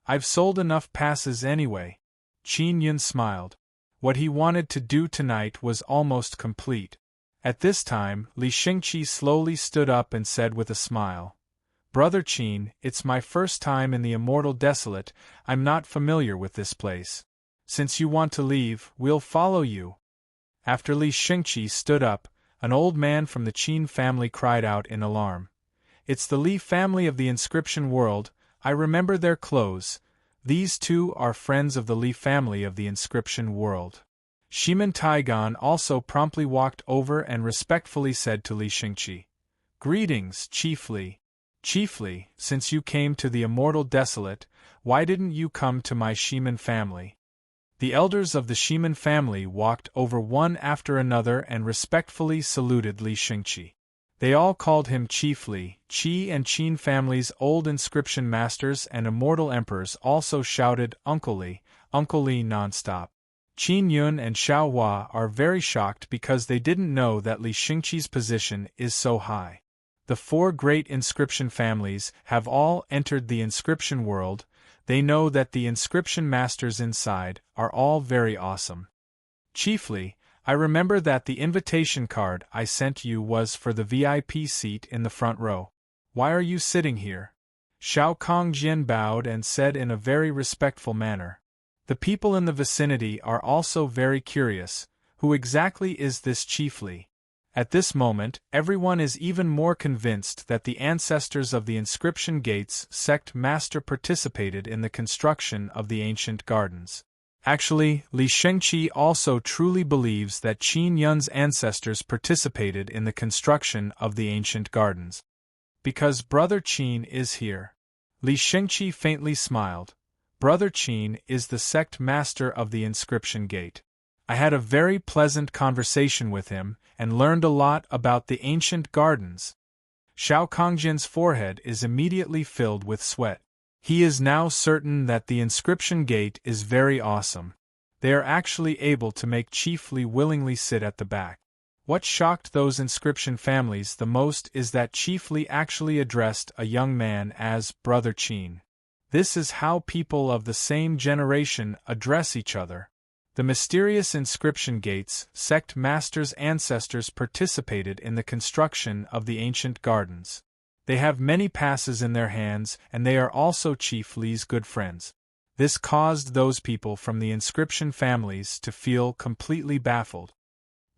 I've sold enough passes anyway. Qin Yun smiled. What he wanted to do tonight was almost complete. At this time, Li Xingqi slowly stood up and said with a smile, Brother Qin, it's my first time in the Immortal Desolate, I'm not familiar with this place. Since you want to leave, we'll follow you. After Li Xingqi stood up, an old man from the Qin family cried out in alarm. It's the Li family of the inscription world, I remember their clothes. These 2 are friends of the Li family of the inscription world. Shimen Taigan also promptly walked over and respectfully said to Li Xingqi, Greetings, Chief Li. Chief Li, since you came to the Immortal Desolate, why didn't you come to my Shimen family? The elders of the Shimen family walked over one after another and respectfully saluted Li Xingqi. They all called him Chief Li. Qi and Qin families' old inscription masters and immortal emperors also shouted Uncle Li non-stop. Qin Yun and Shao Hua are very shocked because they didn't know that Li Xingqi's position is so high. The 4 great inscription families have all entered the inscription world. They know that the inscription masters inside are all very awesome. Chiefly, I remember that the invitation card I sent you was for the VIP seat in the front row. Why are you sitting here? Shao Kongjian bowed and said in a very respectful manner. The people in the vicinity are also very curious. Who exactly is this Chief Li? At this moment, everyone is even more convinced that the ancestors of the Inscription Gates sect master participated in the construction of the ancient gardens. Actually, Li Xingqi also truly believes that Qin Yun's ancestors participated in the construction of the ancient gardens. Because Brother Qin is here. Li Xingqi faintly smiled. Brother Qin is the sect master of the Inscription Gate. I had a very pleasant conversation with him, and learned a lot about the ancient gardens. Shao Kongjian's forehead is immediately filled with sweat. He is now certain that the Inscription Gate is very awesome. They are actually able to make Chief Li willingly sit at the back. What shocked those inscription families the most is that Chief Li actually addressed a young man as Brother Qin. This is how people of the same generation address each other. The mysterious Inscription Gates sect masters' ancestors participated in the construction of the ancient gardens. They have many passes in their hands, and they are also Chief Li's good friends. This caused those people from the inscription families to feel completely baffled.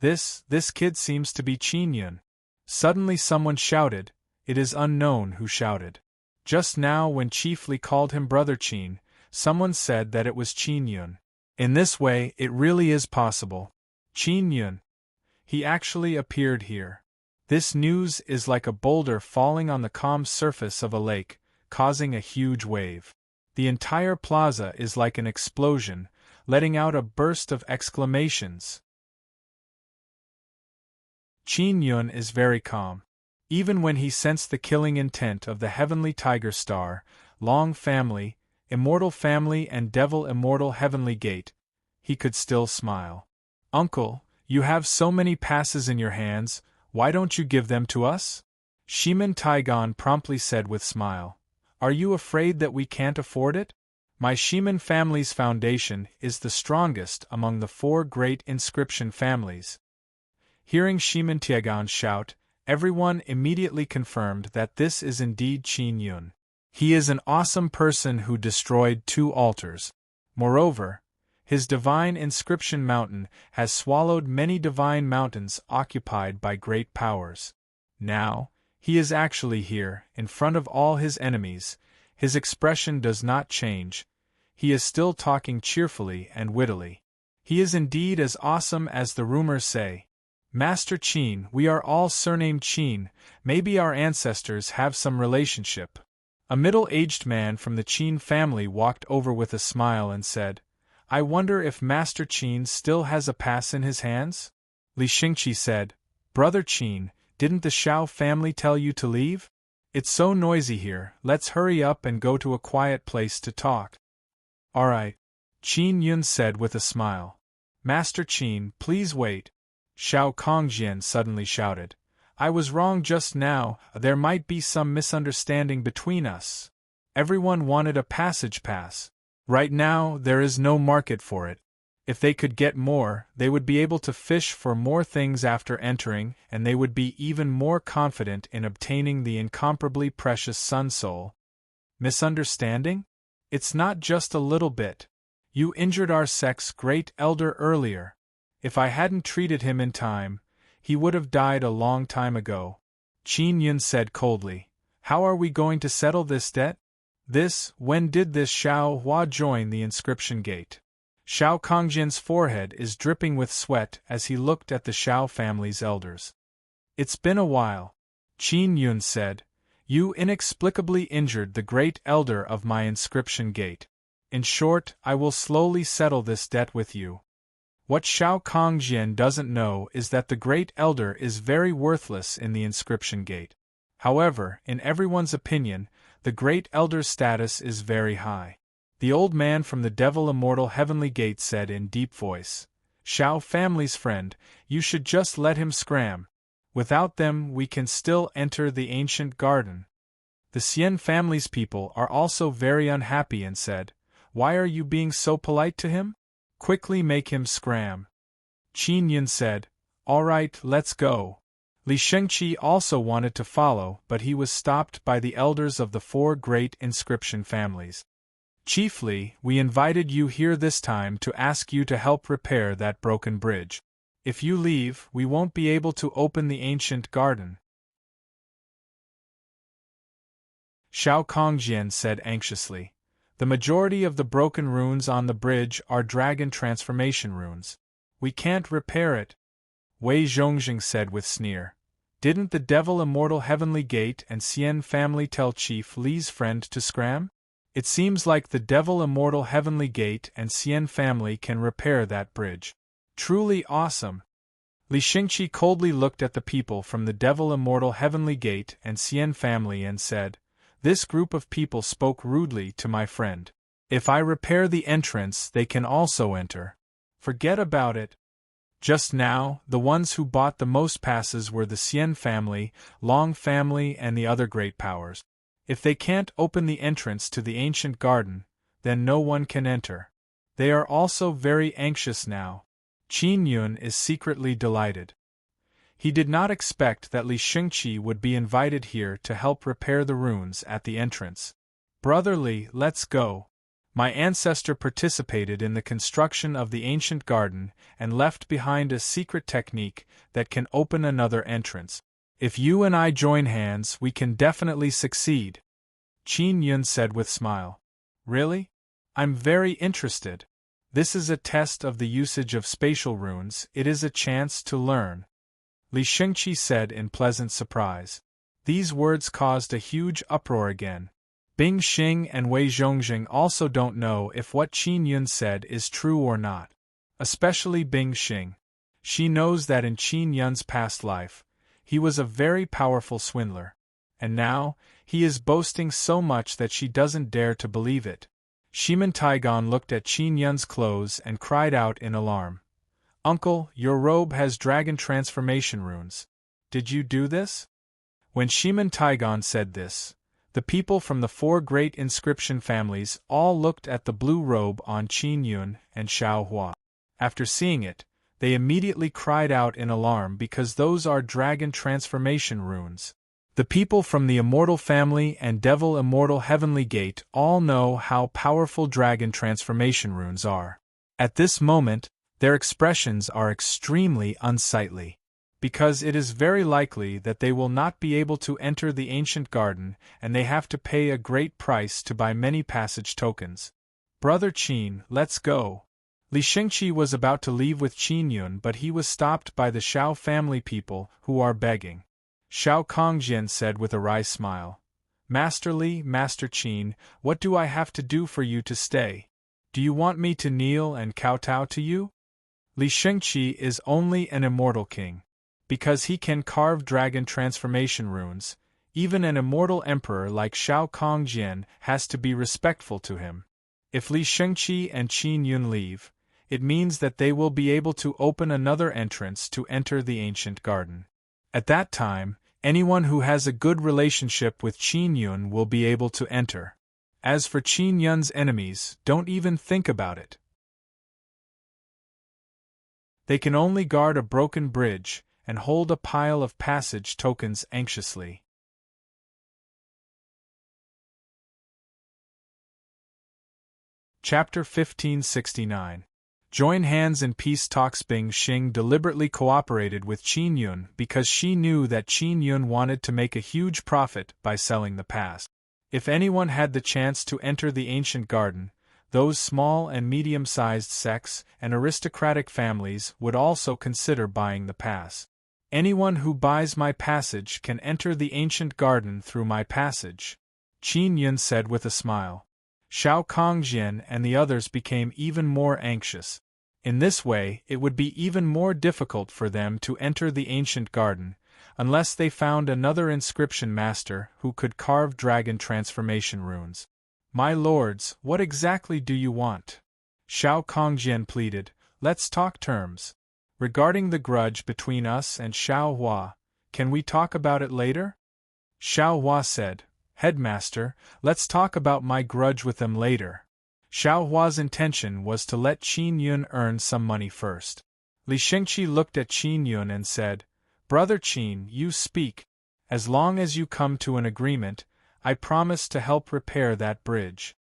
This kid seems to be Qin Yun. Suddenly someone shouted. It is unknown who shouted. Just now when Chief Li called him Brother Qin, someone said that it was Qin Yun. In this way, it really is possible. Qin Yun. He actually appeared here. This news is like a boulder falling on the calm surface of a lake, causing a huge wave. The entire plaza is like an explosion, letting out a burst of exclamations. Qin Yun is very calm. Even when he sensed the killing intent of the Heavenly Tiger Star, Long Family, Immortal Family and Devil Immortal Heavenly Gate, he could still smile. Uncle, you have so many passes in your hands, why don't you give them to us? Shimen Taigan promptly said with smile. Are you afraid that we can't afford it? My Shimen family's foundation is the strongest among the 4 great inscription families. Hearing Shimen Taigan shout, everyone immediately confirmed that this is indeed Qin Yun. He is an awesome person who destroyed 2 altars. Moreover, his divine inscription mountain has swallowed many divine mountains occupied by great powers. Now, he is actually here, in front of all his enemies. His expression does not change. He is still talking cheerfully and wittily. He is indeed as awesome as the rumors say. Master Qin, we are all surnamed Qin, maybe our ancestors have some relationship. A middle-aged man from the Qin family walked over with a smile and said, I wonder if Master Qin still has a pass in his hands? Li Xingqi said, Brother Qin, didn't the Shao family tell you to leave? It's so noisy here, let's hurry up and go to a quiet place to talk. All right, Qin Yun said with a smile. Master Qin, please wait. Shao Kongjian suddenly shouted. I was wrong just now, there might be some misunderstanding between us. Everyone wanted a passage pass. Right now, there is no market for it. If they could get more, they would be able to fish for more things after entering, and they would be even more confident in obtaining the incomparably precious Sun Soul. Misunderstanding? It's not just a little bit. You injured our sect's great elder earlier. If I hadn't treated him in time, he would have died a long time ago. Qin Yun said coldly. How are we going to settle this debt? When did this Shao Hua join the inscription gate? Shao Kongjian's forehead is dripping with sweat as he looked at the Shao family's elders. It's been a while. Qin Yun said. You inexplicably injured the great elder of my inscription gate. In short, I will slowly settle this debt with you. What Shao Kongjian doesn't know is that the great elder is very worthless in the inscription gate. However, in everyone's opinion, the great elder's status is very high. The old man from the Devil Immortal Heavenly Gate said in deep voice, Shao family's friend, you should just let him scram. Without them we can still enter the ancient garden. The Xian family's people are also very unhappy and said, Why are you being so polite to him? Quickly make him scram. Qin Yun said, All right, let's go. Li Shengqi also wanted to follow, but he was stopped by the elders of the 4 great inscription families. Chiefly, we invited you here this time to ask you to help repair that broken bridge. If you leave, we won't be able to open the ancient garden. Shao Kongjian said anxiously. The majority of the broken runes on the bridge are dragon transformation runes. We can't repair it. Wei Zhongjing said with sneer. Didn't the Devil Immortal Heavenly Gate and Xian family tell Chief Li's friend to scram? It seems like the Devil Immortal Heavenly Gate and Xian family can repair that bridge. Truly awesome. Li Xingqi coldly looked at the people from the Devil Immortal Heavenly Gate and Xian family and said, This group of people spoke rudely to my friend. If I repair the entrance, they can also enter. Forget about it. Just now, the ones who bought the most passes were the Xian family, Long family and the other great powers. If they can't open the entrance to the ancient garden, then no one can enter. They are also very anxious now. Qin Yun is secretly delighted. He did not expect that Li Xingqi would be invited here to help repair the runes at the entrance. Brother Li, let's go. My ancestor participated in the construction of the ancient garden and left behind a secret technique that can open another entrance. If you and I join hands, we can definitely succeed. Qin Yun said with smile. Really? I'm very interested. This is a test of the usage of spatial runes, it is a chance to learn. Li Xingqi said in pleasant surprise. These words caused a huge uproar again. Bing Xing and Wei Zhongjing also don't know if what Qin Yun said is true or not. Especially Bing Xing. She knows that in Qin Yun's past life, he was a very powerful swindler. And now, he is boasting so much that she doesn't dare to believe it. Shiman Taigon looked at Qin Yun's clothes and cried out in alarm. Uncle, your robe has dragon transformation runes. Did you do this? When Shiman Taigon said this, the people from the 4 great inscription families all looked at the blue robe on Qin Yun and Shao Hua. After seeing it, they immediately cried out in alarm because those are dragon transformation runes. The people from the Immortal Family and Devil Immortal Heavenly Gate all know how powerful dragon transformation runes are. At this moment, their expressions are extremely unsightly, because it is very likely that they will not be able to enter the ancient garden and they have to pay a great price to buy many passage tokens. Brother Qin, let's go. Li Shengqi was about to leave with Qin Yun, but he was stopped by the Xiao family people who are begging. Xiao Kongjian said with a wry smile, Master Li, Master Qin, what do I have to do for you to stay? Do you want me to kneel and kowtow to you? Li Shengqi is only an immortal king. Because he can carve dragon transformation runes, even an immortal emperor like Xiao Kongjian has to be respectful to him. If Li Shengqi and Qin Yun leave, it means that they will be able to open another entrance to enter the ancient garden. At that time, anyone who has a good relationship with Qin Yun will be able to enter. As for Qin Yun's enemies, don't even think about it. They can only guard a broken bridge and hold a pile of passage tokens anxiously. Chapter 1569. Join hands in peace talks. Bing Xing deliberately cooperated with Qin Yun because she knew that Qin Yun wanted to make a huge profit by selling the pass. If anyone had the chance to enter the ancient garden, those small and medium-sized sects and aristocratic families would also consider buying the pass. Anyone who buys my passage can enter the ancient garden through my passage, Qin Yun said with a smile. Xiao Kongjian and the others became even more anxious. In this way, it would be even more difficult for them to enter the ancient garden, unless they found another inscription master who could carve dragon transformation runes. My lords, what exactly do you want? Xiao Kongjian pleaded, let's talk terms. Regarding the grudge between us and Xiao Hua, can we talk about it later? Xiao Hua said, Headmaster, let's talk about my grudge with them later. Xiao Hua's intention was to let Qin Yun earn some money first. Li Shengqi looked at Qin Yun and said, Brother Qin, you speak. As long as you come to an agreement, I promise to help repair that bridge.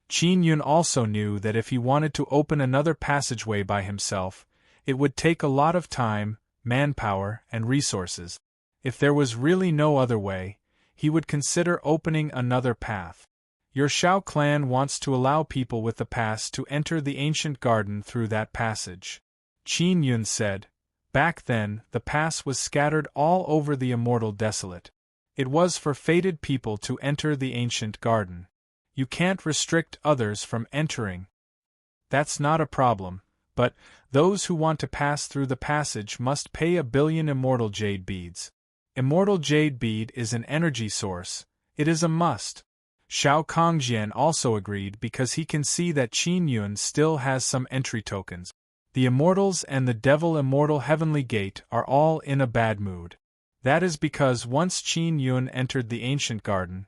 Qin Yun also knew that if he wanted to open another passageway by himself, it would take a lot of time, manpower, and resources. If there was really no other way, he would consider opening another path. Your Xiao clan wants to allow people with the pass to enter the ancient garden through that passage. Qin Yun said. Back then, the pass was scattered all over the Immortal Desolate. It was for fated people to enter the ancient garden. You can't restrict others from entering. That's not a problem, but those who want to pass through the passage must pay 1 billion immortal jade beads. Immortal jade bead is an energy source. It is a must. Xiao Kongjian also agreed because he can see that Qin Yun still has some entry tokens. The Immortals and the Devil Immortal Heavenly Gate are all in a bad mood. That is because once Qin Yun entered the ancient garden,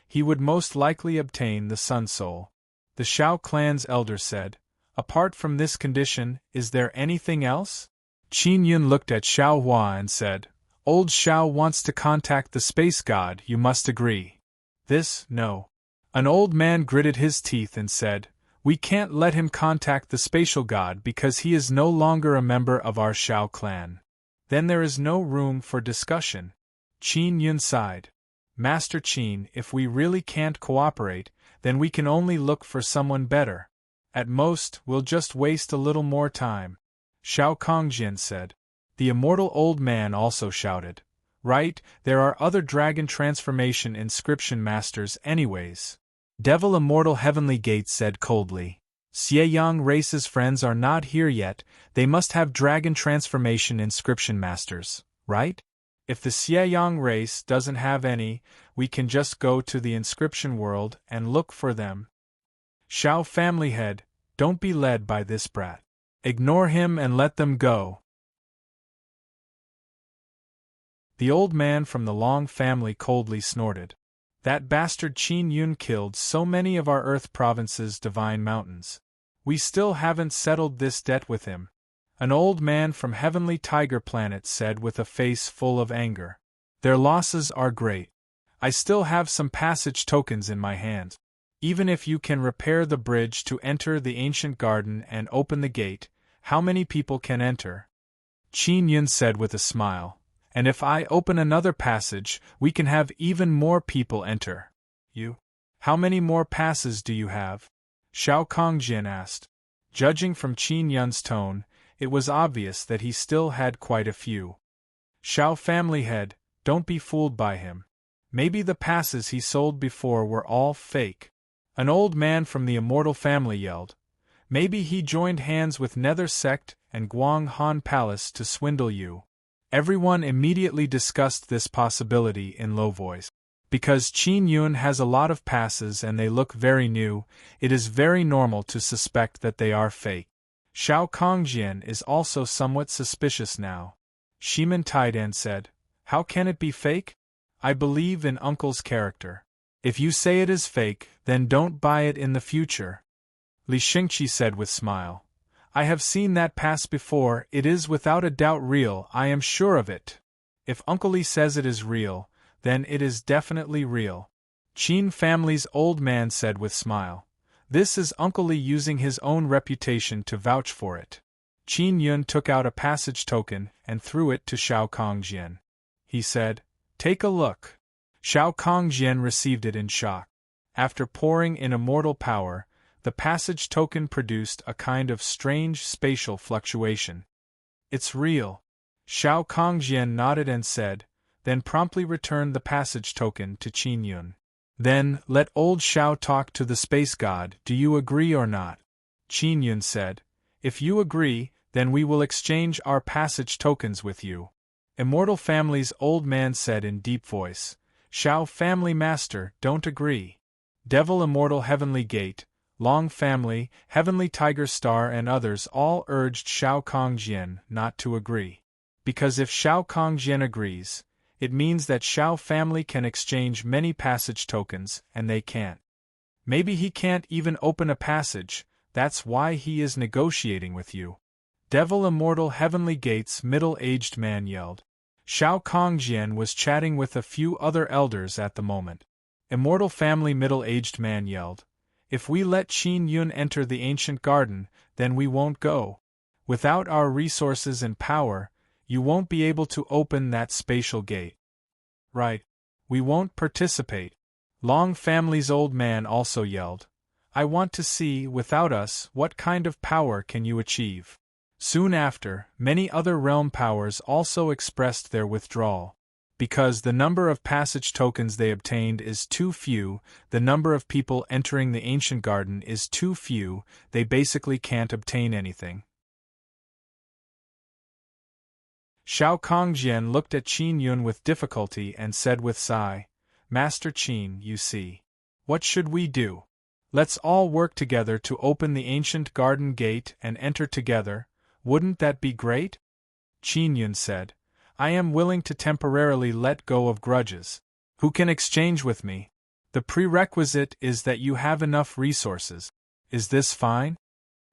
he would most likely obtain the Sun Soul. The Xiao clan's elder said, Apart from this condition, is there anything else? Qin Yun looked at Xiao Hua and said, Old Xiao wants to contact the space god, you must agree. This, no. An old man gritted his teeth and said, We can't let him contact the spatial god because he is no longer a member of our Xiao clan. Then there is no room for discussion. Qin Yun sighed. Master Qin, if we really can't cooperate, then we can only look for someone better. At most, we'll just waste a little more time. Xiao Kongjian said. The immortal old man also shouted. Right, there are other dragon transformation inscription masters anyways. Devil Immortal Heavenly Gate said coldly. Xie race's friends are not here yet, they must have dragon transformation inscription masters, right? If the Xie race doesn't have any, we can just go to the inscription world and look for them. Xiao family head, don't be led by this brat. Ignore him and let them go. The old man from the Long family coldly snorted. That bastard Qin Yun killed so many of our Earth province's divine mountains. We still haven't settled this debt with him. An old man from Heavenly Tiger Planet said with a face full of anger. Their losses are great. I still have some passage tokens in my hand. Even if you can repair the bridge to enter the ancient garden and open the gate, how many people can enter? Qin Yun said with a smile. And if I open another passage, we can have even more people enter. You? How many more passes do you have? Xiao Kongjin asked. Judging from Qin Yun's tone, it was obvious that he still had quite a few. Xiao family head, don't be fooled by him. Maybe the passes he sold before were all fake. An old man from the immortal family yelled. Maybe he joined hands with Nether Sect and Guang Han Palace to swindle you. Everyone immediately discussed this possibility in low voice. Because Qin Yun has a lot of passes and they look very new, it is very normal to suspect that they are fake. Xiao Kongjian is also somewhat suspicious now. Shiman Taidan said, How can it be fake? I believe in Uncle's character. If you say it is fake, then don't buy it in the future. Li Xingqi said with smile. I have seen that pass before, it is without a doubt real, I am sure of it. If Uncle Li says it is real, then it is definitely real. Qin family's old man said with smile. This is Uncle Li using his own reputation to vouch for it. Qin Yun took out a passage token and threw it to Xiao Kongjian. He said, Take a look. Xiao Kongjian received it in shock. After pouring in immortal power, the passage token produced a kind of strange spatial fluctuation. It's real. Xiao Kongjian nodded and said, then promptly returned the passage token to Qin Yun. Then, let old Xiao talk to the space god, do you agree or not? Qin Yun said, If you agree, then we will exchange our passage tokens with you. Immortal family's old man said in deep voice, Xiao family master, don't agree. Devil Immortal Heavenly Gate, Long Family, Heavenly Tiger Star and others all urged Xiao Kongjian not to agree. Because if Xiao Kongjian agrees, it means that Xiao family can exchange many passage tokens, and they can't. Maybe he can't even open a passage, that's why he is negotiating with you. Devil Immortal Heavenly Gate's middle-aged man yelled. Xiao Kongjian was chatting with a few other elders at the moment. Immortal Family middle-aged man yelled. If we let Qin Yun enter the ancient garden, then we won't go. Without our resources and power, you won't be able to open that spatial gate. Right. We won't participate. Long Family's old man also yelled. I want to see, without us, what kind of power can you achieve? Soon after, many other realm powers also expressed their withdrawal. Because the number of passage tokens they obtained is too few, the number of people entering the ancient garden is too few, they basically can't obtain anything. Xiao Kongjian looked at Qin Yun with difficulty and said with sigh, Master Qin, you see. What should we do? Let's all work together to open the ancient garden gate and enter together, wouldn't that be great? Qin Yun said, I am willing to temporarily let go of grudges. Who can exchange with me? The prerequisite is that you have enough resources. Is this fine?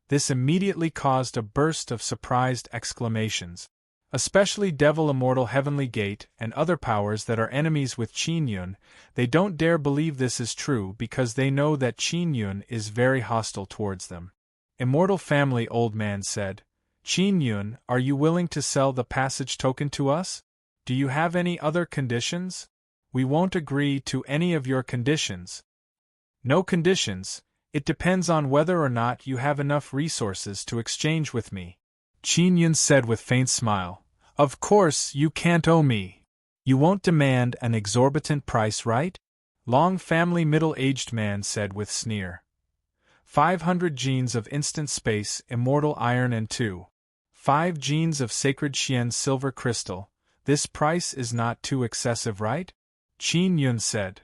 This immediately caused a burst of surprised exclamations. Especially Devil Immortal Heavenly Gate and other powers that are enemies with Qin Yun, they don't dare believe this is true because they know that Qin Yun is very hostile towards them. Immortal Family Old Man said, Qin Yun, are you willing to sell the passage token to us? Do you have any other conditions? We won't agree to any of your conditions. No conditions, it depends on whether or not you have enough resources to exchange with me. Qin Yun said with faint smile, Of course you can't owe me. You won't demand an exorbitant price, right? Long Family middle-aged man said with sneer. 500 genes of instant space, immortal iron and 5 genes of sacred Xian silver crystal. This price is not too excessive, right? Qin Yun said.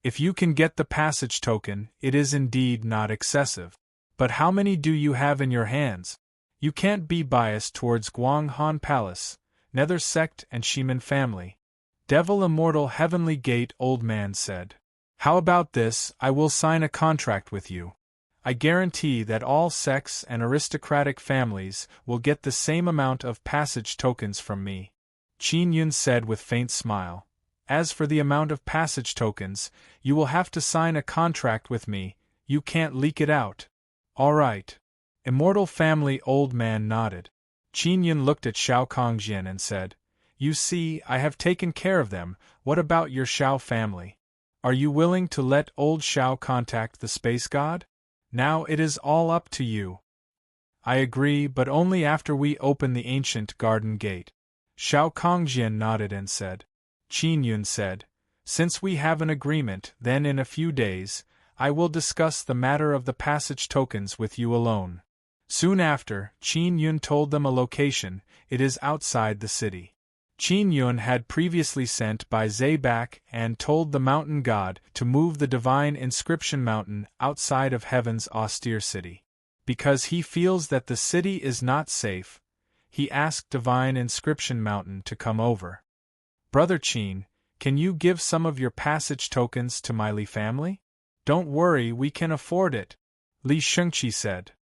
If you can get the passage token, it is indeed not excessive. But how many do you have in your hands? You can't be biased towards Guang Han Palace, Nether Sect and Shiman family. Devil Immortal Heavenly Gate Old Man said. How about this, I will sign a contract with you. I guarantee that all sects and aristocratic families will get the same amount of passage tokens from me. Qin Yun said with faint smile. As for the amount of passage tokens, you will have to sign a contract with me, you can't leak it out. All right. Immortal family old man nodded. Qin Yun looked at Shao Kongjian and said, You see, I have taken care of them. What about your Shao family? Are you willing to let old Shao contact the space god? Now it is all up to you. I agree, but only after we open the ancient garden gate. Shao Kongjian nodded and said. Qin Yun said, Since we have an agreement, then in a few days, I will discuss the matter of the passage tokens with you alone. Soon after, Qin Yun told them a location. It is outside the city. Qin Yun had previously sent by Zaybak and told the mountain god to move the divine inscription mountain outside of heaven's austere city. Because he feels that the city is not safe, he asked divine inscription mountain to come over. Brother Qin, can you give some of your passage tokens to my Li family? Don't worry, we can afford it, Li Shengqi said.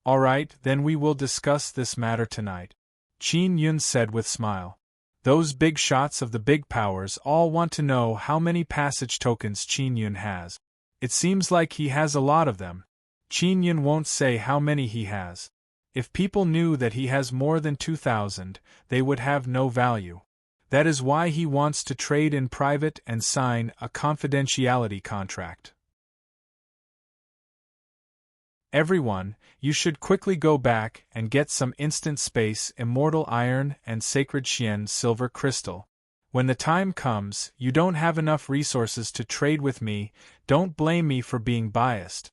All right, then we will discuss this matter tonight, Qin Yun said with smile. Those big shots of the big powers all want to know how many passage tokens Qin Yun has. It seems like he has a lot of them. Qin Yun won't say how many he has. If people knew that he has more than 2,000, they would have no value. That is why he wants to trade in private and sign a confidentiality contract. Everyone, you should quickly go back and get some instant space immortal iron and sacred Xian silver crystal. When the time comes, you don't have enough resources to trade with me, don't blame me for being biased.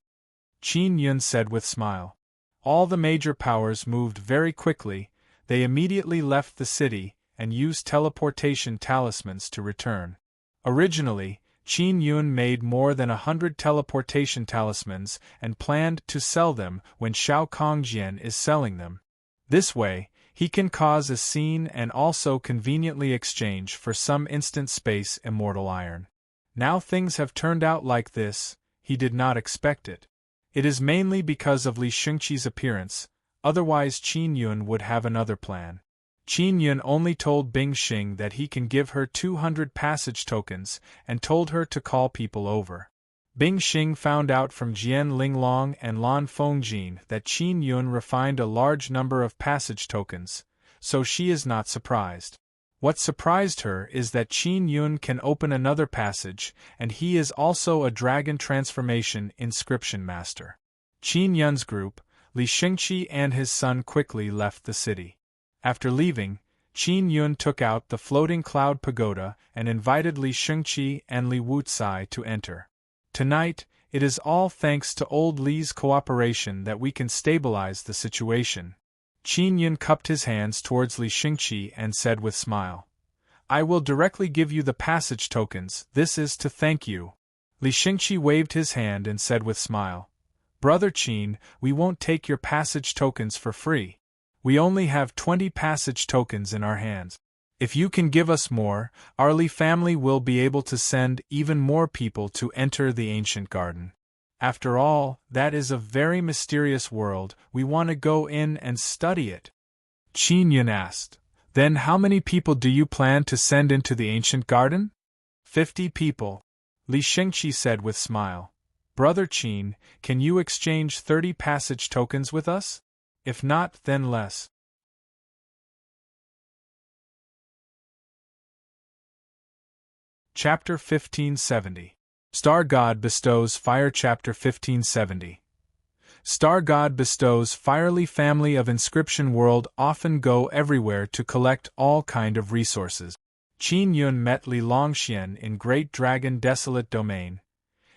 Qin Yun said with smile. All the major powers moved very quickly, they immediately left the city and used teleportation talismans to return. Originally, Qin Yun made more than 100 teleportation talismans and planned to sell them when Shao Kongjian is selling them. This way, he can cause a scene and also conveniently exchange for some instant space immortal iron. Now things have turned out like this, he did not expect it. It is mainly because of Li Shengqi's appearance, otherwise Qin Yun would have another plan. Qin Yun only told Bing Xing that he can give her 200 passage tokens and told her to call people over. Bing Xing found out from Jian Linglong and Lan Fengjin that Qin Yun refined a large number of passage tokens, so she is not surprised. What surprised her is that Qin Yun can open another passage, and he is also a dragon transformation inscription master. Qin Yun's group, Li Shengqi and his son quickly left the city. After leaving, Qin Yun took out the floating cloud pagoda and invited Li Shengqi and Li Wucai to enter. Tonight, it is all thanks to old Li's cooperation that we can stabilize the situation. Qin Yun cupped his hands towards Li Shengqi and said with smile, I will directly give you the passage tokens, this is to thank you. Li Shengqi waved his hand and said with smile, Brother Qin, we won't take your passage tokens for free. We only have 20 passage tokens in our hands. If you can give us more, our Li family will be able to send even more people to enter the ancient garden. After all, that is a very mysterious world, we want to go in and study it. Qin Yun asked, Then how many people do you plan to send into the ancient garden? 50 people. Li Shengqi said with smile. Brother Qin, can you exchange 30 passage tokens with us? If not, then less. Chapter 1570. Star God bestows fire. Chapter 1570. Star God bestows fierely family of inscription world often go everywhere to collect all kind of resources. Qin Yun met Li Longxian in Great Dragon Desolate Domain.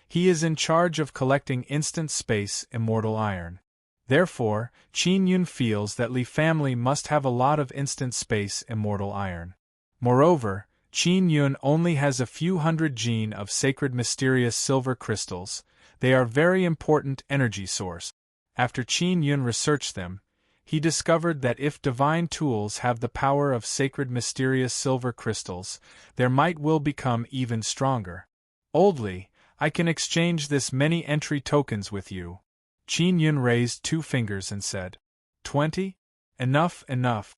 He is in charge of collecting instant space immortal iron. Therefore, Qin Yun feels that Li family must have a lot of instant space immortal iron. Moreover, Qin Yun only has a few hundred gene of sacred mysterious silver crystals. They are very important energy source. After Qin Yun researched them, he discovered that if divine tools have the power of sacred mysterious silver crystals, their might will become even stronger. Oldly, I can exchange this many entry tokens with you. Qin Yun raised 2 fingers and said, 20? Enough, enough.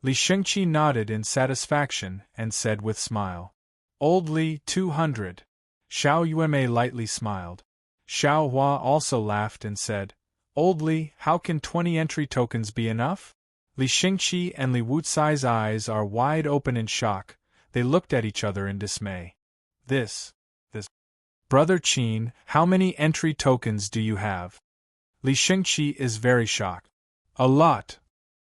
Li Shengqi nodded in satisfaction and said with smile, Old Li, 200. Xiao Yuemei lightly smiled. Xiao Hua also laughed and said, Old Li, how can 20 entry tokens be enough? Li Xingqi and Li Wucai's eyes are wide open in shock. They looked at each other in dismay. This. Brother Qin, how many entry tokens do you have? Li Xingqi is very shocked. A lot,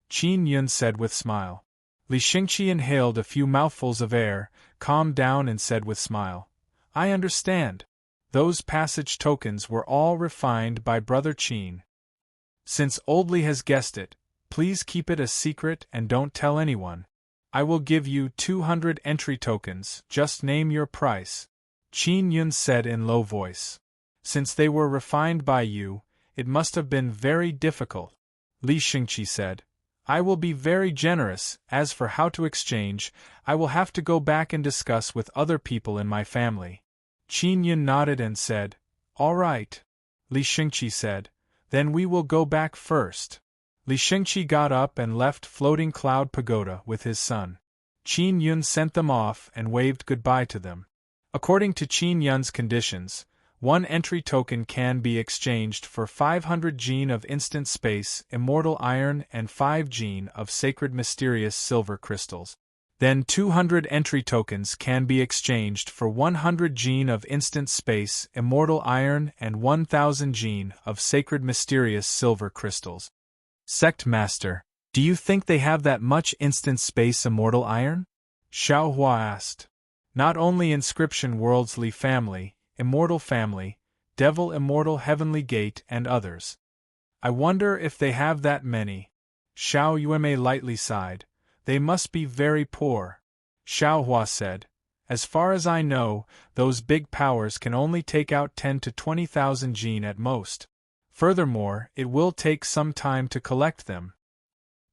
Qin Yun said with smile. Li Xingqi inhaled a few mouthfuls of air, calmed down and said with smile, I understand. Those passage tokens were all refined by Brother Qin. Since Old Li has guessed it, please keep it a secret and don't tell anyone. I will give you 200 entry tokens, just name your price. Qin Yun said in low voice. Since they were refined by you, it must have been very difficult. Li Xingqi said, I will be very generous. As for how to exchange, I will have to go back and discuss with other people in my family. Qin Yun nodded and said, All right. Li Xingqi said, Then we will go back first. Li Xingqi got up and left Floating Cloud Pagoda with his son. Qin Yun sent them off and waved goodbye to them. According to Qin Yun's conditions, 1 entry token can be exchanged for 500 gene of instant space, immortal iron, and 5 gene of sacred mysterious silver crystals. Then 200 entry tokens can be exchanged for 100 gene of instant space, immortal iron, and 1000 gene of sacred mysterious silver crystals. Sect Master, do you think they have that much instant space immortal iron? Xiao Hua asked. Not only Inscription World's Li family, Immortal Family, Devil Immortal Heavenly Gate and others. I wonder if they have that many. Xiao Yuemei lightly sighed. They must be very poor. Xiao Hua said, As far as I know, those big powers can only take out 10 to 20,000 gene at most. Furthermore, it will take some time to collect them.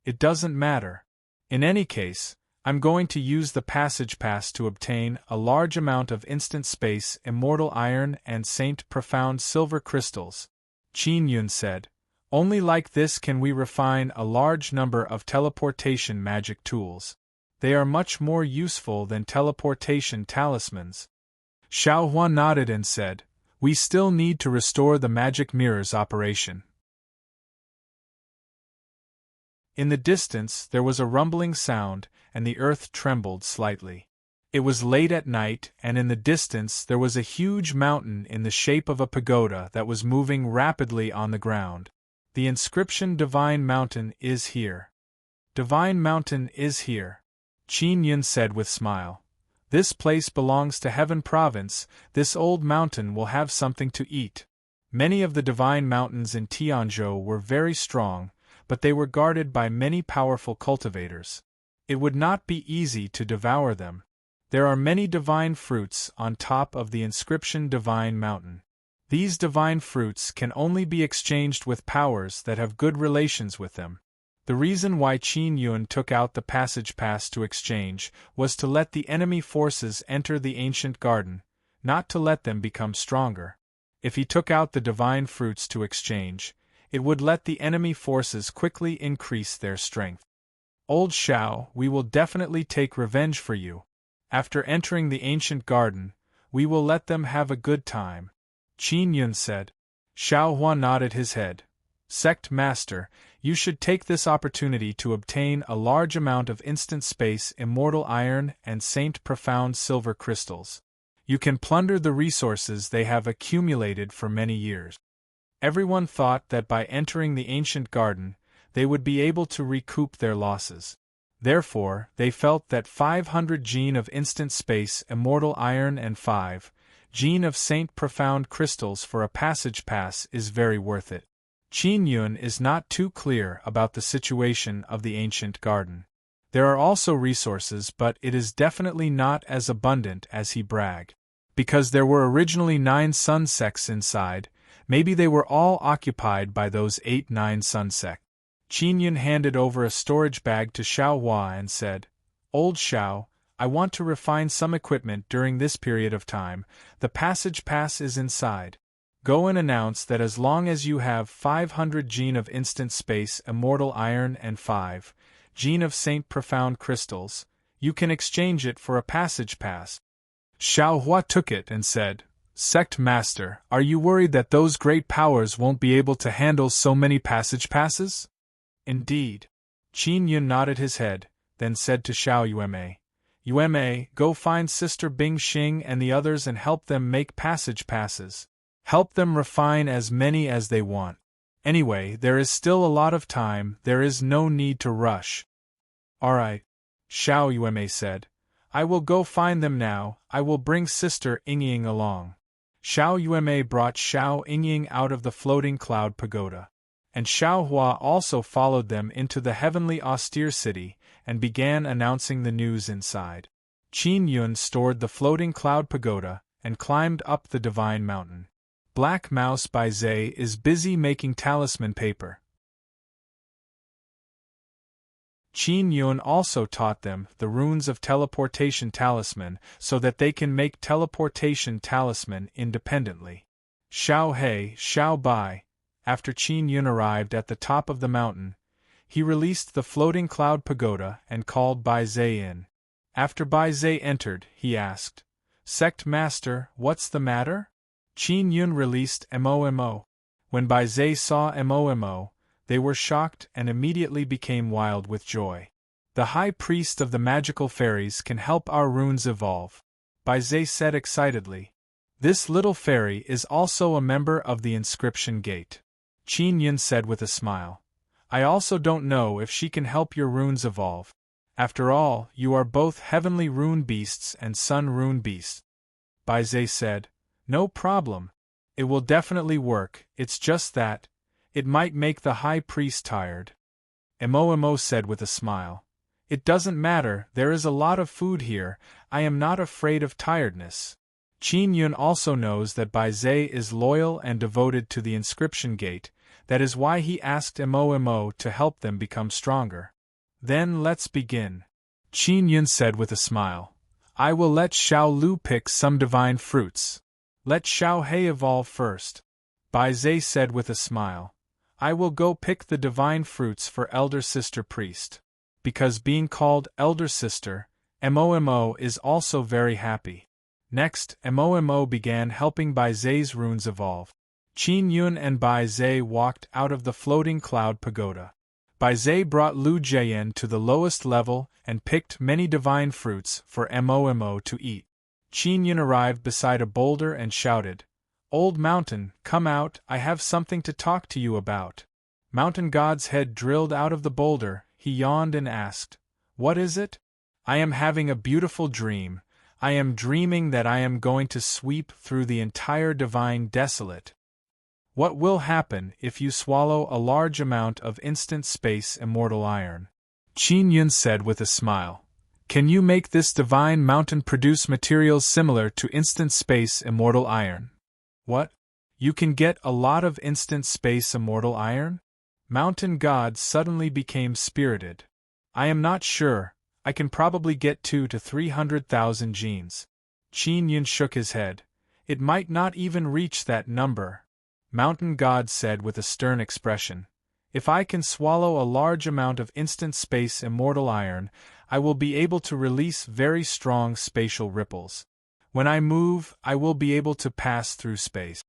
It doesn't matter. In any case, I'm going to use the passage pass to obtain a large amount of instant space, immortal iron, and Saint Profound silver crystals. Qin Yun said, Only like this can we refine a large number of teleportation magic tools. They are much more useful than teleportation talismans. Xiao Hua nodded and said, We still need to restore the magic mirror's operation. In the distance there was a rumbling sound, and the earth trembled slightly. It was late at night, and in the distance there was a huge mountain in the shape of a pagoda that was moving rapidly on the ground. The inscription Divine Mountain is here. Divine Mountain is here. Qin Yun said with smile. This place belongs to Heaven Province. This old mountain will have something to eat. Many of the divine mountains in Tianzhou were very strong, but they were guarded by many powerful cultivators. It would not be easy to devour them. There are many divine fruits on top of the inscription Divine Mountain. These divine fruits can only be exchanged with powers that have good relations with them. The reason why Qin Yun took out the passage pass to exchange was to let the enemy forces enter the ancient garden, not to let them become stronger. If he took out the divine fruits to exchange, it would let the enemy forces quickly increase their strength. Old Xiao, we will definitely take revenge for you. After entering the ancient garden, we will let them have a good time. Qin Yun said. Xiao Hua nodded his head. Sect Master, you should take this opportunity to obtain a large amount of instant space, immortal iron, and Saint Profound silver crystals. You can plunder the resources they have accumulated for many years. Everyone thought that by entering the ancient garden, they would be able to recoup their losses. Therefore, they felt that 500 gene of instant space, immortal iron, and 5 gene of Saint Profound crystals for a passage pass is very worth it. Qin Yun is not too clear about the situation of the ancient garden. There are also resources, but it is definitely not as abundant as he bragged. Because there were originally 9 sun sects inside, maybe they were all occupied by those 8-9 sun sects. Qin Yun handed over a storage bag to Xiao Hua and said, Old Xiao, I want to refine some equipment during this period of time. The passage pass is inside. Go and announce that as long as you have 500 gene of instant space, immortal iron, and 5 gene of Saint Profound crystals, you can exchange it for a passage pass. Xiao Hua took it and said, Sect Master, are you worried that those great powers won't be able to handle so many passage passes? Indeed. Qin Yun nodded his head, then said to Xiao Yueme, go find Sister Bing Xing and the others and help them make passage passes. Help them refine as many as they want. Anyway, there is still a lot of time, there is no need to rush. Alright, Xiao Yueme said. I will go find them now, I will bring Sister Yingying along. Xiao Yueme brought Xiao Yingying out of the floating cloud pagoda. And Xiao Hua also followed them into the heavenly austere city, and began announcing the news inside. Qin Yun stored the floating cloud pagoda, and climbed up the divine mountain. Black Mouse by Zay is busy making talisman paper. Qin Yun also taught them the runes of teleportation talisman so that they can make teleportation talisman independently. Xiao He, Xiao Bai. After Qin Yun arrived at the top of the mountain, he released the floating cloud pagoda and called Bai Zai in. After Bai Zai entered, he asked, Sect Master, what's the matter? Qin Yun released Mo. When Bai Zai saw Mo, they were shocked and immediately became wild with joy. The High Priest of the Magical Fairies can help our runes evolve, Bai Zai said excitedly. This little fairy is also a member of the Inscription Gate. Qin Yun said with a smile. I also don't know if she can help your runes evolve. After all, you are both heavenly rune beasts and sun rune beasts. Bai Zai said, No problem. It will definitely work, it's just that it might make the High Priest tired. Mo said with a smile. It doesn't matter, there is a lot of food here, I am not afraid of tiredness. Qin Yun also knows that Bai Zai is loyal and devoted to the Inscription Gate, that is why he asked Mo to help them become stronger. Then let's begin. Qin Yun said with a smile. I will let Xiao Lu pick some divine fruits. Let Xiao He evolve first. Bai Zai said with a smile. I will go pick the divine fruits for Elder Sister Priest. Because being called Elder Sister, Mo is also very happy. Next, Mo began helping Bai Zai's runes evolve. Qin Yun and Bai Zai walked out of the floating cloud pagoda. Bai Zai brought Lu Jian to the lowest level and picked many divine fruits for Mo to eat. Qin Yun arrived beside a boulder and shouted, Old Mountain, come out, I have something to talk to you about. Mountain God's head drilled out of the boulder, he yawned and asked, What is it? I am having a beautiful dream. I am dreaming that I am going to sweep through the entire divine desolate. What will happen if you swallow a large amount of instant space immortal iron? Qin Yun said with a smile. Can you make this divine mountain produce materials similar to instant space immortal iron? What? You can get a lot of instant space immortal iron? Mountain God suddenly became spirited. I am not sure, I can probably get 200,000 to 300,000 genes. Qin Yun shook his head. It might not even reach that number. Mountain God said with a stern expression. If I can swallow a large amount of instant space immortal iron, I will be able to release very strong spatial ripples. When I move, I will be able to pass through space.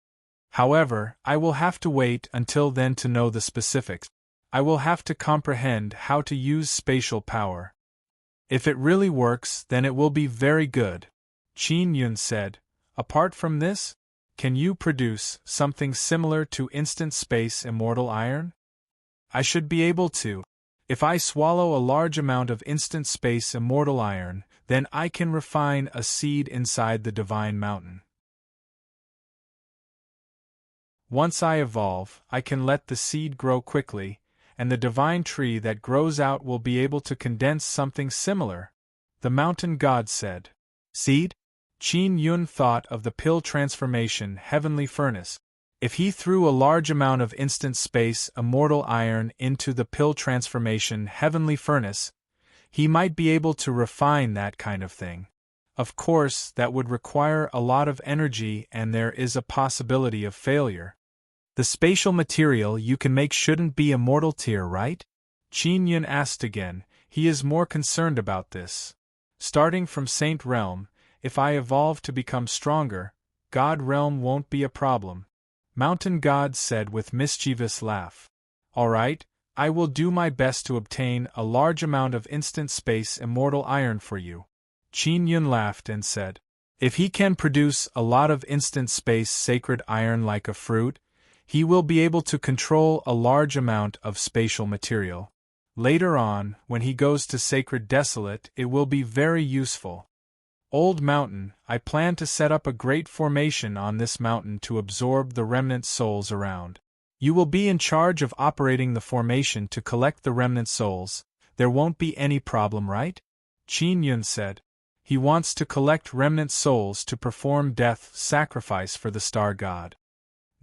However, I will have to wait until then to know the specifics. I will have to comprehend how to use spatial power. If it really works, then it will be very good. Qin Yun said. Apart from this, can you produce something similar to instant space immortal iron? I should be able to. If I swallow a large amount of instant space immortal iron, then I can refine a seed inside the divine mountain. Once I evolve, I can let the seed grow quickly, and the divine tree that grows out will be able to condense something similar, the mountain god said. Seed? Qin Yun thought of the pill transformation heavenly furnace. If he threw a large amount of instant space immortal iron into the pill transformation heavenly furnace, he might be able to refine that kind of thing. Of course, that would require a lot of energy and there is a possibility of failure. The spatial material you can make shouldn't be immortal tier, right? Qin Yun asked again. He is more concerned about this. Starting from Saint Realm, If I evolve to become stronger, God realm won't be a problem. Mountain God said with mischievous laugh. Alright, I will do my best to obtain a large amount of instant space immortal iron for you. Qin Yun laughed and said. If he can produce a lot of instant space sacred iron like a fruit, he will be able to control a large amount of spatial material. Later on, when he goes to Sacred Desolate, it will be very useful. Old Mountain, I plan to set up a great formation on this mountain to absorb the remnant souls around. You will be in charge of operating the formation to collect the remnant souls. There won't be any problem, right? Qin Yun said. He wants to collect remnant souls to perform death sacrifice for the star god.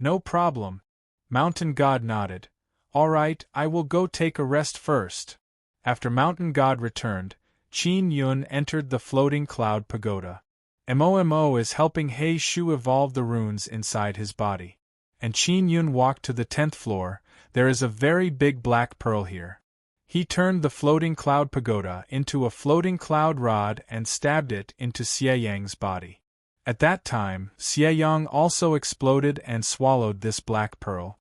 No problem. Mountain God nodded. Alright, I will go take a rest first. After Mountain God returned, Qin Yun entered the floating cloud pagoda. Mo is helping He Shu evolve the runes inside his body. And Qin Yun walked to the 10th floor. There is a very big black pearl here. He turned the floating cloud pagoda into a floating cloud rod and stabbed it into Xie Yang's body. At that time, Xie Yang also exploded and swallowed this black pearl.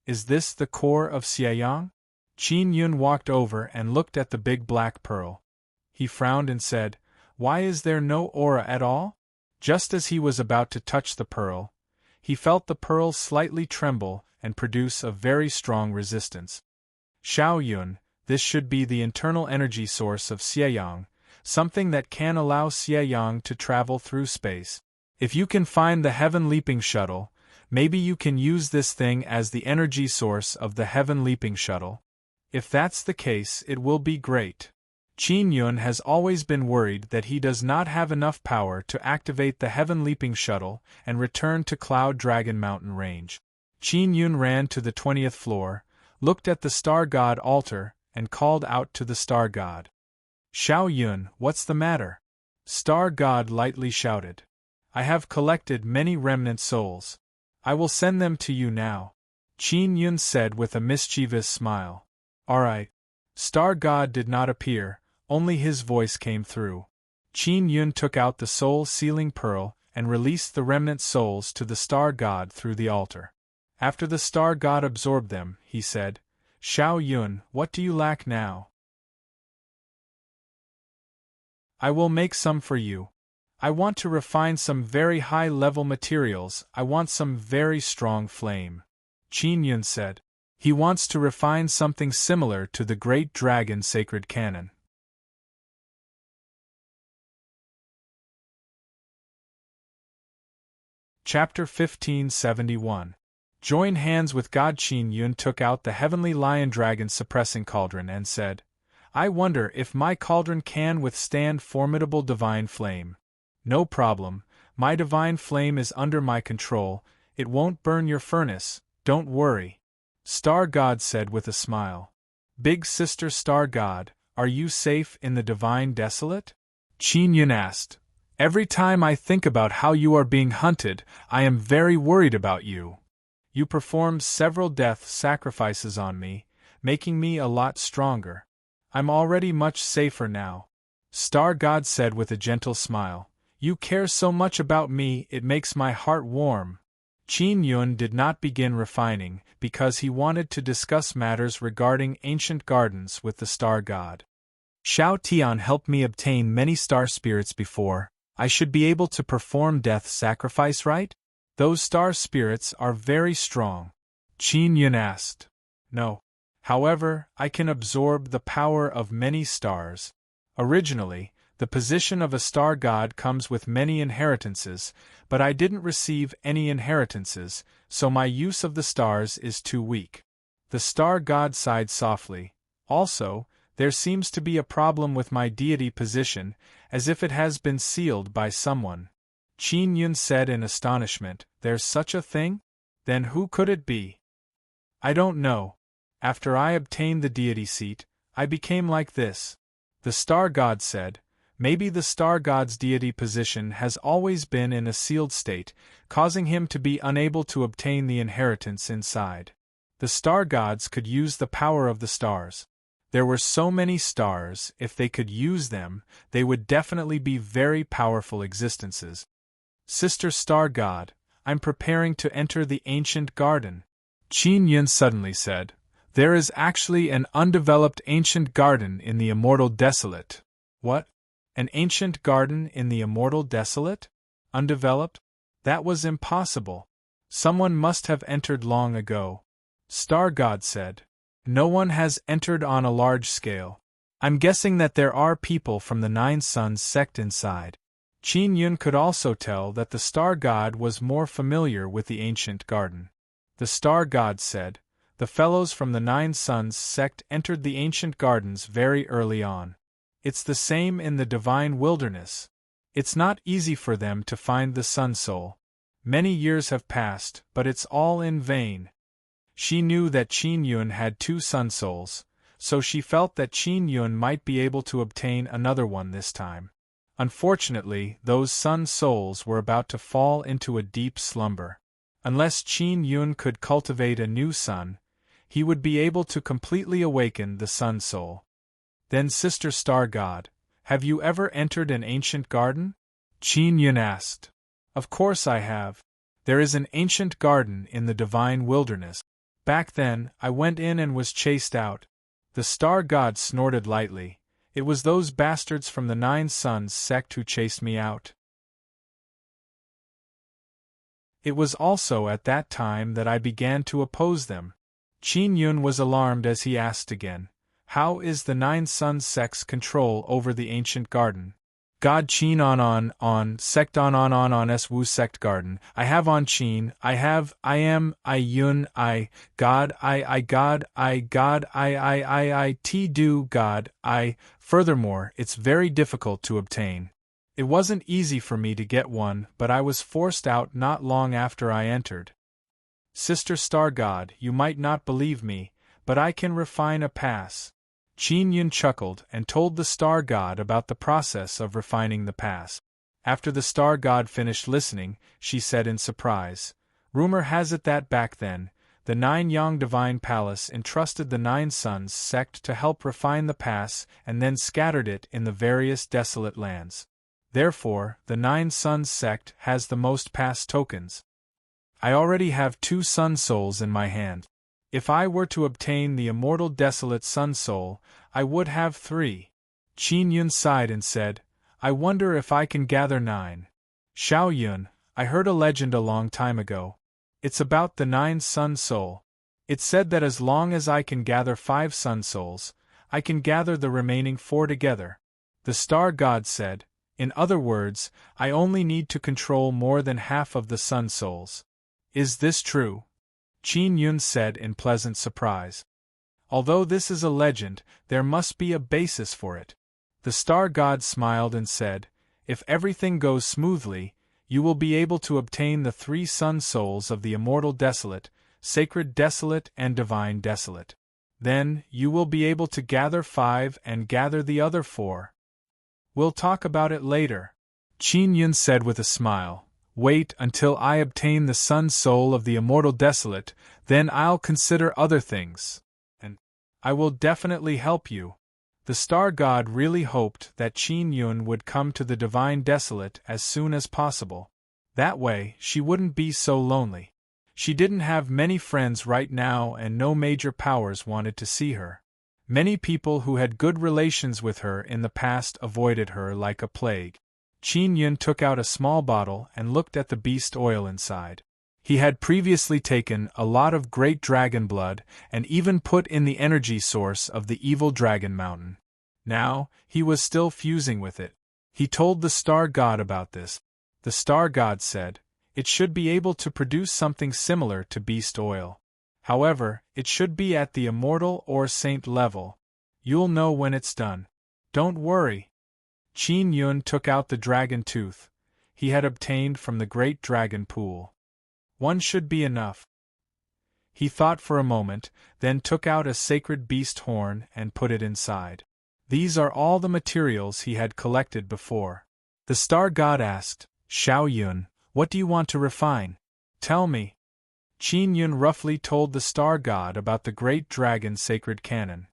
Is this the core of Xie Yang? Qin Yun walked over and looked at the big black pearl. He frowned and said, Why is there no aura at all? Just as he was about to touch the pearl, he felt the pearl slightly tremble and produce a very strong resistance. Xiao Yun, this should be the internal energy source of Xie Yang, something that can allow Xie Yang to travel through space. If you can find the Heaven Leaping Shuttle, maybe you can use this thing as the energy source of the Heaven Leaping Shuttle. If that's the case, it will be great. Qin Yun has always been worried that he does not have enough power to activate the Heaven Leaping Shuttle and return to Cloud Dragon Mountain Range. Qin Yun ran to the 20th floor, looked at the Star God altar, and called out to the Star God. Xiao Yun, what's the matter? Star God lightly shouted. I have collected many remnant souls. I will send them to you now. Qin Yun said with a mischievous smile. Alright. Star God did not appear, only his voice came through. Qin Yun took out the soul-sealing pearl and released the remnant souls to the Star God through the altar. After the Star God absorbed them, he said, Xiao Yun, what do you lack now? I will make some for you. I want to refine some very high-level materials. I want some very strong flame. Qin Yun said. He wants to refine something similar to the Great Dragon Sacred Cannon. Chapter 1571. Join hands with God. Qin Yun took out the Heavenly Lion Dragon Suppressing Cauldron and said, I wonder if my cauldron can withstand formidable divine flame. No problem, my divine flame is under my control, it won't burn your furnace, don't worry. Star God said with a smile. Big Sister Star God, are you safe in the Divine Desolate? Qin Yun asked. Every time I think about how you are being hunted, I am very worried about you. You performed several death sacrifices on me, making me a lot stronger. I'm already much safer now. Star God said with a gentle smile. You care so much about me, it makes my heart warm. Qin Yun did not begin refining, because he wanted to discuss matters regarding ancient gardens with the Star God. Xiao Tian helped me obtain many star spirits before. I should be able to perform death sacrifice, right? Those star spirits are very strong. Qin Yun asked. No. However, I can absorb the power of many stars. Originally, the position of a star god comes with many inheritances, but I didn't receive any inheritances, so my use of the stars is too weak. The star god sighed softly. Also, there seems to be a problem with my deity position, as if it has been sealed by someone. Qin Yun said in astonishment, There's such a thing? Then who could it be? I don't know. After I obtained the deity seat, I became like this. The star god said, Maybe the star god's deity position has always been in a sealed state, causing him to be unable to obtain the inheritance inside. The star gods could use the power of the stars. There were so many stars, if they could use them, they would definitely be very powerful existences. Sister Star God, I'm preparing to enter the ancient garden. Qin Yun suddenly said, there is actually an undeveloped ancient garden in the immortal desolate. What? An ancient garden in the immortal desolate? Undeveloped? That was impossible. Someone must have entered long ago. Star God said. No one has entered on a large scale. I'm guessing that there are people from the Nine Suns sect inside. Qin Yun could also tell that the Star God was more familiar with the ancient garden. The Star God said, the fellows from the Nine Suns sect entered the ancient gardens very early on. It's the same in the divine wilderness. It's not easy for them to find the Sun Soul. Many years have passed, but it's all in vain. She knew that Qin Yun had 2 Sun Souls, so she felt that Qin Yun might be able to obtain another one this time. Unfortunately, those Sun Souls were about to fall into a deep slumber. Unless Qin Yun could cultivate a new sun, he would be able to completely awaken the Sun Soul. Then Sister Star God, have you ever entered an ancient garden? Qin Yun asked. Of course I have. There is an ancient garden in the divine wilderness. Back then, I went in and was chased out. The Star God snorted lightly. It was those bastards from the Nine Suns sect who chased me out. It was also at that time that I began to oppose them. Qin Yun was alarmed as he asked again, how is the Nine Suns sect's control over the ancient garden? God Qin on sect on s wu sect garden. I have on Qin. I have I am I Yun I God I God I God I T do God I. Furthermore, it's very difficult to obtain. It wasn't easy for me to get one, but I was forced out not long after I entered. Sister Star God, you might not believe me, but I can refine a pass. Qin Yun chuckled and told the Star God about the process of refining the pass. After the Star God finished listening, she said in surprise, rumor has it that back then, the Nine Yang Divine Palace entrusted the Nine Suns sect to help refine the pass and then scattered it in the various desolate lands. Therefore, the Nine Suns sect has the most pass tokens. I already have 2 Sun Souls in my hand. If I were to obtain the immortal desolate Sun Soul, I would have 3. Qin Yun sighed and said, I wonder if I can gather 9. Xiao Yun, I heard a legend a long time ago. It's about the 9 Sun Soul. It said that as long as I can gather 5 Sun Souls, I can gather the remaining 4 together. The Star God said, in other words, I only need to control more than half of the Sun Souls. Is this true? Qin Yun said in pleasant surprise. Although this is a legend, there must be a basis for it. The Star God smiled and said, if everything goes smoothly, you will be able to obtain the 3 Sun Souls of the Immortal Desolate, Sacred Desolate and Divine Desolate. Then, you will be able to gather 5 and gather the other 4. We'll talk about it later. Qin Yun said with a smile. Wait until I obtain the Sun Soul of the Immortal Desolate, then I'll consider other things. And I will definitely help you. The Star God really hoped that Qin Yun would come to the Divine Desolate as soon as possible. That way, she wouldn't be so lonely. She didn't have many friends right now and no major powers wanted to see her. Many people who had good relations with her in the past avoided her like a plague. Qin Yun took out a small bottle and looked at the beast oil inside. He had previously taken a lot of great dragon blood and even put in the energy source of the evil dragon mountain. Now, he was still fusing with it. He told the Star God about this. The Star God said, it should be able to produce something similar to beast oil. However, it should be at the immortal or saint level. You'll know when it's done. Don't worry. Qin Yun took out the dragon tooth he had obtained from the great dragon pool. One should be enough. He thought for a moment, then took out a sacred beast horn and put it inside. These are all the materials he had collected before. The Star God asked, Xiao Yun, what do you want to refine? Tell me. Qin Yun roughly told the Star God about the great dragon sacred cannon.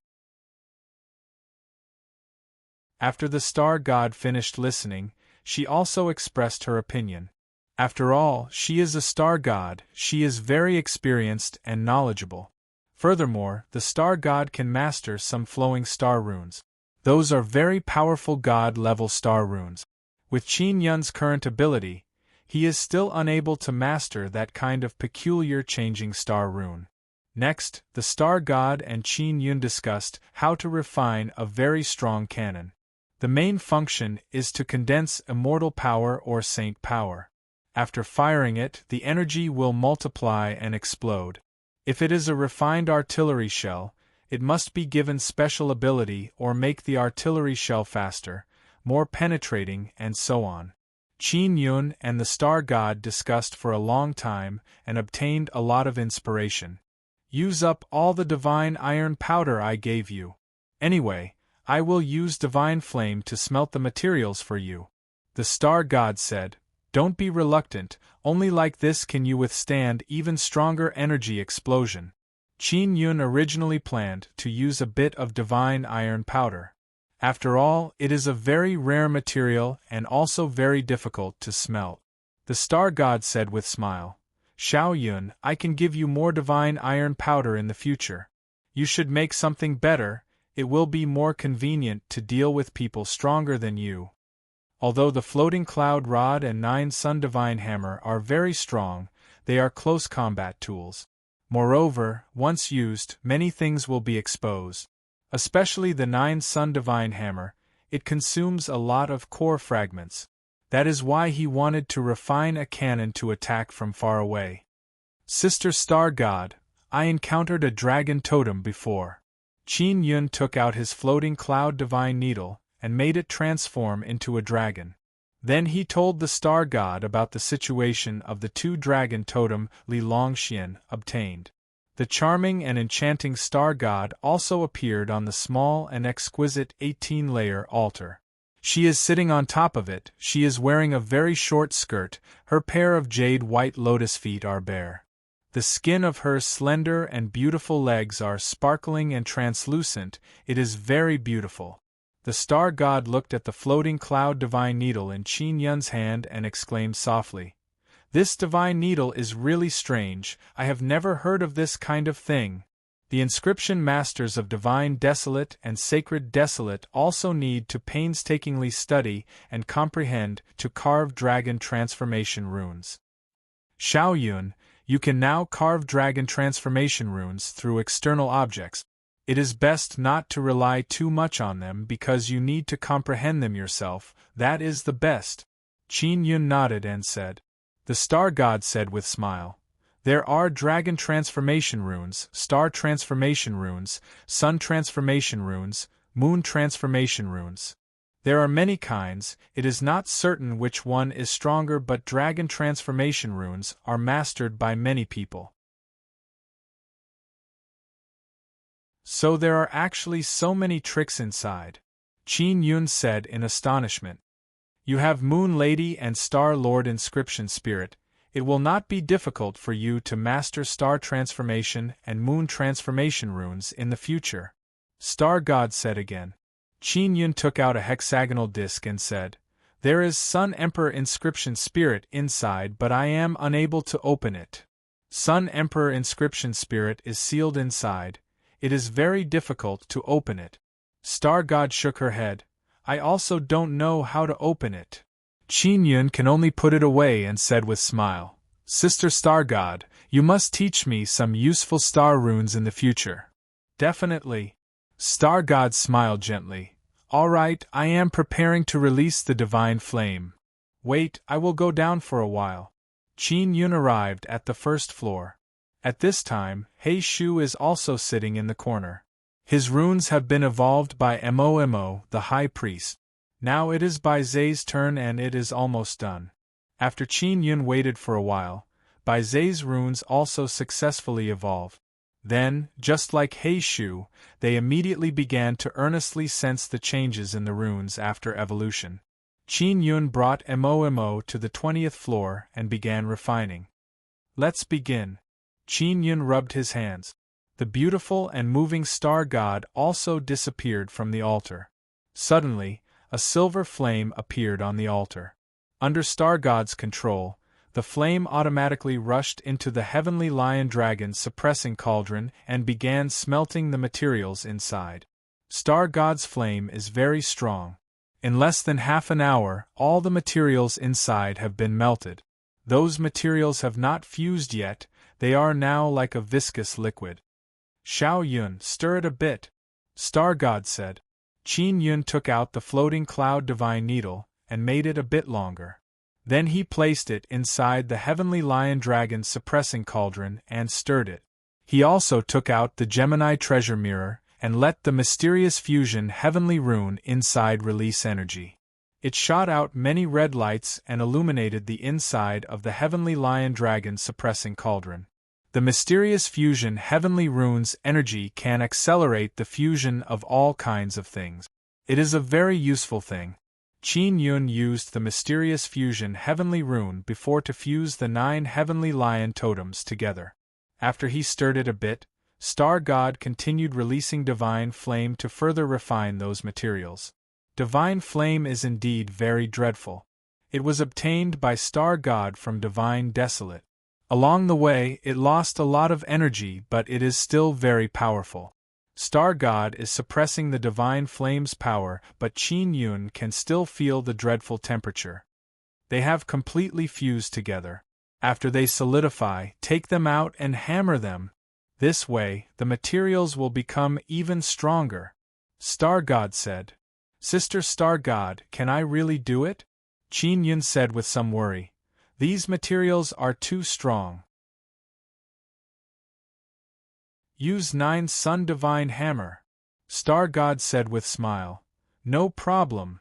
After the star god finished listening, she also expressed her opinion. After all, she is a star god, she is very experienced and knowledgeable. Furthermore, the star god can master some flowing star runes. Those are very powerful god-level star runes. With Qin Yun's current ability, he is still unable to master that kind of peculiar changing star rune. Next, the star god and Qin Yun discussed how to refine a very strong cannon. The main function is to condense immortal power or saint power. After firing it, the energy will multiply and explode. If it is a refined artillery shell, it must be given special ability or make the artillery shell faster, more penetrating, and so on. Qin Yun and the star god discussed for a long time and obtained a lot of inspiration. Use up all the divine iron powder I gave you. Anyway, I will use divine flame to smelt the materials for you. The star god said, don't be reluctant, only like this can you withstand even stronger energy explosion. Qin Yun originally planned to use a bit of divine iron powder. After all, it is a very rare material and also very difficult to smelt. The star god said with smile, Xiao Yun, I can give you more divine iron powder in the future. You should make something better, it will be more convenient to deal with people stronger than you. Although the floating cloud rod and 9 sun divine hammer are very strong, they are close combat tools. Moreover, once used, many things will be exposed. Especially the 9 sun divine hammer, it consumes a lot of core fragments. That is why he wanted to refine a cannon to attack from far away. Sister Star God, I encountered a dragon totem before. Qin Yun took out his floating cloud divine needle and made it transform into a dragon. Then he told the star god about the situation of the 2 dragon totem Li Longxian obtained. The charming and enchanting star god also appeared on the small and exquisite 18-layer altar. She is sitting on top of it, she is wearing a very short skirt, her pair of jade white lotus feet are bare. The skin of her slender and beautiful legs are sparkling and translucent, it is very beautiful. The star god looked at the floating cloud divine needle in Qin Yun's hand and exclaimed softly, This divine needle is really strange, I have never heard of this kind of thing. The inscription masters of divine desolate and sacred desolate also need to painstakingly study and comprehend to carve dragon transformation runes. Xiao Yun, you can now carve dragon transformation runes through external objects. It is best not to rely too much on them because you need to comprehend them yourself, that is the best. Qin Yun nodded and said. The star god said with smile, There are dragon transformation runes, star transformation runes, sun transformation runes, moon transformation runes. There are many kinds, it is not certain which one is stronger, but dragon transformation runes are mastered by many people. So there are actually so many tricks inside, Qin Yun said in astonishment. You have Moon Lady and Star Lord Inscription Spirit, it will not be difficult for you to master star transformation and moon transformation runes in the future. Star God said again. Qin Yun took out a hexagonal disc and said, There is Sun Emperor Inscription Spirit inside, but I am unable to open it. Sun Emperor Inscription Spirit is sealed inside. It is very difficult to open it. Star God shook her head. I also don't know how to open it. Qin Yun can only put it away and said with smile, Sister Star God, you must teach me some useful star runes in the future. Definitely. Star God smiled gently. All right, I am preparing to release the divine flame. Wait, I will go down for a while. Qin Yun arrived at the first floor. At this time, He Shu is also sitting in the corner. His runes have been evolved by Mo, the High Priest. Now it is Bai Zai's turn and it is almost done. After Qin Yun waited for a while, Bai Zai's runes also successfully evolved. Then, just like He Shu, they immediately began to earnestly sense the changes in the runes after evolution. Qin Yun brought Mo to the 20th floor and began refining. Let's begin. Qin Yun rubbed his hands. The beautiful and moving star god also disappeared from the altar. Suddenly, a silver flame appeared on the altar. Under Star God's control, the flame automatically rushed into the heavenly lion dragon suppressing cauldron and began smelting the materials inside. Star God's flame is very strong. In less than half an hour, all the materials inside have been melted. Those materials have not fused yet, they are now like a viscous liquid. Xiao Yun, stir it a bit, Star God said. Qin Yun took out the floating cloud divine needle and made it a bit longer. Then he placed it inside the heavenly lion dragon suppressing cauldron and stirred it. He also took out the Gemini treasure mirror and let the mysterious fusion heavenly rune inside release energy. It shot out many red lights and illuminated the inside of the heavenly lion dragon suppressing cauldron. The mysterious fusion heavenly rune's energy can accelerate the fusion of all kinds of things. It is a very useful thing. Qin Yun used the mysterious fusion heavenly rune before to fuse the 9 heavenly lion totems together. After he stirred it a bit, Star God continued releasing divine flame to further refine those materials. Divine flame is indeed very dreadful. It was obtained by Star God from divine desolate. Along the way, it lost a lot of energy, but it is still very powerful. Star God is suppressing the divine flame's power, but Qin Yun can still feel the dreadful temperature. They have completely fused together. After they solidify, take them out and hammer them. This way, the materials will become even stronger. Star God said. Sister Star God, can I really do it? Qin Yun said with some worry. These materials are too strong. Use 9 Sun Divine Hammer. Star God said with smile. No problem.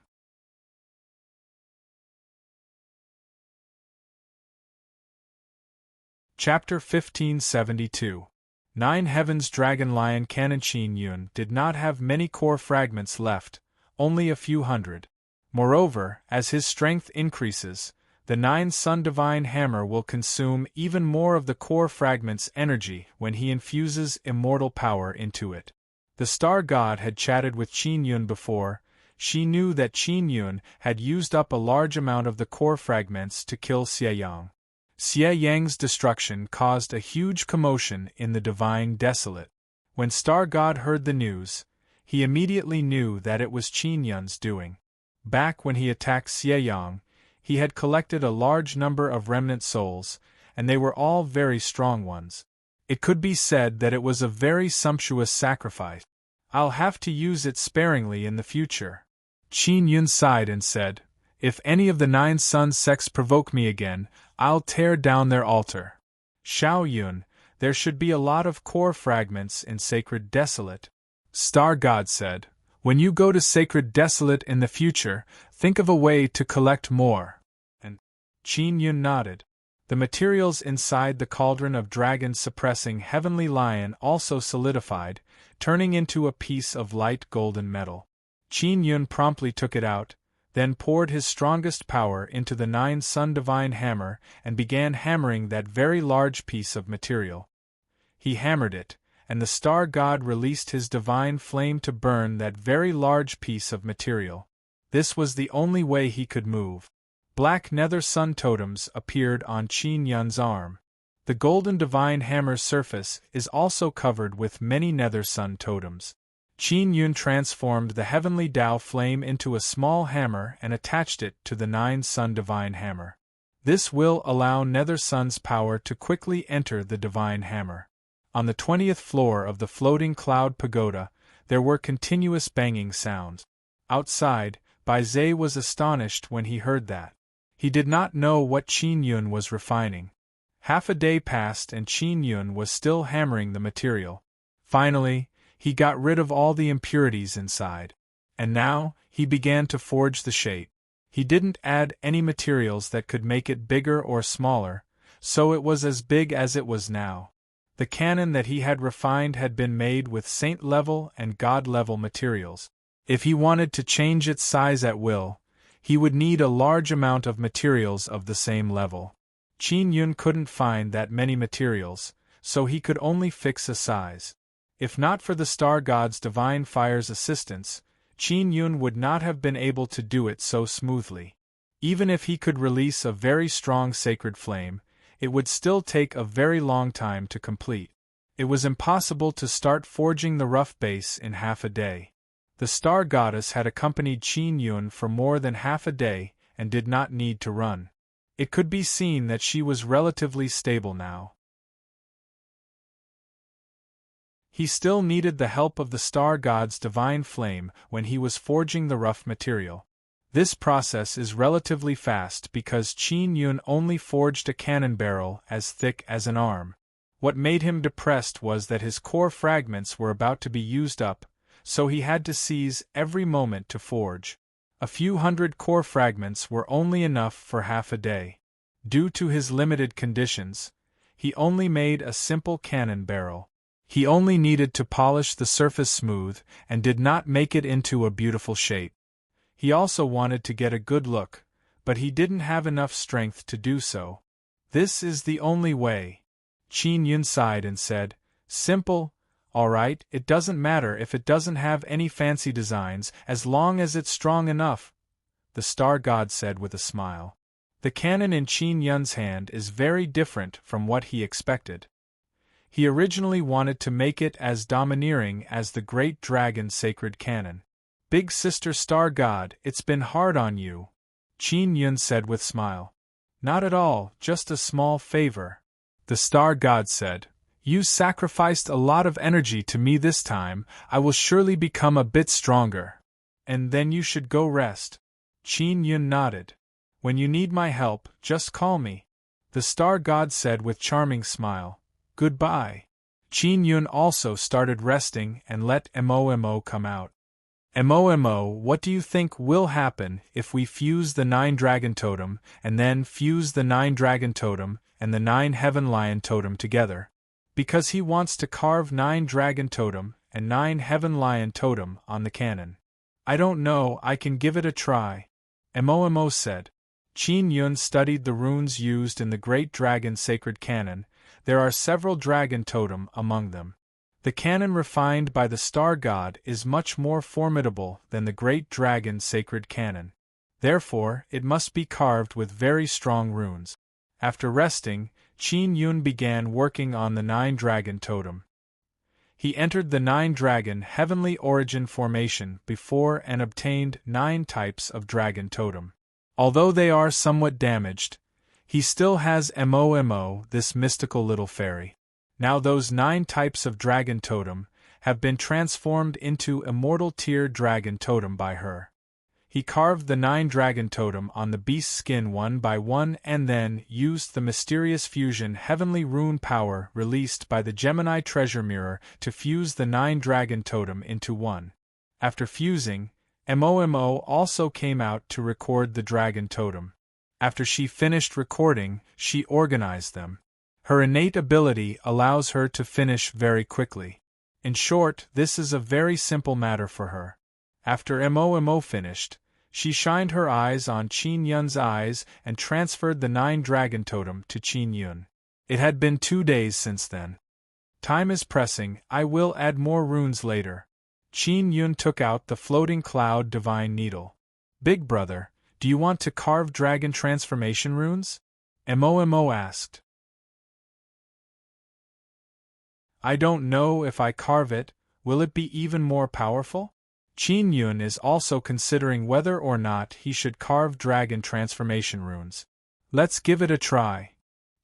Chapter 1572. 9 Heavens Dragon Lion Cannon. Qin Yun did not have many core fragments left, only a few hundred. Moreover, as his strength increases, the 9 Sun Divine Hammer will consume even more of the core fragment's energy when he infuses immortal power into it. The Star God had chatted with Qin Yun before. She knew that Qin Yun had used up a large amount of the core fragments to kill Xie Yang. Xie Yang's destruction caused a huge commotion in the Divine Desolate. When Star God heard the news, he immediately knew that it was Qin Yun's doing. Back when he attacked Xie Yang, he had collected a large number of remnant souls, and they were all very strong ones. It could be said that it was a very sumptuous sacrifice. I'll have to use it sparingly in the future. Qin Yun sighed and said, If any of the 9 Sun sects provoke me again, I'll tear down their altar. Xiao Yun, there should be a lot of core fragments in Sacred Desolate. Star God said, When you go to Sacred Desolate in the future, think of a way to collect more. And Qin Yun nodded. The materials inside the cauldron of dragon suppressing heavenly lion also solidified, turning into a piece of light golden metal. Qin Yun promptly took it out, then poured his strongest power into the 9 Sun Divine Hammer and began hammering that very large piece of material. He hammered it, and the Star God released his divine flame to burn that very large piece of material. This was the only way he could move. Black nether sun totems appeared on Qin Yun's arm. The golden divine hammer's surface is also covered with many nether sun totems. Qin Yun transformed the heavenly Tao flame into a small hammer and attached it to the 9 Sun Divine Hammer. This will allow Nether Sun's power to quickly enter the Divine Hammer. On the 20th floor of the floating cloud pagoda, there were continuous banging sounds. Outside, Bai Zhe was astonished when he heard that. He did not know what Qin Yun was refining. Half a day passed and Qin Yun was still hammering the material. Finally, he got rid of all the impurities inside. And now, he began to forge the shape. He didn't add any materials that could make it bigger or smaller, so it was as big as it was now. The cannon that he had refined had been made with saint-level and god-level materials. If he wanted to change its size at will, he would need a large amount of materials of the same level. Qin Yun couldn't find that many materials, so he could only fix a size. If not for the Star God's divine fire's assistance, Qin Yun would not have been able to do it so smoothly. Even if he could release a very strong sacred flame, it would still take a very long time to complete. It was impossible to start forging the rough base in half a day. The star goddess had accompanied Qin Yun for more than half a day and did not need to run. It could be seen that she was relatively stable now. He still needed the help of the star god's divine flame when he was forging the rough material. This process is relatively fast because Qin Yun only forged a cannon barrel as thick as an arm. What made him depressed was that his core fragments were about to be used up, so he had to seize every moment to forge. A few hundred core fragments were only enough for half a day. Due to his limited conditions, he only made a simple cannon barrel. He only needed to polish the surface smooth and did not make it into a beautiful shape. He also wanted to get a good look, but he didn't have enough strength to do so. This is the only way. Qin Yun sighed and said, "Simple, all right, it doesn't matter if it doesn't have any fancy designs as long as it's strong enough," the star god said with a smile. The cannon in Qin Yun's hand is very different from what he expected. He originally wanted to make it as domineering as the great dragon sacred cannon. "Big sister star god, it's been hard on you," Qin Yun said with smile. "Not at all, just a small favor," the star god said. "You sacrificed a lot of energy to me this time, I will surely become a bit stronger. And then you should go rest." Qin Yun nodded. "When you need my help, just call me," the star god said with charming smile. "Goodbye." Qin Yun also started resting and let Mo come out. Mo, what do you think will happen if we fuse the 9 dragon totem and then fuse the 9 dragon totem and the 9 heaven lion totem together? Because he wants to carve 9 dragon totem and 9 heaven lion totem on the cannon. "I don't know, I can give it a try," Mo said. Qin Yun studied the runes used in the great dragon sacred cannon. There are several dragon totem among them. The cannon refined by the star god is much more formidable than the great dragon sacred cannon. Therefore, it must be carved with very strong runes. After resting, Qin Yun began working on the 9 dragon totem. He entered the 9 dragon heavenly origin formation before and obtained 9 types of dragon totem. Although they are somewhat damaged, he still has Mo, this mystical little fairy. Now those 9 types of dragon totem have been transformed into immortal tier dragon totem by her. He carved the 9 dragon totem on the beast's skin one by one and then used the mysterious fusion heavenly rune power released by the Gemini treasure mirror to fuse the 9 dragon totem into one. After fusing, Mo also came out to record the dragon totem. After she finished recording, she organized them. Her innate ability allows her to finish very quickly. In short, this is a very simple matter for her. After Mo finished, she shined her eyes on Qin Yun's eyes and transferred the 9 dragon totem to Qin Yun. It had been 2 days since then. "Time is pressing, I will add more runes later." Qin Yun took out the floating cloud divine needle. "Big brother, do you want to carve dragon transformation runes?" Mo asked. "I don't know if I carve it, will it be even more powerful?" Qin Yun is also considering whether or not he should carve dragon transformation runes. "Let's give it a try,"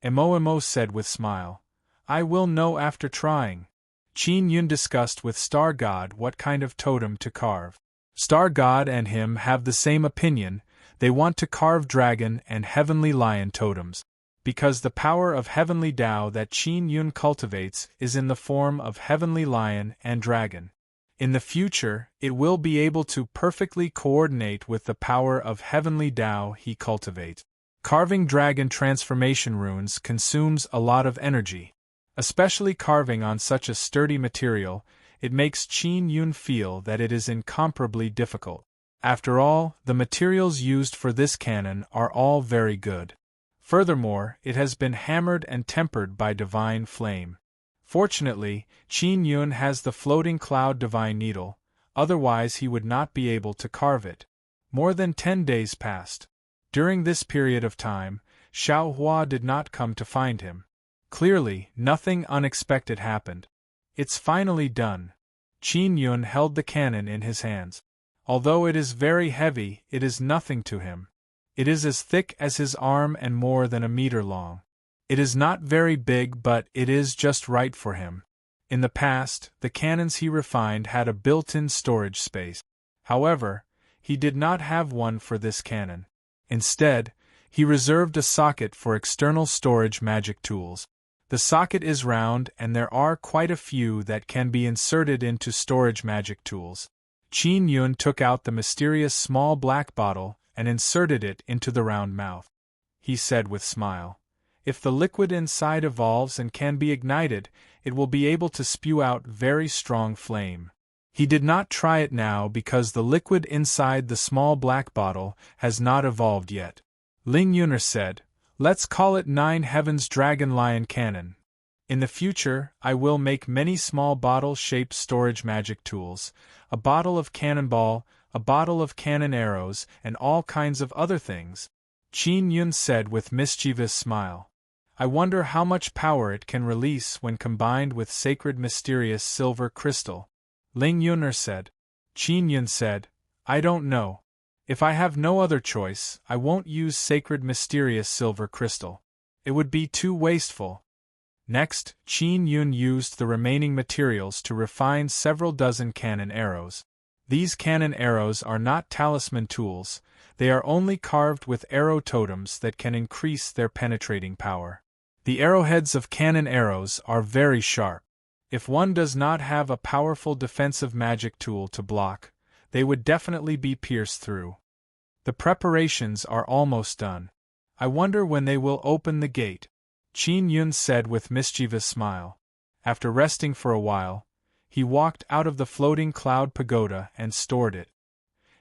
Mo said with smile. "I will know after trying." Qin Yun discussed with Star God what kind of totem to carve. Star God and him have the same opinion, they want to carve dragon and heavenly lion totems. Because the power of heavenly Tao that Qin Yun cultivates is in the form of heavenly lion and dragon. In the future, it will be able to perfectly coordinate with the power of heavenly Tao he cultivates. Carving dragon transformation runes consumes a lot of energy. Especially carving on such a sturdy material, it makes Qin Yun feel that it is incomparably difficult. After all, the materials used for this cannon are all very good. Furthermore, it has been hammered and tempered by divine flame. Fortunately, Qin Yun has the floating cloud divine needle, otherwise he would not be able to carve it. More than 10 days passed. During this period of time, Xiao Hua did not come to find him. Clearly, nothing unexpected happened. It's finally done. Qin Yun held the cannon in his hands. Although it is very heavy, it is nothing to him. It is as thick as his arm and more than a meter long. It is not very big, but it is just right for him. In the past, the cannons he refined had a built-in storage space. However, he did not have one for this cannon. Instead, he reserved a socket for external storage magic tools. The socket is round and there are quite a few that can be inserted into storage magic tools. Qin Yun took out the mysterious small black bottle and inserted it into the round mouth. He said with smile, "If the liquid inside evolves and can be ignited, it will be able to spew out very strong flame." He did not try it now because the liquid inside the small black bottle has not evolved yet. Ling Yuner said, "Let's call it 9 Heavens Dragon Lion Cannon. In the future, I will make many small bottle-shaped storage magic tools, a bottle of cannonball, a bottle of cannon arrows, and all kinds of other things." Qin Yun said with mischievous smile, "I wonder how much power it can release when combined with sacred mysterious silver crystal." Ling Yuner said. Qin Yun said, "I don't know. If I have no other choice, I won't use sacred mysterious silver crystal. It would be too wasteful." Next, Qin Yun used the remaining materials to refine several dozen cannon arrows. These cannon arrows are not talisman tools, they are only carved with arrow totems that can increase their penetrating power. The arrowheads of cannon arrows are very sharp. If one does not have a powerful defensive magic tool to block, they would definitely be pierced through. The preparations are almost done. I wonder when they will open the gate, Qin Yun said with mischievous smile. After resting for a while, he walked out of the floating cloud pagoda and stored it.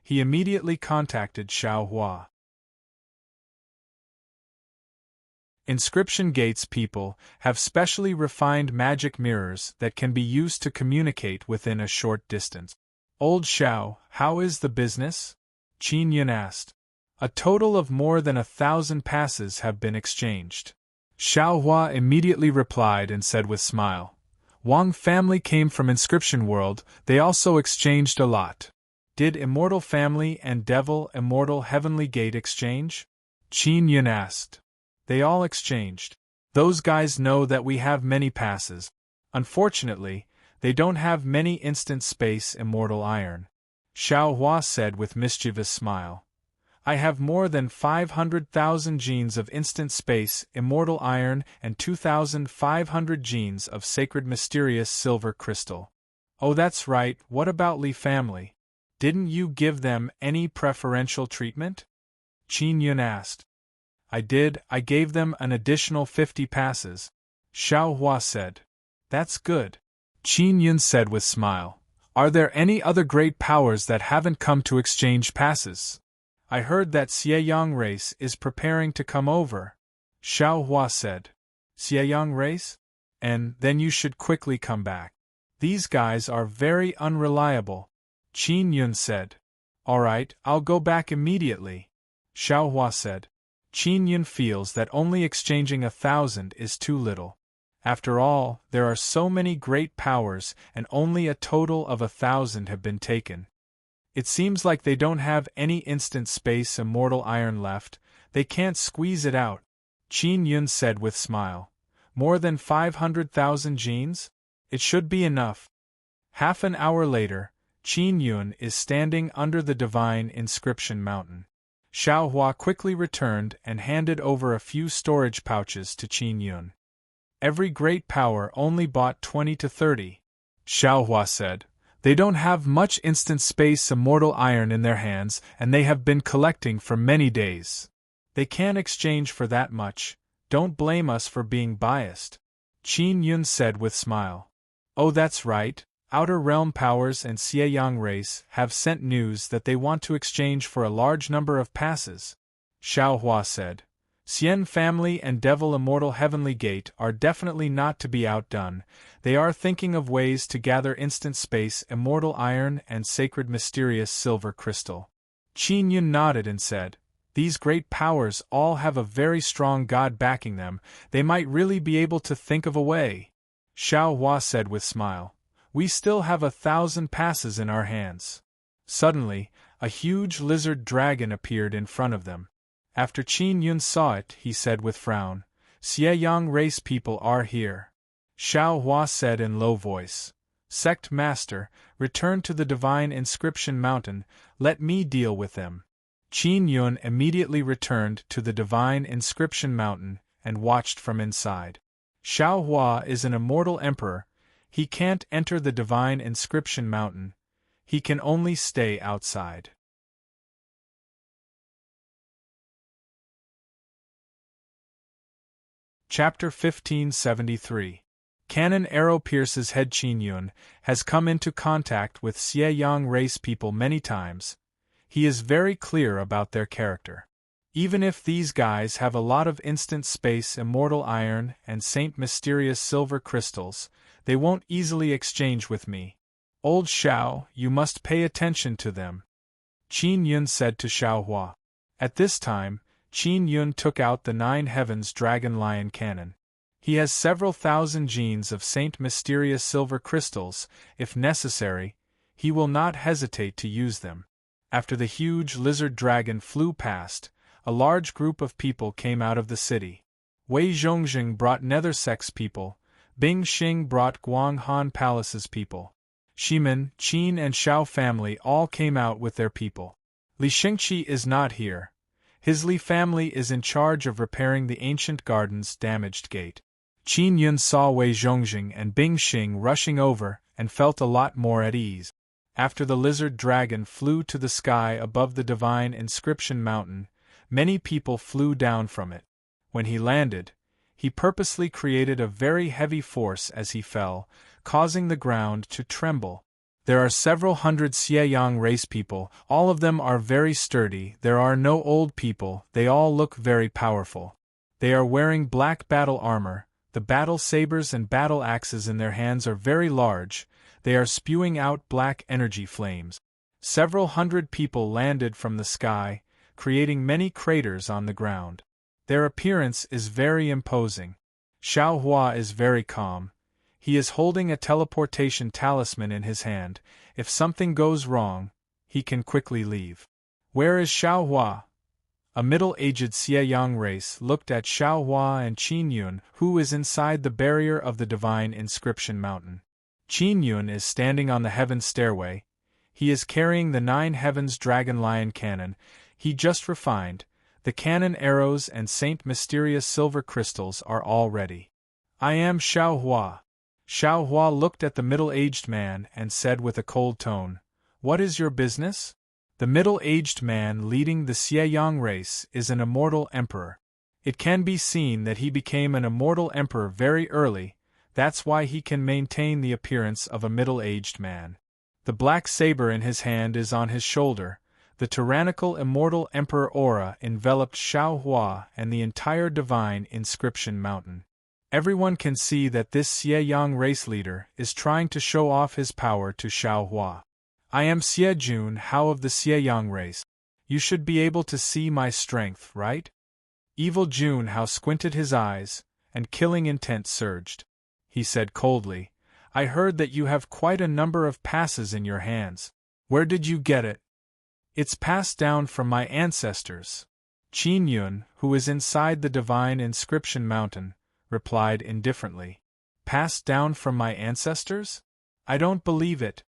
He immediately contacted Xiao Hua. Inscription Gate's people have specially refined magic mirrors that can be used to communicate within a short distance. "Old Xiao, how is the business?" Qin Yun asked. "A total of more than 1,000 passes have been exchanged." Xiao Hua immediately replied and said with smile, "Wang family came from Inscription World, they also exchanged a lot." "Did Immortal Family and Devil Immortal Heavenly Gate exchange?" Qin Yun asked. "They all exchanged. Those guys know that we have many passes. Unfortunately, they don't have many instant space immortal iron." Xiao Hua said with mischievous smile. "I have more than 500,000 genes of instant space immortal iron and 2,500 genes of sacred mysterious silver crystal." "Oh, that's right, what about Li family? Didn't you give them any preferential treatment?" Qin Yun asked. "I did, I gave them an additional 50 passes," Xiao Hua said. "That's good." Qin Yun said with smile. "Are there any other great powers that haven't come to exchange passes?" "I heard that Xieyang race is preparing to come over," Xiao Hua said. "Xieyang race? And then you should quickly come back. These guys are very unreliable," Qin Yun said. "All right, I'll go back immediately," Xiao Hua said. Qin Yun feels that only exchanging 1,000 is too little. After all, there are so many great powers and only a total of 1,000 have been taken. It seems like they don't have any instant space immortal iron left, they can't squeeze it out, Qin Yun said with smile. "More than 500,000 genes? It should be enough." Half an hour later, Qin Yun is standing under the divine inscription mountain. Xiao Hua quickly returned and handed over a few storage pouches to Qin Yun. "Every great power only bought 20 to 30, Xiao Hua said. "They don't have much instant space immortal iron in their hands and they have been collecting for many days. They can't exchange for that much, don't blame us for being biased," Qin Yun said with smile. "Oh, that's right. Outer Realm Powers and Xieyang Race have sent news that they want to exchange for a large number of passes," Xiao Hua said. Xian family and Devil Immortal Heavenly Gate are definitely not to be outdone. They are thinking of ways to gather instant space, immortal iron, and sacred mysterious silver crystal. Qin Yun nodded and said, "These great powers all have a very strong god backing them. They might really be able to think of a way." Xiao Hua said with smile, "We still have 1,000 passes in our hands." Suddenly, a huge lizard dragon appeared in front of them. After Qin Yun saw it, he said with frown, "Xie race people are here." Xiao Hua said in low voice, "Sect Master, return to the Divine Inscription Mountain, let me deal with them." Qin Yun immediately returned to the Divine Inscription Mountain and watched from inside. Xiao Hua is an immortal emperor, he can't enter the Divine Inscription Mountain, he can only stay outside. Chapter 1573. Cannon arrow pierces head. Qin Yun has come into contact with Xie race people many times. He is very clear about their character. Even if these guys have a lot of instant space, immortal iron, and saint mysterious silver crystals, they won't easily exchange with me. Old Xiao, you must pay attention to them," Qin Yun said to Xiao Hua. At this time, Qin Yun took out the 9 Heavens Dragon Lion Cannon. He has several thousand genes of Saint Mysterious Silver Crystals. If necessary, he will not hesitate to use them. After the huge lizard dragon flew past, a large group of people came out of the city. Wei Zhongjing brought Nethersex people, Bing Xing brought Guanghan Palace's people. Shimin, Qin and Xiao family all came out with their people. Li Xingqi is not here. His Li family is in charge of repairing the ancient garden's damaged gate. Qin Yun saw Wei Zhongjing and Bing Xing rushing over and felt a lot more at ease. After the lizard dragon flew to the sky above the Divine Inscription Mountain, many people flew down from it. When he landed, he purposely created a very heavy force as he fell, causing the ground to tremble. There are several hundred Xie race people, all of them are very sturdy, there are no old people, they all look very powerful. They are wearing black battle armor, the battle sabers and battle axes in their hands are very large, they are spewing out black energy flames. Several hundred people landed from the sky, creating many craters on the ground. Their appearance is very imposing. Xiao Hua is very calm. He is holding a teleportation talisman in his hand. If something goes wrong, he can quickly leave. Where is Xiao Hua? A middle-aged Xie race looked at Xiao Hua and Qin Yun, who is inside the barrier of the Divine Inscription Mountain. Qin Yun is standing on the heaven stairway. He is carrying the 9 Heavens Dragon Lion Cannon. He just refined. The cannon arrows and Saint Mysterious Silver Crystals are all ready. "I am Xiao Hua." Xiao Hua looked at the middle-aged man and said with a cold tone, "What is your business?" The middle-aged man leading the Xie race is an immortal emperor. It can be seen that he became an immortal emperor very early, that's why he can maintain the appearance of a middle-aged man. The black saber in his hand is on his shoulder. The tyrannical immortal emperor aura enveloped Xiao Hua and the entire Divine Inscription Mountain. Everyone can see that this Xie race leader is trying to show off his power to Xiao Hua. "I am Xie Jun Hao of the Xie race. You should be able to see my strength, right?" Evil Jun Hao squinted his eyes, and killing intent surged. He said coldly, "I heard that you have quite a number of passes in your hands. Where did you get it?" "It's passed down from my ancestors." Qin Yun, who is inside the Divine Inscription Mountain, replied indifferently. "Passed down from my ancestors? I don't believe it."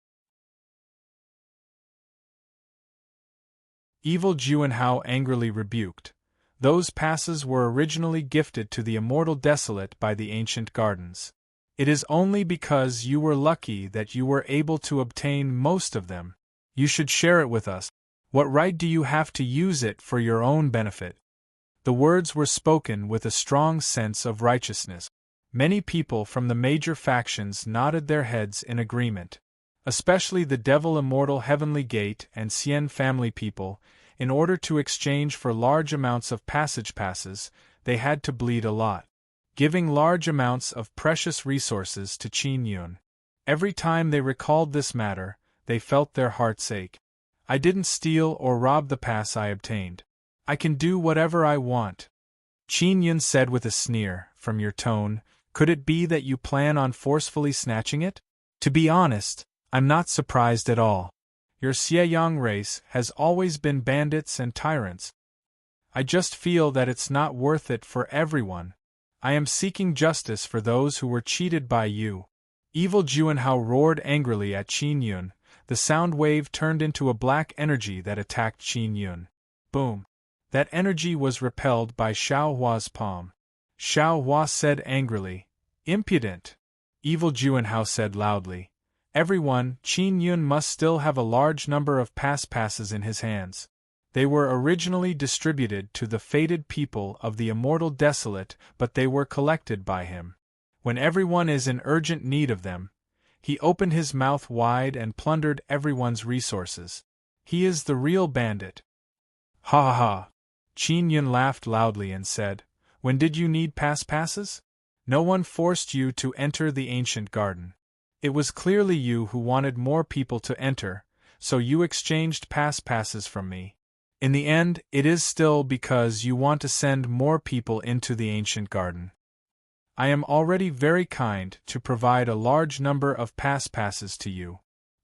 Evil Juanhao angrily rebuked. Those passes were originally gifted to the immortal desolate by the ancient gardens. It is only because you were lucky that you were able to obtain most of them. You should share it with us. What right do you have to use it for your own benefit? The words were spoken with a strong sense of righteousness. Many people from the major factions nodded their heads in agreement. Especially the Devil Immortal Heavenly Gate and Xian family people, In order to exchange for large amounts of passage passes, they had to bleed a lot, giving large amounts of precious resources to Qin Yun. Every time they recalled this matter, they felt their hearts ache. I didn't steal or rob the pass I obtained. I can do whatever I want. Qin Yun said with a sneer. From your tone, could it be that you plan on forcefully snatching it? To be honest, I'm not surprised at all. Your Xieyang race has always been bandits and tyrants. I just feel that it's not worth it for everyone. I am seeking justice for those who were cheated by you. Evil Juanhao roared angrily at Qin Yun. The sound wave turned into a black energy that attacked Qin Yun. Boom! That energy was repelled by Xiao Hua's palm. Xiao Hua said angrily, "Impudent!" Evil Juanhao said loudly, "Everyone, Qin Yun must still have a large number of passes in his hands. They were originally distributed to the fated people of the immortal desolate, but they were collected by him. When everyone is in urgent need of them, he opened his mouth wide and plundered everyone's resources. He is the real bandit." Ha ha ha! Qin Yun laughed loudly and said, "When did you need passes? No one forced you to enter the ancient garden. It was clearly you who wanted more people to enter, so you exchanged passes from me. In the end, it is still because you want to send more people into the ancient garden. I am already very kind to provide a large number of passes to you.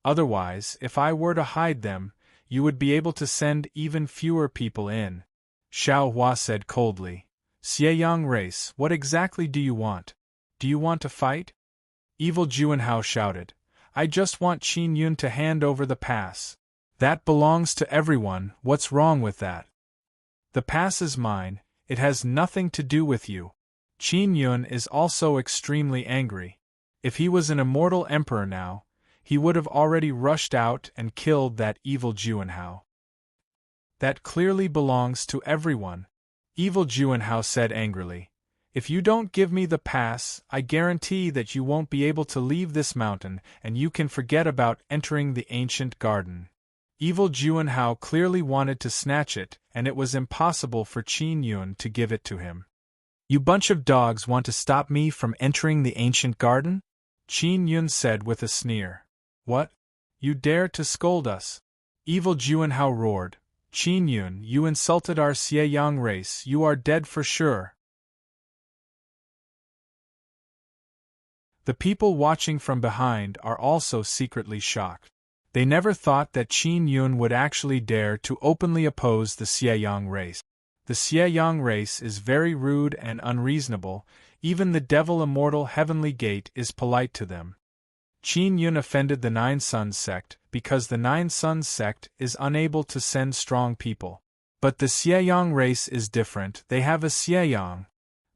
Otherwise, if I were to hide them, you would be able to send even fewer people in." Xiao Hua said coldly, "Xieyang race, what exactly do you want? Do you want to fight?" Evil Juanhao shouted, "I just want Qin Yun to hand over the pass. That belongs to everyone, what's wrong with that? The pass is mine, it has nothing to do with you." Qin Yun is also extremely angry. If he was an immortal emperor now, he would have already rushed out and killed that evil Juanhao. "That clearly belongs to everyone," Evil Juanhao said angrily. "If you don't give me the pass, I guarantee that you won't be able to leave this mountain and you can forget about entering the ancient garden." Evil Juanhao clearly wanted to snatch it, and it was impossible for Qin Yun to give it to him. "You bunch of dogs want to stop me from entering the ancient garden?" Qin Yun said with a sneer. "What? You dare to scold us?" Evil Juanhao roared. "Qin Yun, you insulted our Xieyang race, you are dead for sure." The people watching from behind are also secretly shocked. They never thought that Qin Yun would actually dare to openly oppose the Xieyang race. The Xieyang race is very rude and unreasonable, even the devil immortal heavenly gate is polite to them. Qin Yun offended the Nine Suns sect because the Nine Suns sect is unable to send strong people. But the Xieyang race is different, they have a Xieyang.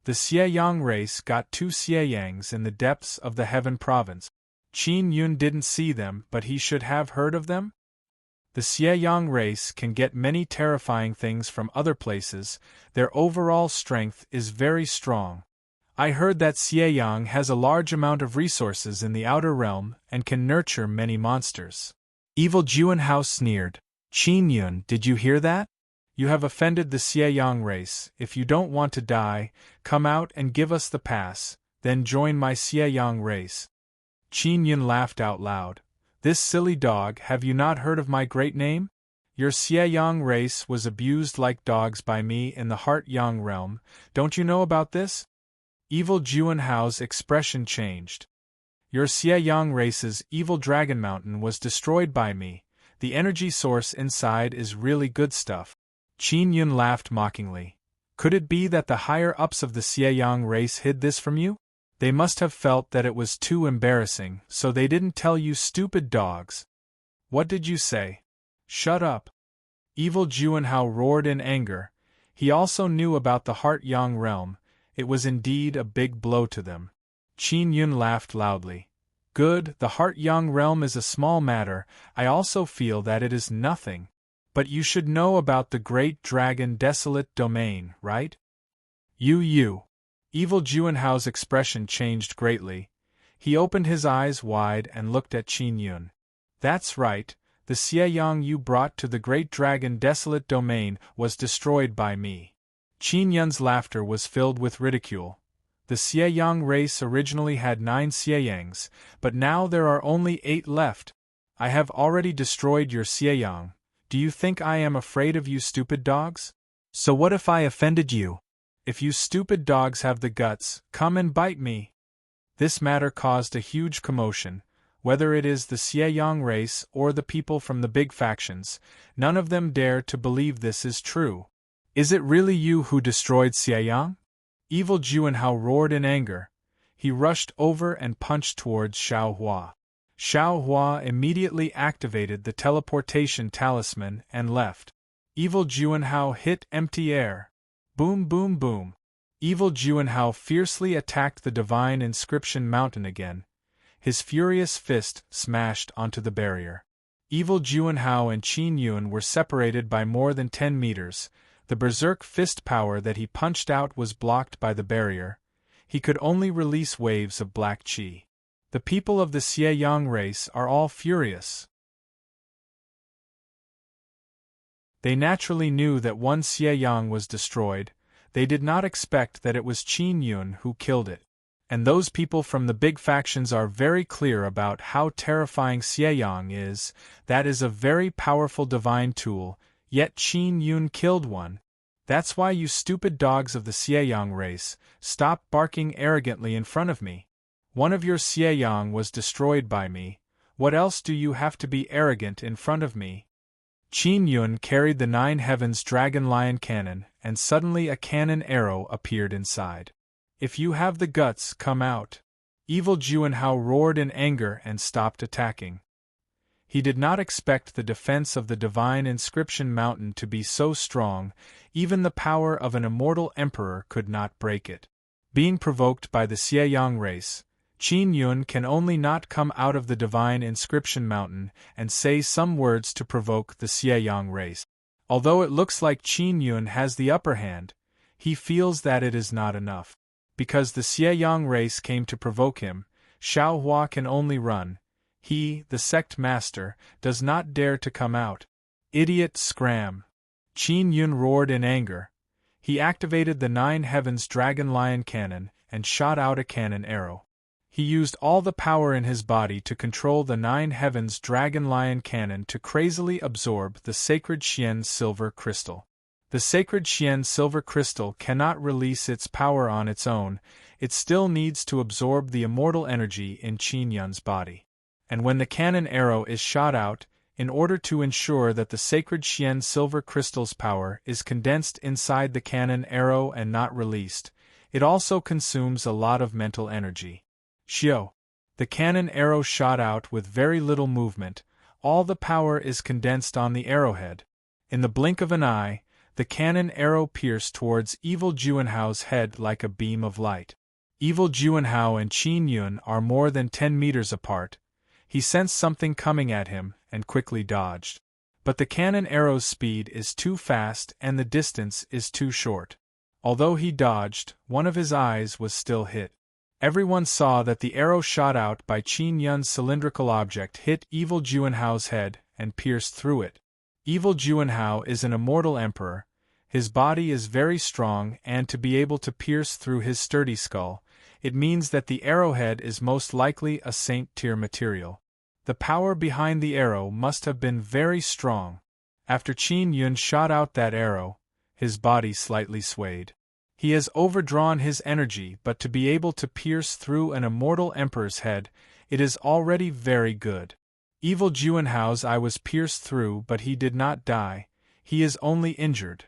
The Xieyang race got 2 Xieyangs in the depths of the Heaven Province. Qin Yun didn't see them, but he should have heard of them? The Xieyang race can get many terrifying things from other places, their overall strength is very strong. I heard that Xieyang has a large amount of resources in the outer realm and can nurture many monsters. Evil Juanhao sneered. "Qin Yun, did you hear that? You have offended the Xieyang race. If you don't want to die, come out and give us the pass, then join my Xieyang race." Qin Yun laughed out loud. "This silly dog, have you not heard of my great name? Your Xieyang race was abused like dogs by me in the Heart Yang realm, don't you know about this?" Evil Juanhao's expression changed. "Your Xieyang race's evil dragon mountain was destroyed by me, the energy source inside is really good stuff." Qin Yun laughed mockingly. "Could it be that the higher-ups of the Xieyang race hid this from you? They must have felt that it was too embarrassing, so they didn't tell you, stupid dogs." "What did you say? Shut up!" Evil Juanhao roared in anger. He also knew about the Heart Yang realm. It was indeed a big blow to them. Qin Yun laughed loudly. "Good, the Heart Yang realm is a small matter, I also feel that it is nothing. But you should know about the Great Dragon Desolate Domain, right? You. Evil Juanhao's expression changed greatly. He opened his eyes wide and looked at Qin Yun. "That's right, the The Xieyang you brought to the great dragon desolate domain was destroyed by me. Qin Yun's laughter was filled with ridicule. The Xieyang race originally had 9 Xieyangs, but now there are only 8 left. I have already destroyed your Xieyang. Do you think I am afraid of you stupid dogs? So what if I offended you? If you stupid dogs have the guts, come and bite me. This matter caused a huge commotion. Whether it is the Xieyang race or the people from the big factions, none of them dare to believe this is true. Is it really you who destroyed Xieyang? Evil Juanhao roared in anger. He rushed over and punched towards Xiao Hua. Xiao Hua immediately activated the teleportation talisman and left. Evil Juanhao hit empty air. Boom boom boom. Evil Juanhao fiercely attacked the divine inscription mountain again. His furious fist smashed onto the barrier. Evil Juanhao and Qin Yun were separated by more than 10 meters. The berserk fist power that he punched out was blocked by the barrier. He could only release waves of black qi. The people of the Xieyang race are all furious. They naturally knew that one Xieyang was destroyed. They did not expect that it was Qin Yun who killed it. And those people from the big factions are very clear about how terrifying Xieyang is. That is a very powerful divine tool, yet Qin Yun killed one. That's why you stupid dogs of the Xieyang race, stop barking arrogantly in front of me. One of your Xieyang was destroyed by me. What else do you have to be arrogant in front of me? Qin Yun carried the 9 heavens dragon lion cannon, and suddenly a cannon arrow appeared inside. If you have the guts, come out. Evil Juanhao roared in anger and stopped attacking. He did not expect the defense of the divine inscription mountain to be so strong. Even the power of an immortal emperor could not break it. Being provoked by the Xieyang race, Qin Yun can only not come out of the divine inscription mountain and say some words to provoke the Xieyang race. Although it looks like Qin Yun has the upper hand, he feels that it is not enough. Because the Xieyang race came to provoke him, Xiao Hua can only run. He, the sect master, does not dare to come out. Idiot scram! Qin Yun roared in anger. He activated the 9 heavens dragon lion cannon and shot out a cannon arrow. He used all the power in his body to control the 9 heavens dragon lion cannon to crazily absorb the sacred Xian silver crystal. The sacred Xian silver crystal cannot release its power on its own, it still needs to absorb the immortal energy in Qin Yun's body. And when the cannon arrow is shot out, in order to ensure that the sacred Xian silver crystal's power is condensed inside the cannon arrow and not released, it also consumes a lot of mental energy. Xiao. The cannon arrow shot out with very little movement, all the power is condensed on the arrowhead. In the blink of an eye, the cannon arrow pierced towards Evil Juanhao's head like a beam of light. Evil Juanhao and Qin Yun are more than 10 meters apart. He sensed something coming at him and quickly dodged. But the cannon arrow's speed is too fast and the distance is too short. Although he dodged, one of his eyes was still hit. Everyone saw that the arrow shot out by Qin Yun's cylindrical object hit Evil Juanhao's head and pierced through it. Evil Juanhao is an immortal emperor. His body is very strong, and to be able to pierce through his sturdy skull, it means that the arrowhead is most likely a saint-tier material. The power behind the arrow must have been very strong. After Qin Yun shot out that arrow, his body slightly swayed. He has overdrawn his energy, but to be able to pierce through an immortal emperor's head, it is already very good. Evil Juanhao's eye was pierced through, but he did not die. He is only injured.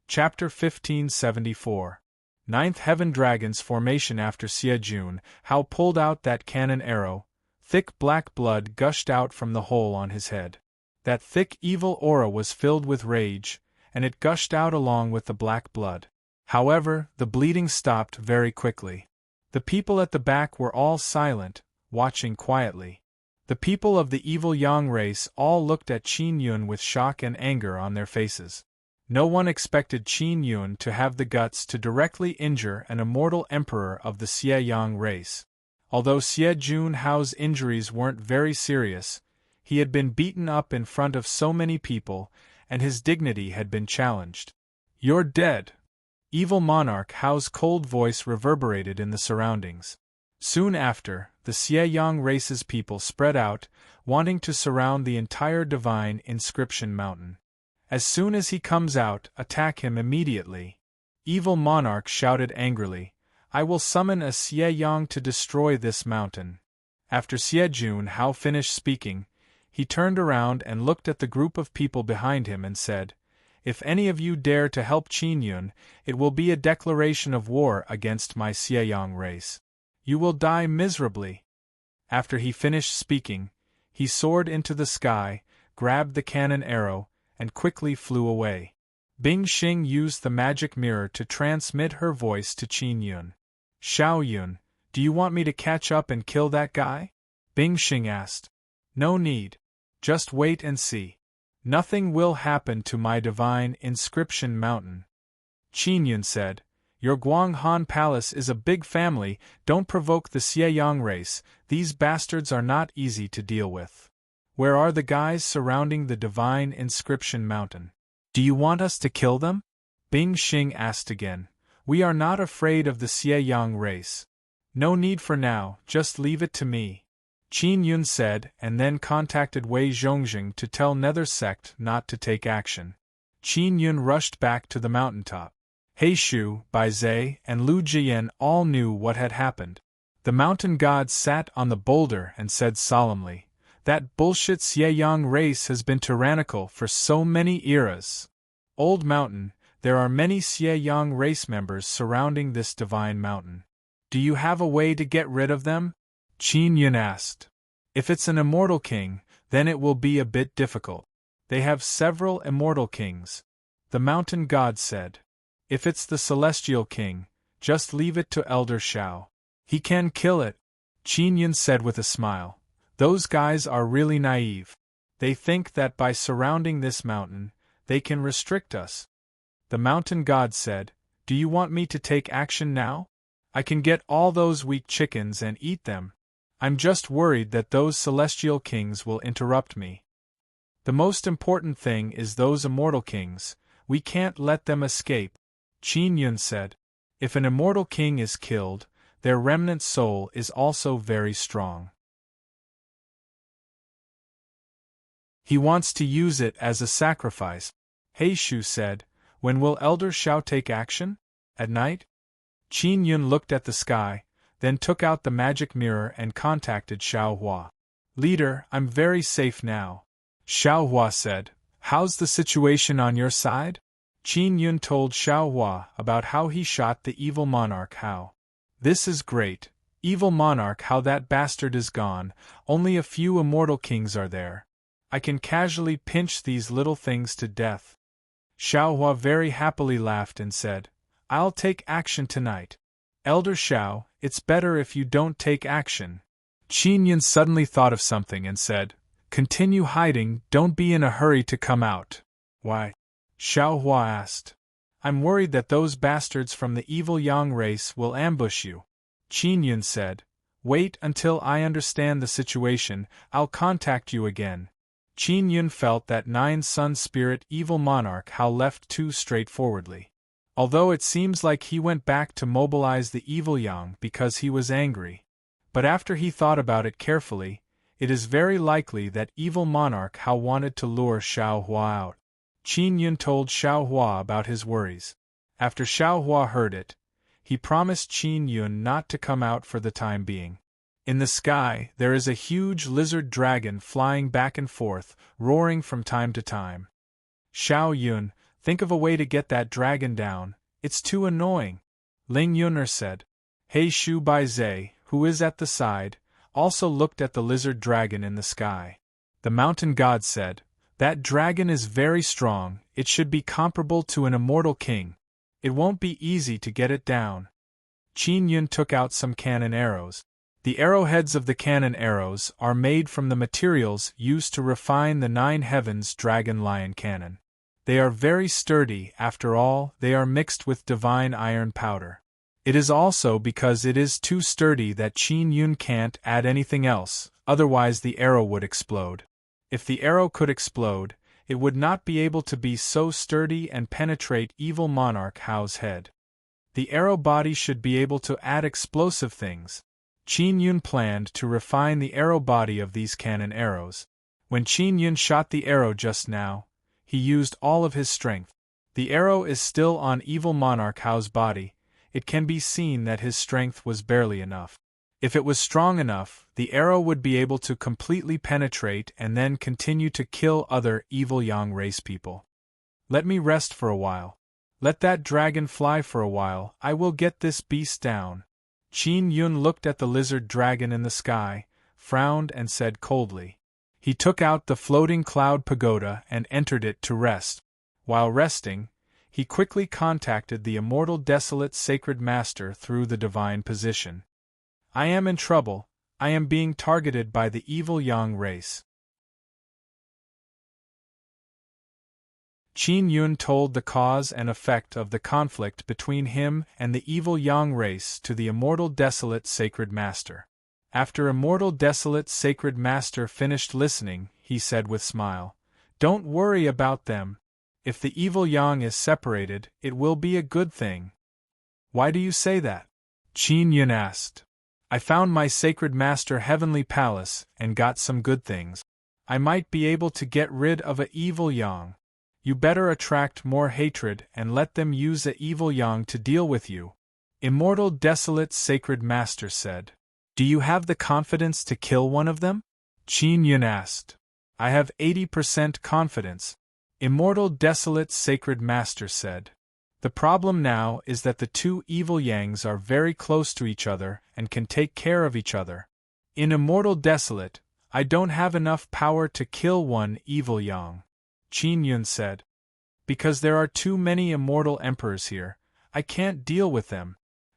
Chapter 1574. 9th Heaven Dragon's formation. After Xie Jun Hao pulled out that cannon arrow, thick black blood gushed out from the hole on his head. That thick evil aura was filled with rage, and it gushed out along with the black blood. However, the bleeding stopped very quickly. The people at the back were all silent, watching quietly. The people of the evil Yang race all looked at Qin Yun with shock and anger on their faces. No one expected Qin Yun to have the guts to directly injure an immortal emperor of the Xie Yang race. Although Xie Junhao's injuries weren't very serious, he had been beaten up in front of so many people, and his dignity had been challenged. "You're dead!" Evil monarch Hao's cold voice reverberated in the surroundings. Soon after, the Xie Yang race's people spread out, wanting to surround the entire divine inscription mountain. "As soon as he comes out, attack him immediately!" Evil monarch shouted angrily, "I will summon a Xie Yang to destroy this mountain." After Xie Junhao finished speaking, he turned around and looked at the group of people behind him and said, "If any of you dare to help Qin Yun, it will be a declaration of war against my Xie Yang race. You will die miserably." After he finished speaking, he soared into the sky, grabbed the cannon arrow, and quickly flew away. Bing Xing used the magic mirror to transmit her voice to Qin Yun. "Xiao Yun, do you want me to catch up and kill that guy?" Bing Xing asked. "No need. Just wait and see. Nothing will happen to my divine inscription mountain." Qin Yun said, "Your Guanghan Palace is a big family, don't provoke the Xie Yang race, these bastards are not easy to deal with. Where are the guys surrounding the divine inscription mountain? Do you want us to kill them?" Bing Xing asked again. "We are not afraid of the Xie Yang race. No need for now, just leave it to me," Qin Yun said, and then contacted Wei Zhongjing to tell Nether Sect not to take action. Qin Yun rushed back to the mountaintop. He Shu, Bai Zhe, and Lu Jian all knew what had happened. The mountain god sat on the boulder and said solemnly, "That bullshit Xie Yang race has been tyrannical for so many eras. Old Mountain, there are many Xie Yang race members surrounding this divine mountain. Do you have a way to get rid of them?" Qin Yun asked. "If it's an immortal king, then it will be a bit difficult. They have several immortal kings," the mountain god said. "If it's the celestial king, just leave it to Elder Shao. He can kill it," Qin Yun said with a smile. "Those guys are really naive. They think that by surrounding this mountain, they can restrict us." The mountain god said, "Do you want me to take action now? I can get all those weak chickens and eat them. I'm just worried that those celestial kings will interrupt me. The most important thing is those immortal kings, we can't let them escape," Qin Yun said. "If an immortal king is killed, their remnant soul is also very strong. He wants to use it as a sacrifice." He Shu said, "When will Elder Shao take action? At night?" Qin Yun looked at the sky, then took out the magic mirror and contacted Xiao Hua. "Leader, I'm very safe now," Xiao Hua said. "How's the situation on your side?" Qin Yun told Xiao Hua about how he shot the evil monarch Hao. "This is great. Evil monarch Hao, that bastard is gone, only a few immortal kings are there. I can casually pinch these little things to death." Xiao Hua very happily laughed and said, "I'll take action tonight. Elder Shao, it's better if you don't take action." Qin Yun suddenly thought of something and said, "Continue hiding, don't be in a hurry to come out." "Why?" Xiao Hua asked. "I'm worried that those bastards from the evil Yang race will ambush you." Qin Yun said, "Wait until I understand the situation, I'll contact you again." Qin Yun felt that Nine Sun Spirit evil monarch Hao left too straightforwardly. Although it seems like he went back to mobilize the evil Yang because he was angry. But after he thought about it carefully, it is very likely that evil monarch Hao wanted to lure Xiao Hua out. Qin Yun told Xiao Hua about his worries. After Xiao Hua heard it, he promised Qin Yun not to come out for the time being. In the sky, there is a huge lizard dragon flying back and forth, roaring from time to time. "Xiao Yun, think of a way to get that dragon down, it's too annoying," Ling Yun'er said. He Shu Bai Zhe, who is at the side, also looked at the lizard dragon in the sky. The mountain god said, "That dragon is very strong, it should be comparable to an immortal king. It won't be easy to get it down." Qin Yun took out some cannon arrows. The arrowheads of the cannon arrows are made from the materials used to refine the Nine Heavens Dragon Lion cannon. They are very sturdy, after all, they are mixed with divine iron powder. It is also because it is too sturdy that Qin Yun can't add anything else, otherwise the arrow would explode. If the arrow could explode, it would not be able to be so sturdy and penetrate evil monarch Hao's head. The arrow body should be able to add explosive things. Qin Yun planned to refine the arrow body of these cannon arrows. When Qin Yun shot the arrow just now, he used all of his strength. The arrow is still on evil monarch Hao's body. It can be seen that his strength was barely enough. If it was strong enough, the arrow would be able to completely penetrate and then continue to kill other evil Yang race people. Let me rest for a while. Let that dragon fly for a while, I will get this beast down. Qin Yun looked at the lizard dragon in the sky, frowned and said coldly. He took out the floating cloud pagoda and entered it to rest. While resting, he quickly contacted the immortal desolate sacred master through the divine position. I am in trouble, I am being targeted by the evil Yang race. Qin Yun told the cause and effect of the conflict between him and the evil Yang race to the immortal desolate sacred master. After immortal desolate sacred master finished listening, he said with smile, "Don't worry about them. If the evil Yang is separated, it will be a good thing." "Why do you say that?" Qin Yun asked. "I found my sacred master heavenly palace and got some good things. I might be able to get rid of a evil Yang. You better attract more hatred and let them use a evil Yang to deal with you," immortal desolate sacred master said. "Do you have the confidence to kill one of them?" Qin Yun asked. "I have 80% confidence," immortal desolate sacred master said. "The problem now is that the two evil Yangs are very close to each other and can take care of each other. In immortal desolate, I don't have enough power to kill one evil Yang," Qin Yun said. "Because there are too many immortal emperors here, I can't deal with them."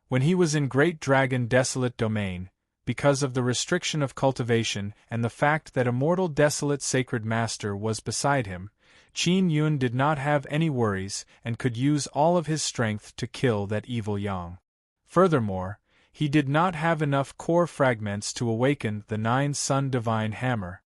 When he was in Great Dragon Desolate Domain, because of the restriction of cultivation and the fact that immortal desolate sacred master was beside him, Qin Yun did not have any worries and could use all of his strength to kill that evil Yang. Furthermore, he did not have enough core fragments to awaken the 9-Sun Divine Hammer.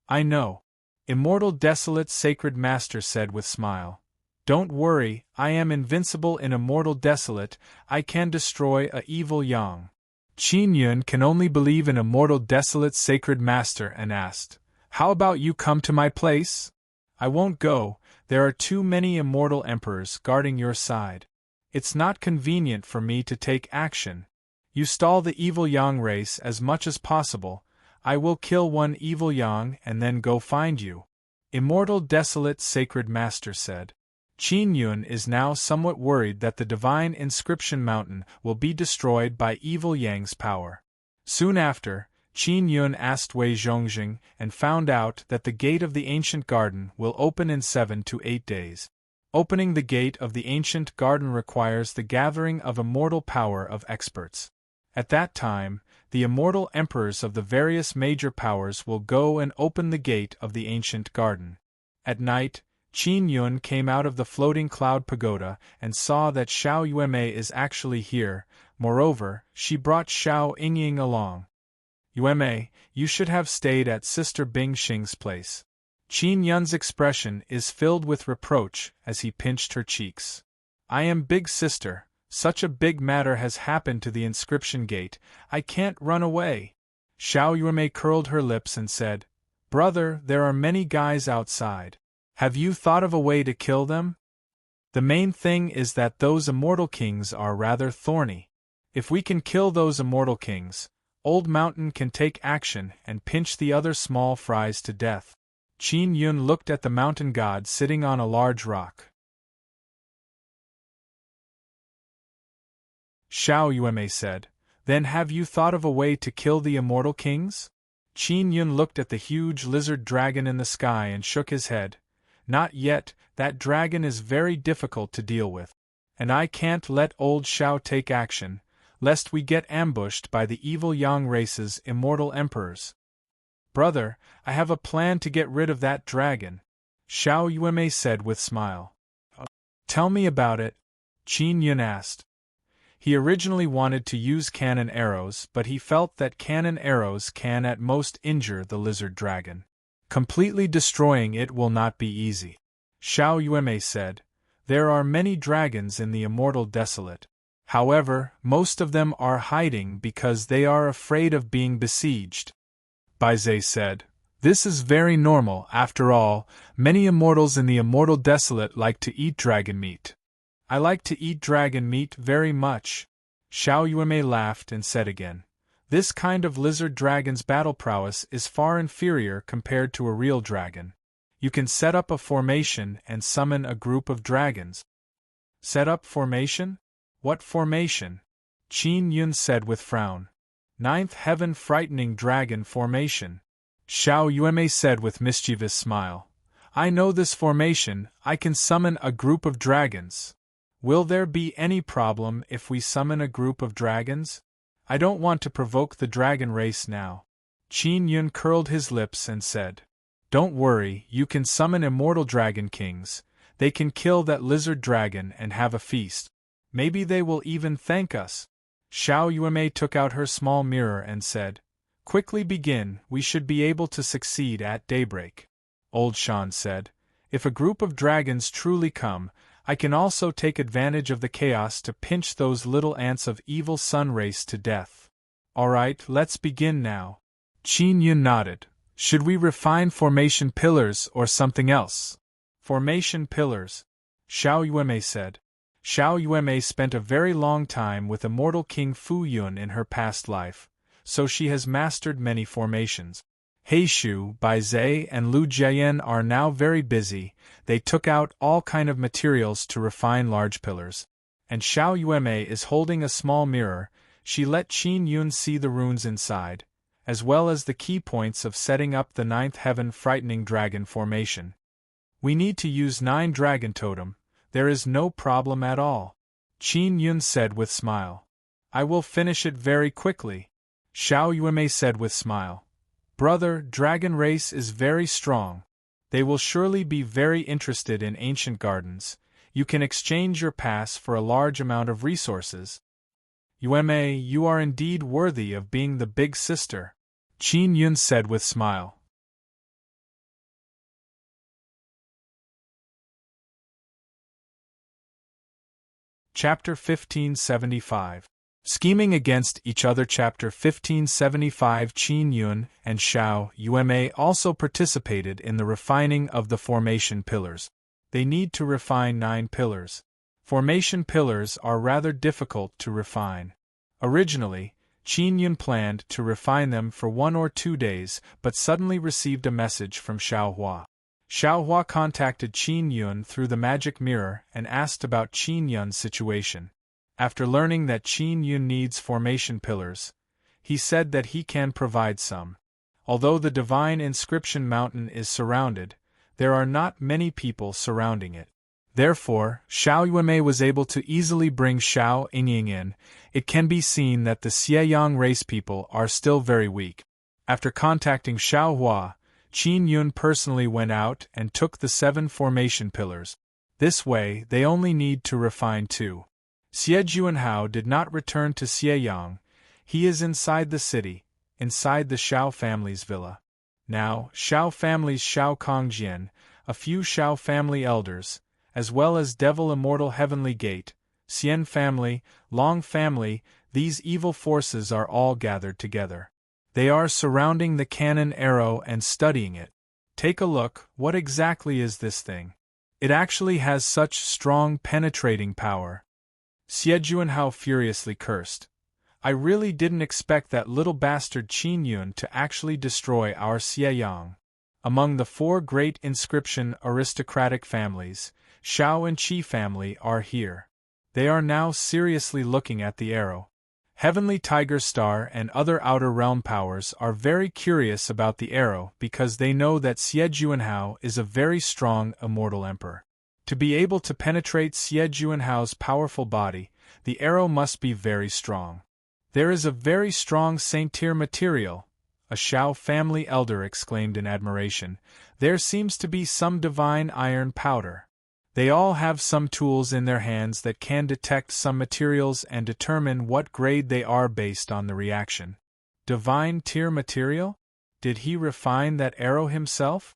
"I know," immortal desolate sacred master said with smile. "Don't worry, I am invincible in immortal desolate, I can destroy a evil Yang." Qin Yun can only believe in immortal desolate sacred master and asked, "How about you come to my place?" "I won't go, there are too many immortal emperors guarding your side. It's not convenient for me to take action. You stall the evil Yang race as much as possible, I will kill one evil Yang and then go find you," immortal desolate sacred master said. Qin Yun is now somewhat worried that the divine inscription mountain will be destroyed by evil Yang's power. Soon after, Qin Yun asked Wei Zhongjing and found out that the gate of the ancient garden will open in 7 to 8 days. Opening the gate of the ancient garden requires the gathering of immortal power of experts. At that time, the immortal emperors of the various major powers will go and open the gate of the ancient garden. At night, Qin Yun came out of the floating cloud pagoda and saw that Xiao Yuemei is actually here. Moreover, she brought Xiao Yingying along. "Yuemei, you should have stayed at Sister Bing Xing's place." Qin Yun's expression is filled with reproach as he pinched her cheeks. "I am big sister, such a big matter has happened to the inscription gate, I can't run away." Xiao Yuemei curled her lips and said, "Brother, there are many guys outside. Have you thought of a way to kill them? The main thing is that those immortal kings are rather thorny. If we can kill those immortal kings, Old Mountain can take action and pinch the other small fries to death." Qin Yun looked at the mountain god sitting on a large rock. Xiao Yuemei said, "Then have you thought of a way to kill the immortal kings?" Qin Yun looked at the huge lizard dragon in the sky and shook his head. "Not yet, that dragon is very difficult to deal with. And I can't let old Xiao take action, lest we get ambushed by the evil Yang race's immortal emperors." "Brother, I have a plan to get rid of that dragon." Xiao Yuemei said with smile. Tell me about it, Qin Yun asked. He originally wanted to use cannon arrows, but he felt that cannon arrows can at most injure the lizard dragon. Completely destroying it will not be easy. Xiao Yuemei said, there are many dragons in the immortal desolate. However, most of them are hiding because they are afraid of being besieged. Baizhe said, this is very normal, after all, many immortals in the immortal desolate like to eat dragon meat. I like to eat dragon meat very much. Xiao Yuemei laughed and said again, this kind of lizard dragon's battle prowess is far inferior compared to a real dragon. You can set up a formation and summon a group of dragons. Set up formation? What formation? Qin Yun said with frown. Ninth heaven frightening dragon formation. Xiao Yuemei said with mischievous smile. I know this formation, I can summon a group of dragons. Will there be any problem if we summon a group of dragons? I don't want to provoke the dragon race now. Qin Yun curled his lips and said, don't worry, you can summon immortal dragon kings. They can kill that lizard dragon and have a feast. Maybe they will even thank us. Xiao Yuemei took out her small mirror and said, quickly begin, we should be able to succeed at daybreak. Old Shan said, if a group of dragons truly come, I can also take advantage of the chaos to pinch those little ants of evil sun race to death. Alright, let's begin now. Qin Yun nodded. Should we refine formation pillars or something else? Formation pillars, Xiao Yuemei said. Xiao Yuemei spent a very long time with immortal King Fu Yun in her past life, so she has mastered many formations. Heishu, Baizhe, and Lu Jiayan are now very busy. They took out all kind of materials to refine large pillars. And Xiao Yuemei is holding a small mirror. She let Qin Yun see the runes inside, as well as the key points of setting up the ninth heaven frightening dragon formation. We need to use 9 dragon totem. There is no problem at all. Qin Yun said with smile. I will finish it very quickly. Xiao Yuemei said with smile. Brother, dragon race is very strong. They will surely be very interested in ancient gardens. You can exchange your pass for a large amount of resources. Yuemei, you are indeed worthy of being the big sister, Qin Yun said with smile. Chapter 1575. Scheming against each other. Chapter 1575. Qin Yun and Xiao Yuemei also participated in the refining of the formation pillars. They need to refine 9 pillars. Formation pillars are rather difficult to refine. Originally, Qin Yun planned to refine them for 1 or 2 days, but suddenly received a message from Xiao Hua. Xiao Hua contacted Qin Yun through the magic mirror and asked about Qin Yun's situation. After learning that Qin Yun needs formation pillars, he said that he can provide some. Although the divine inscription mountain is surrounded, there are not many people surrounding it. Therefore, Xiao Yuemei was able to easily bring Xiao Yingying in. It can be seen that the Xieyang race people are still very weak. After contacting Xiao Hua, Qin Yun personally went out and took the 7 formation pillars. This way, they only need to refine 2. Xie Juanhao did not return to Xieyang. He is inside the city, inside the Xiao family's villa. Now, Xiao family's Xiao Kongjian, a few Xiao family elders, as well as Devil Immortal Heavenly Gate, Xian family, Long family, these evil forces are all gathered together. They are surrounding the cannon arrow and studying it. Take a look, what exactly is this thing? It actually has such strong penetrating power. Xie Juanhao furiously cursed. I really didn't expect that little bastard Qin Yun to actually destroy our Xieyang. Among the 4 great inscription aristocratic families, Xiao and Qi family are here. They are now seriously looking at the arrow. Heavenly Tiger Star and other outer realm powers are very curious about the arrow because they know that Xie Juanhao is a very strong immortal emperor. To be able to penetrate Xie Juanhao's powerful body, the arrow must be very strong. There is a very strong saint-tier material, a Shao family elder exclaimed in admiration. There seems to be some divine iron powder. They all have some tools in their hands that can detect some materials and determine what grade they are based on the reaction. Divine tier material? Did he refine that arrow himself?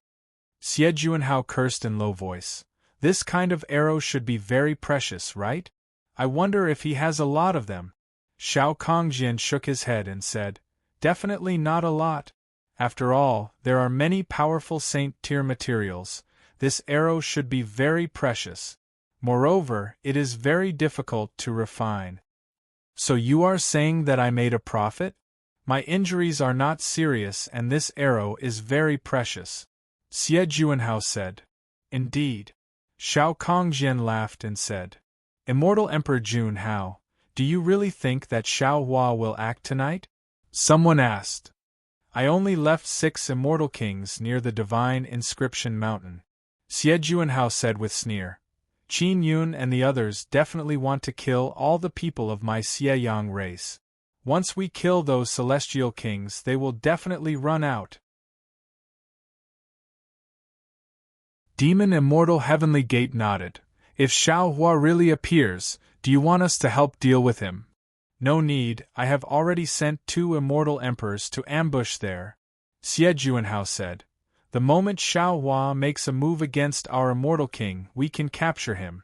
Xie Juanhao cursed in low voice. This kind of arrow should be very precious, right? I wonder if he has a lot of them. Shao Kongjian shook his head and said, Definitely not a lot. After all, there are many powerful saint-tier materials. This arrow should be very precious. Moreover, it is very difficult to refine. So you are saying that I made a profit? My injuries are not serious and this arrow is very precious. Xie Juanhao said. Indeed. Shao Kongjian laughed and said, Immortal Emperor Junhao, do you really think that Shao Hua will act tonight? Someone asked. I only left 6 immortal kings near the divine inscription mountain. Xie Juanhao said with sneer. Qin Yun and the others definitely want to kill all the people of my Xie Yang race. Once we kill those celestial kings, they will definitely run out. Demon Immortal Heavenly Gate nodded. If Shao Hua really appears, do you want us to help deal with him? No need, I have already sent 2 immortal emperors to ambush there. Xie Juanhao said. The moment Shao Hua makes a move against our immortal king, we can capture him.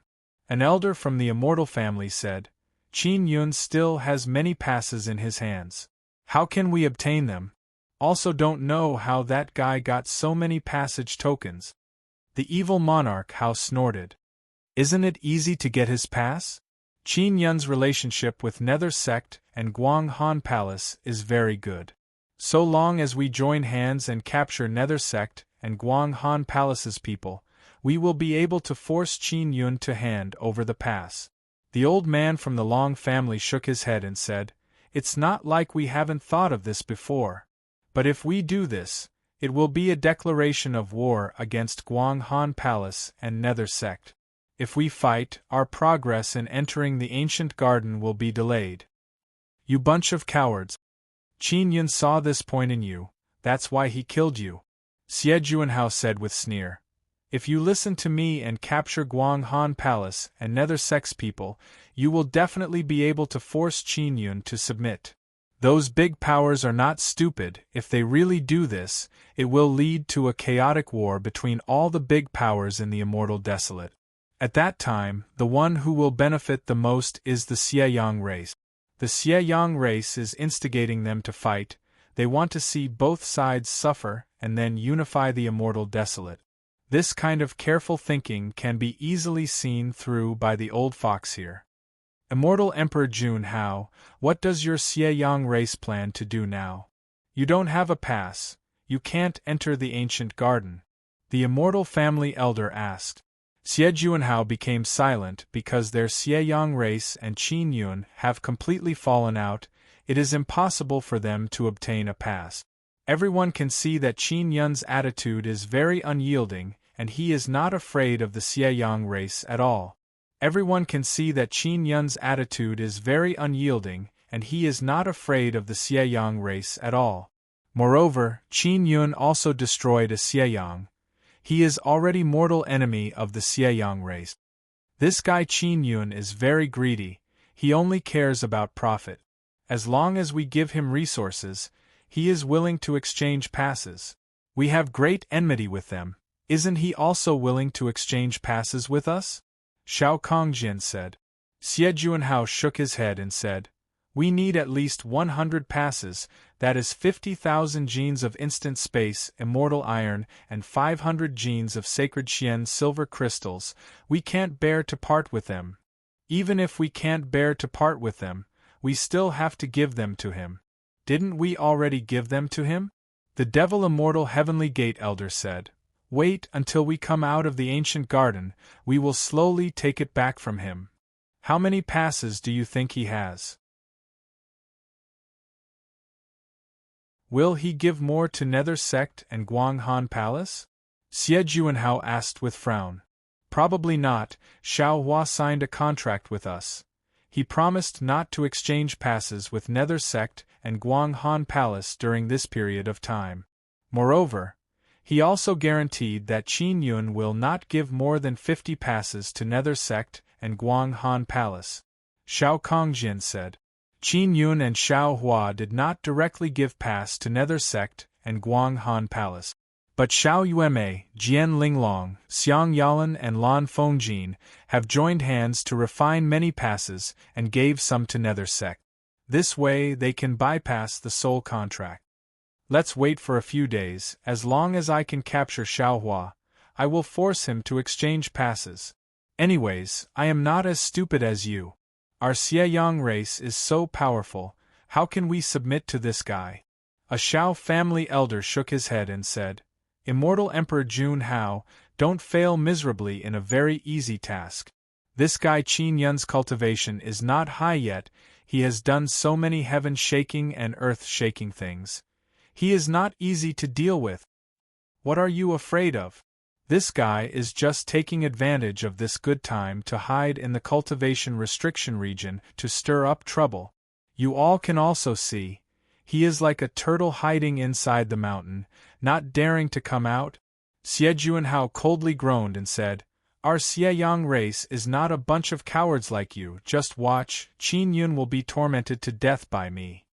An elder from the immortal family said. Qin Yun still has many passes in his hands. How can we obtain them? Also don't know how that guy got so many passage tokens. The evil monarch Hao snorted. Isn't it easy to get his pass? Qin Yun's relationship with Nether Sect and Guang Han Palace is very good. So long as we join hands and capture Nether Sect and Guang Han Palace's people, we will be able to force Qin Yun to hand over the pass. The old man from the Long family shook his head and said, It's not like we haven't thought of this before. But if we do this, it will be a declaration of war against Guang Han Palace and Nether Sect. If we fight, our progress in entering the ancient garden will be delayed. You bunch of cowards. Qin Yun saw this point in you, that's why he killed you. Xie Juanhao said with sneer. If you listen to me and capture Guang Han Palace and Nether Sect's people, you will definitely be able to force Qin Yun to submit. Those big powers are not stupid. If they really do this, it will lead to a chaotic war between all the big powers in the Immortal Desolate. At that time, the one who will benefit the most is the Xie Yang race. The Xie Yang race is instigating them to fight. They want to see both sides suffer and then unify the Immortal Desolate. This kind of careful thinking can be easily seen through by the old fox here. Immortal Emperor Junhao, what does your Xie Yang race plan to do now? You don't have a pass. You can't enter the ancient garden. The Immortal Family Elder asked. Xie Juanhao became silent because their Xie Yang race and Qin Yun have completely fallen out. It is impossible for them to obtain a pass. Everyone can see that Qin Yun's attitude is very unyielding, and he is not afraid of the Xie Yang race at all. Everyone can see that Qin Yun's attitude is very unyielding, and he is not afraid of the Xie Yang race at all. Moreover, Qin Yun also destroyed a Xie Yang. He is already mortal enemy of the Xie Yang race. This guy Qin Yun is very greedy, he only cares about profit. As long as we give him resources, he is willing to exchange passes. We have great enmity with them. Isn't he also willing to exchange passes with us? Shao Kongjian said. Xie Juanhao shook his head and said, We need at least 100 passes, that is 50,000 genes of instant space, immortal iron, and 500 genes of sacred Xian silver crystals. We can't bear to part with them. Even if we can't bear to part with them, we still have to give them to him. Didn't we already give them to him? The Devil Immortal Heavenly Gate Elder said. Wait until we come out of the ancient garden, we will slowly take it back from him. How many passes do you think he has? Will he give more to Nether Sect and Guang Han Palace? Xie Juanhao asked with frown. Probably not. Shao Hua signed a contract with us. He promised not to exchange passes with Nether Sect and Guang Han Palace during this period of time. Moreover, he also guaranteed that Qin Yun will not give more than 50 passes to Nether Sect and Guang Han Palace. Xiao Kongjin said. Qin Yun and Xiao Hua did not directly give pass to Nether Sect and Guang Han Palace. But Xiao Yuemei, Jian Linglong, Xiang Yalan and Lan Fengjin have joined hands to refine many passes and gave some to Nether Sect. This way they can bypass the soul contract. Let's wait for a few days. As long as I can capture Xiao Hua, I will force him to exchange passes. Anyways, I am not as stupid as you. Our Xieyang race is so powerful, how can we submit to this guy? A Xiao family elder shook his head and said, Immortal Emperor Jun Hao, don't fail miserably in a very easy task. This guy Qin Yun's cultivation is not high yet, he has done so many heaven-shaking and earth-shaking things. He is not easy to deal with. What are you afraid of? This guy is just taking advantage of this good time to hide in the cultivation restriction region to stir up trouble. You all can also see, he is like a turtle hiding inside the mountain, not daring to come out. Xie Juanhao coldly groaned and said, Our Xieyang race is not a bunch of cowards like you, just watch, Qin Yun will be tormented to death by me.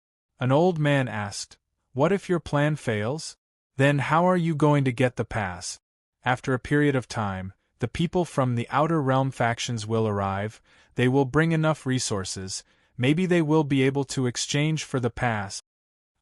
An old man asked, What if your plan fails? Then how are you going to get the pass? After a period of time, the people from the outer realm factions will arrive, they will bring enough resources, maybe they will be able to exchange for the pass.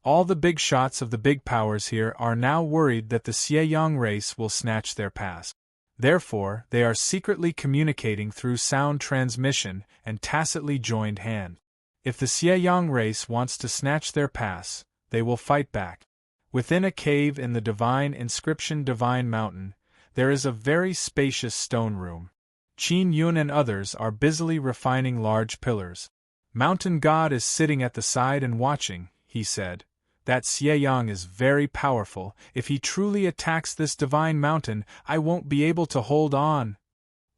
All the big shots of the big powers here are now worried that the Xieyang race will snatch their pass. Therefore, they are secretly communicating through sound transmission and tacitly joined hand. If the Xieyang race wants to snatch their pass, they will fight back. Within a cave in the divine inscription Divine Mountain, there is a very spacious stone room. Qin Yun and others are busily refining large pillars. Mountain God is sitting at the side and watching, he said. That Xieyang is very powerful. If he truly attacks this divine mountain, I won't be able to hold on.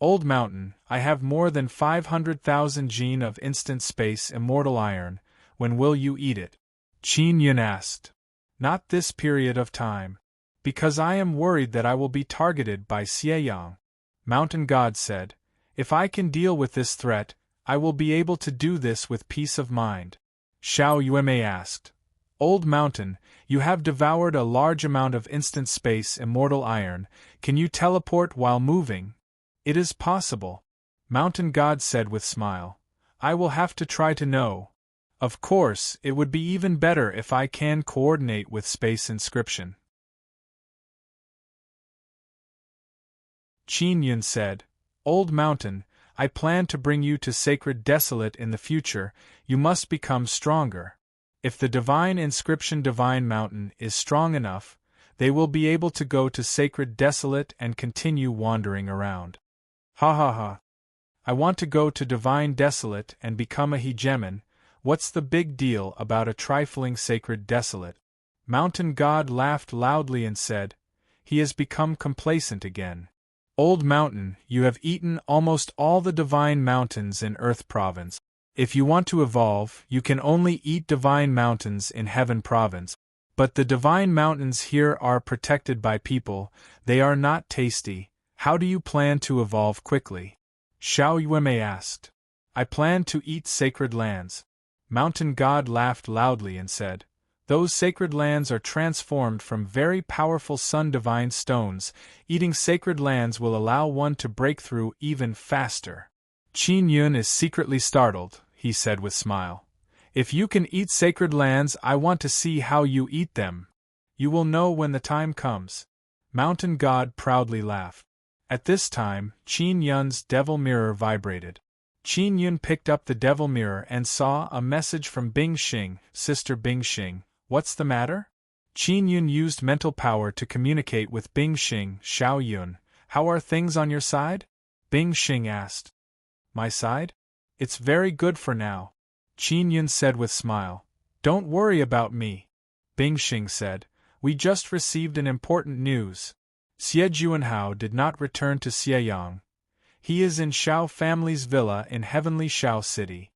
Old mountain, I have more than 500,000 gene of instant space immortal iron. When will you eat it? Qin Yun asked. Not this period of time. Because I am worried that I will be targeted by Xieyang. Mountain God said, If I can deal with this threat, I will be able to do this with peace of mind. Xiao Yuemei asked, Old Mountain, you have devoured a large amount of instant space immortal iron, can you teleport while moving? It is possible. Mountain God said with smile, I will have to try to know. Of course, it would be even better if I can coordinate with space inscription. Qin Yun said, Old Mountain, I plan to bring you to Sacred Desolate in the future, you must become stronger. If the divine inscription Divine Mountain is strong enough, they will be able to go to Sacred Desolate and continue wandering around. Ha ha ha. I want to go to Divine Desolate and become a hegemon, what's the big deal about a trifling Sacred Desolate? Mountain God laughed loudly and said, He has become complacent again. Old Mountain, you have eaten almost all the divine mountains in Earth Province. If you want to evolve, you can only eat divine mountains in Heaven Province. But the divine mountains here are protected by people, they are not tasty. How do you plan to evolve quickly? Xiao Yuemei asked. I plan to eat sacred lands. Mountain God laughed loudly and said, Those sacred lands are transformed from very powerful sun divine stones. Eating sacred lands will allow one to break through even faster. Qin Yun is secretly startled, he said with smile. If you can eat sacred lands, I want to see how you eat them. You will know when the time comes. Mountain God proudly laughed. At this time, Qin Yun's devil mirror vibrated. Qin Yun picked up the devil mirror and saw a message from Bing Xing, Sister Bing Xing. What's the matter? Qin Yun used mental power to communicate with Bing Xing. Xiao Yun, how are things on your side? Bing Xing asked. My side? It's very good for now. Qin Yun said with smile. Don't worry about me. Bing Xing said. We just received an important news. Xie Juanhao did not return to Xieyang. He is in Xiao family's villa in heavenly Xiao City.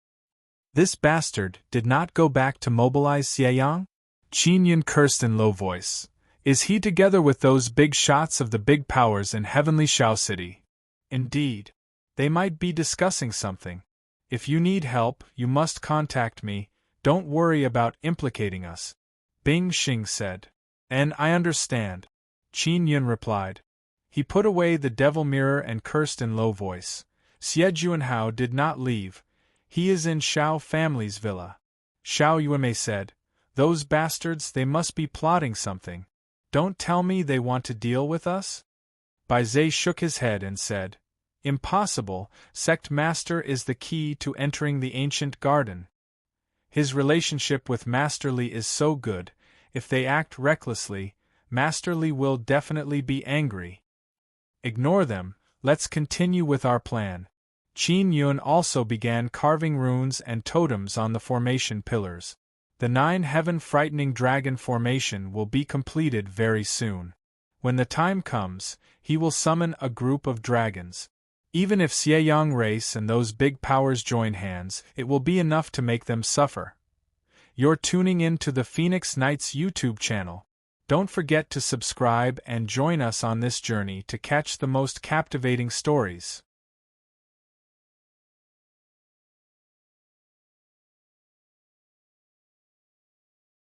This bastard did not go back to mobilize Xieyang? Qin Yun cursed in low voice. Is he together with those big shots of the big powers in heavenly Shao City? Indeed. They might be discussing something. If you need help, you must contact me. Don't worry about implicating us. Bing Xing said. And I understand. Qin Yun replied. He put away the devil mirror and cursed in low voice. Xie Juanhao did not leave. He is in Shao family's villa. Shao Yuanmei said. Those bastards, they must be plotting something. Don't tell me they want to deal with us? Bai Zhe shook his head and said. Impossible, Sect Master is the key to entering the ancient garden. His relationship with Master Li is so good, if they act recklessly, Master Li will definitely be angry. Ignore them, let's continue with our plan. Qin Yun also began carving runes and totems on the formation pillars. The 9 heaven-frightening dragon formation will be completed very soon. When the time comes, he will summon a group of dragons. Even if Xieyang race and those big powers join hands, it will be enough to make them suffer. You're tuning in to the Phoenix Knights YouTube channel. Don't forget to subscribe and join us on this journey to catch the most captivating stories.